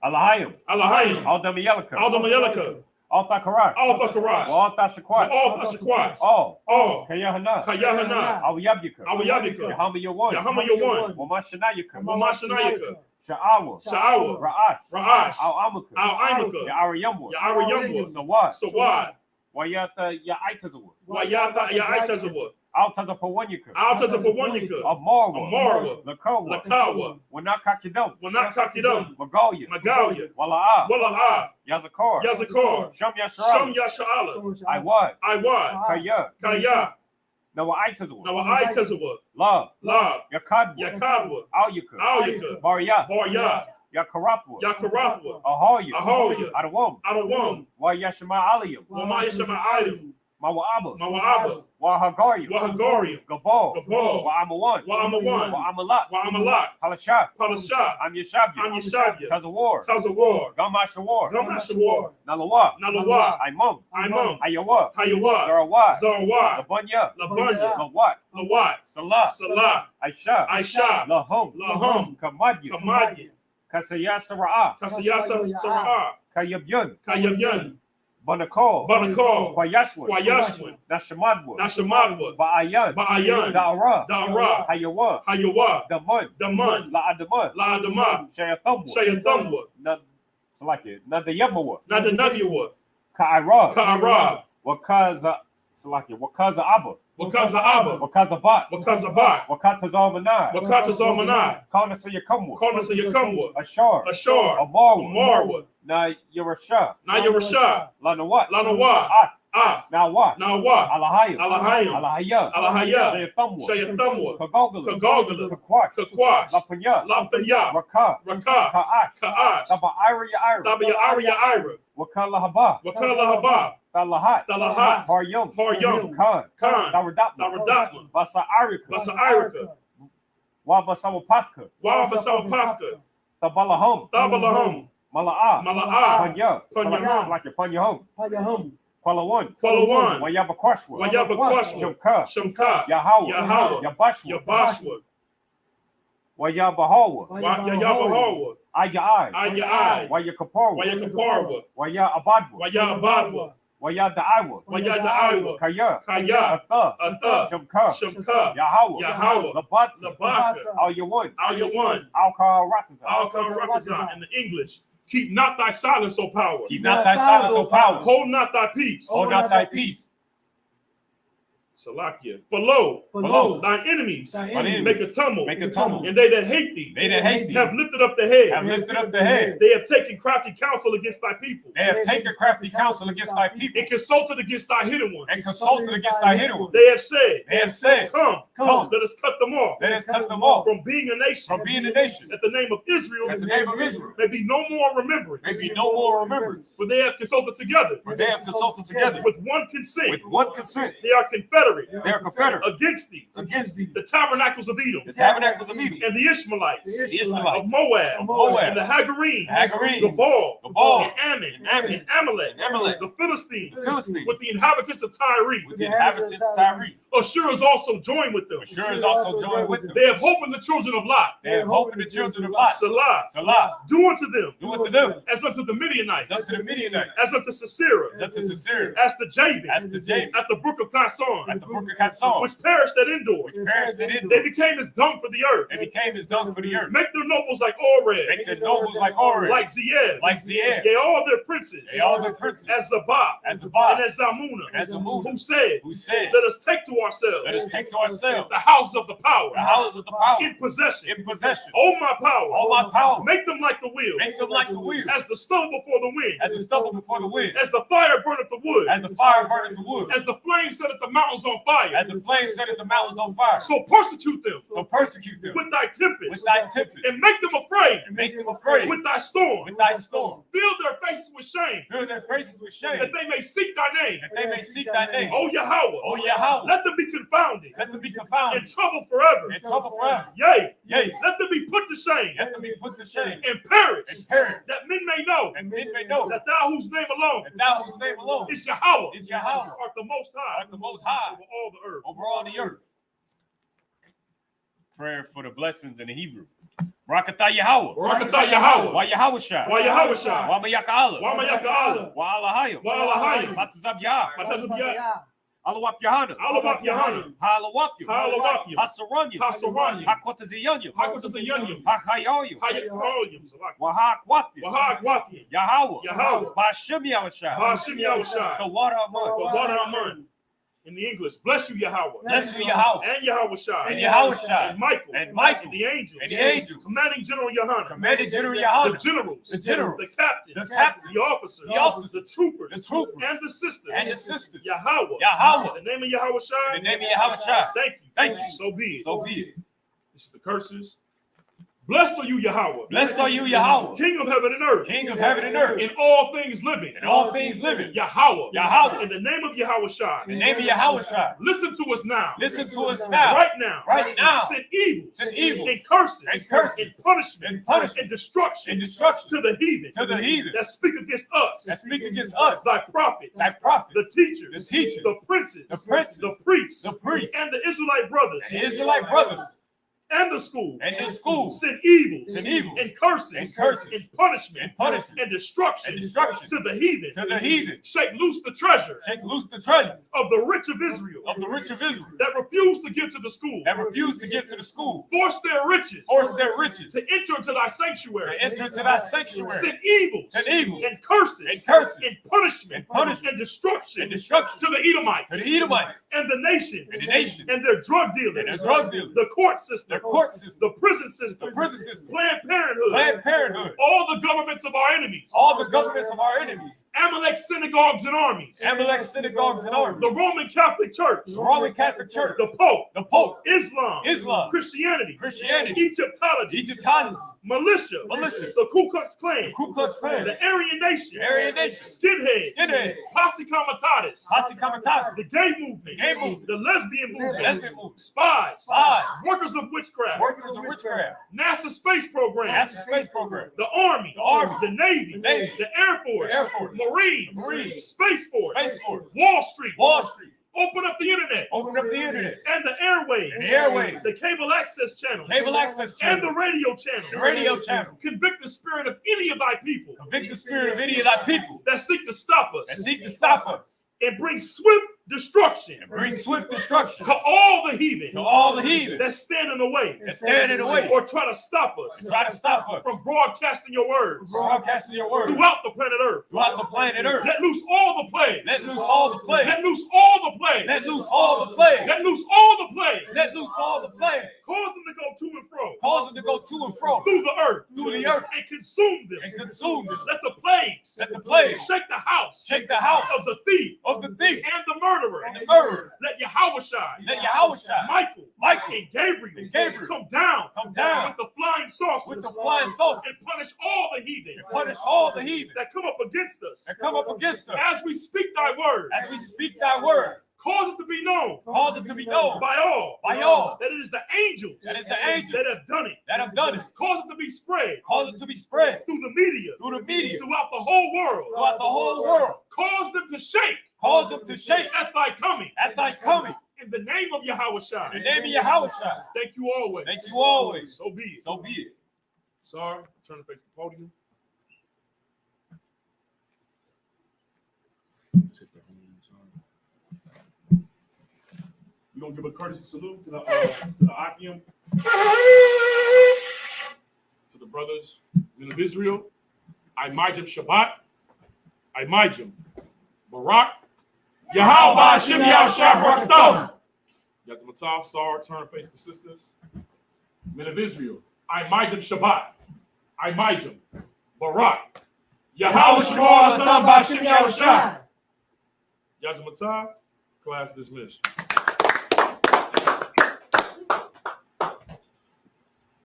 Alahayim. Alahayim. Aldamayelaka. Aldamayelaka. Althakarash. Althakarash. Althashakwat. Althashakwat. All. Kayahana. Kayahana. Awiyabika. Awiyabika. Yahama Yawan. Yahama Yawan. Wamashanayaka. Wamashanayaka. Sha'awa. Sha'awa. Ra'ash. Ra'ash. Al-Amaka. Al-Imaka. Ya'ariyamwa. Ya'ariyamwa. Sawad. Sawad. Wayata Ya'aitazawa. Wayata Ya'aitazawa. Altazapawanyaka. Altazapawanyaka. Amarwa. Amarwa. Lakawa. Lakawa. Wanakakidam. Wanakakidam. Magalia. Magalia. Wala'a. Wala'a. Yazakar. Yazakar. Sham Yasharala. Sham Yasha'ala. Iwad. Iwad. Kaya. Kaya. Nawa'aitazawa. Nawa'aitazawa. La. La. Yakadwa. Yakadwa. Alyaka. Alyaka. Barya. Barya. Yakarapwa. Yakarapwa. Ahoya. Ahoya. Adawam. Adawam. Wayashama Aliyam. Wamayashama Alim. Mawa'aba. Mawa'aba. Wahagaria. Wahagaria. Gabal. Gabal. Wa'amawan. Wa'amawan. Wa'amalat. Wa'amalat. Palashah. Palashah. I'm Yeshabya. I'm Yeshabya. Tazawar. Tazawar. Gamashawar. Gamashawar. Nalawa. Nalawa. Imam. Imam. Ayawa. Hayawa. Zarawad. Zarawad. Labunya. Labunya. Lawat. Lawat. Salah. Salah. Aisha. Aisha. Lahum. Lahum. Kamadya. Kamadya. Kasaya Sara'ah. Kasayasa Sara'ah. Kayabyan. Kayabyan. Banakal. Banakal. Kwayashwan. Kwayashwan. Nashamadwa. Nashamadwa. Ba'ayan. Ba'ayan. Da'ara. Da'ara. Hayawa. Hayawa. Daman. Daman. La'adaman. La'adaman. Shayatamwa. Shayatamwa. Salaki. Nadayamawa. Nadanabiwa. Ka'ara. Ka'ara. Wakaza. Salaki. Wakaza Abba. Wakaza Abba. Wakaza Bat. Wakaza Bat. Wakata Zalmanai. Wakata Zalmanai. Kana Sayakamwa. Kana Sayakamwa. Ashar. Ashar. Amarwa. Amarwa. Na Yarasha. Nayarasha. Lanawat. Lanawat. Ah. Nawat. Nawat. Alahayim. Alahayim. Alahaya. Alahaya. Shayatamwa. Shayatamwa. Kagogala. Kagogala. Kakwash. Kakwash. Lapanya. Lapanya. Raka. Raka. Ka'ash. Ka'ash. Taba'ira Ya'ira. Tabiya Arya Ira. Wakala Haba. Wakala Haba. Talahat. Talahat. Haryum. Haryum. Khan. Khan. Dawadatma. Naradakma. Basa Arika. Basa Irika. Wabasawapatka. Wabasawapaka. Tabalahum. Tabalahum. Mala'a. Mala'a. Panya. Panya. Like Panyahum. Kwalawan. Kwalawan. Wayabakwashwa. Wayabakwashwa. Shemka. Shemka. Yahawa. Yahawa. Yabashwa. Yabashwa. Wayabahawa. Yayabahawa. Aya'ai. Aya'ai. Wayakaparwa. Wayakaparwa. Wayabadwa. Wayabadwa. Wayada'awa. Wayada'awa. Kaya. Kaya. Atha. Atha. Shemka. Shemka. Yahawa. Yahawa. Labat. Labaka. Al-Yawan. Al-Yawan. Al-Karatazah. Al-Karatazah in the English. Keep not thy silence, O power. Keep not thy silence, O power. Hold not thy peace. Hold not thy peace. Salakia. For lo, thine enemies make a tumult. Make a tumult. And they that hate thee, have lifted up the head. Have lifted up the head. They have taken crafty counsel against thy people. They have taken crafty counsel against thy people. And consulted against thy hidden ones. And consulted against thy hidden ones. They have said, Come, let us cut them off. let us cut them off From being a nation. from being a nation. That the name of Israel. That the name of Israel may be no more remembrance. may be no more remembrance. For they have consulted together. For they have consulted together With one consent. with one consent. They are confederate. They are confederate Against thee. against thee. The tabernacles of Edom. The tabernacles of Edom. And the Ishmaelites. The Ishmaelites. Of Moab. Moab. And the Hagarenes. Hagarenes. Gabal. Gabal. And Ammon. And Ammon. And Amalek. And Amalek. The Philistines. The Philistines. With the inhabitants of Tyre. With the inhabitants of Tyre. Ashur is also joined with them. Ashur is also joined with them. They have hope in the children of Lot. They have hope in the children of Lot. Salah. Salah. Do unto them. Do unto them. As unto the Midianites. As unto the Midianites. As unto Sisera. As unto Sisera. As to Jabin. As to Jabin. At the brook of Kison. At the brook of Kison. Which perished at Endor. Which perished at Endor. They became as dung for the earth. They became as dung for the earth. Make their nobles like Oreb. Make their nobles like Oreb. Like Zied. Like Zied. Yea, all their princes. They all their princes. As Zabah. As Zabah. And as Zalmunna. And as Zalmunna. Who said, let us take to ourselves. Let us take to ourselves the houses of the power. The houses of the power. In possession. In possession. Oh my power. Oh my power. Make them like the wheel. Make them like the wheel. As the stubble before the wind. As the stubble before the wind. As the fire burneth the wood. As the fire burneth the wood. As the flame setteth the mountains on fire. As the flame setteth the mountains on fire. So persecute them. So persecute them. With thy tempest. With thy tempest. And make them afraid. And make them afraid. With thy storm. With thy storm. Fill their faces with shame. Fill their faces with shame. That they may seek thy name. That they may seek thy name. O Yahweh. O Yahweh. Let them be confounded. Let them be confounded. In trouble forever. In trouble forever. Yea. Yea. Let them be put to shame. Let them be put to shame. And perish. And perish. That men may know. And men may know. That thou whose name alone. That thou whose name alone. Is Yahweh. Is Yahweh. Art the most high. Art the most high. Over all the earth. Over all the earth. Prayer for the blessings in the Hebrew. Barakatah Yahweh. Barakatah Yahweh. Wa Yahawashai. Wa Yahawashai. Wa Mayaka'ala. Wa Mayaka'ala. Wa Alahayim. Wa Alahayim. Batazab Yah. Batazab Yah. Alawap Yahana. Alawap Yahana. Halawapyu. Halawapyu. Hasaranyim. Hasaranyim. Hakotaziyanyim. Hakotaziyanyim. Hachayoyim. Hayakoyim. Wahakwapyu. Wahagwapyu. Yahweh. Yahweh. Bashim Yahweh. Hashim Yahushai. The water of The mud. water Amun. In the English, bless you, Yahweh. Bless you, Yahweh. And Yahushai. And Yahushai. And Michael. And Michael. And the angels. And the angels. Commanding General Yohanan. Commanding General The Yahweh. generals. The generals. The captains. The captains. The officers. The officers. The troopers. The troopers. And the sisters. And the sisters. Yahweh. Yahweh. In the name of Yahushai. In the name of Yahushai. Thank you. Thank you. So be it. So be it. This is the curses. Blessed are you, Yahweh. Blessed are you, Yahweh. King of heaven and earth. King of heaven and earth. In all things living. In all things living. Yahweh. Yahweh. In the name of Yahushai. In the name of Yahushai. Listen to us now. Listen to us now. Right now. Right now. Send evils. Send evils. And curses. And curses. And punishment. And punishment. And destruction. And destruction. To the heathen. To the heathen. That speak against us. That speak against us. Thy prophets. Thy prophets. The teachers. The teachers. The princes. The princes. The priests. The priests. And the Israelite brothers. And the Israelite brothers. And the school. And the school. Send evils. Send evils. And curses. And curses. And punishment. And punishment. And destruction. And destruction. To the heathen. To the heathen. Shake loose the treasure. Shake loose the treasure. Of the rich of Israel. Of the rich of Israel. That refuse to give to the school. That refuse to give to the school. Force their riches. Force their riches. To enter into thy sanctuary. To enter into thy sanctuary. Send evils. Send evils. And curses. And curses. And punishment. And punishment. And destruction. And destruction. To the Edomites. To the Edomites. And the nations. And the nations. And their drug dealers. And their drug dealers. The court system. The court system. The prison system. The prison system. Planned Parenthood. Planned Parenthood. All the governments of our enemies. All the governments of our enemies. Amalek synagogues and armies. Amalek synagogues and armies. The Roman Catholic Church. The Roman Catholic Church. The Pope. The Pope. Islam. Islam. Christianity. Christianity. Egyptology. Egyptology. Militia. Militia. The Ku Klux Klan. The Ku Klux Klan. The Aryan Nation. The Aryan Nation. Skinheads. Skinheads. Posse Comitatus. Posse Comitatus. The gay movement. Gay movement. The lesbian movement. The lesbian movement. Spies. Spies. Workers of witchcraft. Workers of witchcraft. NASA space program. NASA space program. The Army. The Army. The Navy. The Navy. The Air Force. The Air Force. Marines. The Marines. Space Force. Space Force. Wall Street. Wall Street. Open up the internet. Open up the internet. And the airwaves. And the airwaves. The cable access channel. Cable access And channel. the radio channel. The radio channel. Convict the spirit of any of thy people. Convict the spirit of any of thy people that seek to stop us. that seek to stop us. And bring swift destruction. And bring swift destruction to all the heathen. to all the heathen that stand in the way. that stand in the way. Or try to stop us. And try to stop us From broadcasting your words. broadcasting your word Throughout the planet Earth. throughout the planet Earth. Let loose all the plagues. Let loose all the plagues. Let loose all the plagues. Let loose all the plagues. Let loose all the plagues. Let loose all the plagues. Cause them to go to and fro. Cause them to go to and fro Through the earth. through the earth And consume them. and consume them. Let the plagues. Let the plagues Shake the house. shake the house Of the thief. of the thief And the murderer. and the murderer. Let Yahushai. Let Yahushua, Michael. Michael, And Gabriel. and Gabriel Come down. come down With the flying saucers. with the flying saucer And punish all the heathen. and punish all the heathen That come up against us. that come up against us As we speak thy word. as we speak thy word. Cause it to be known. Cause it to be known By all. by all That it is the angels. that is the angels That have done it. that have done it. Cause it to be spread. Cause it to be spread Through the media. through the media Throughout the whole world. throughout the whole world. Cause them to shake. Cause them to shake At thy coming. at thy coming. In the name of Yahushua. In the name of Yahushua. Thank you always. Thank you always. So be it. So be it. Sorry. Turn to face the podium. We're going to give a courtesy salute to the IPM, to the brothers men of Israel. Imajim Shabbat. Imajim Barak. Yahweh Hashem Yahushua Barakatah. Yazmatzah, Sar, turn face the sisters. Men of Israel. Imajim Shabbat. Imajim Barak. Yahweh Shemar Latam Hashem Yahushua. Yazmatzah, class dismissed.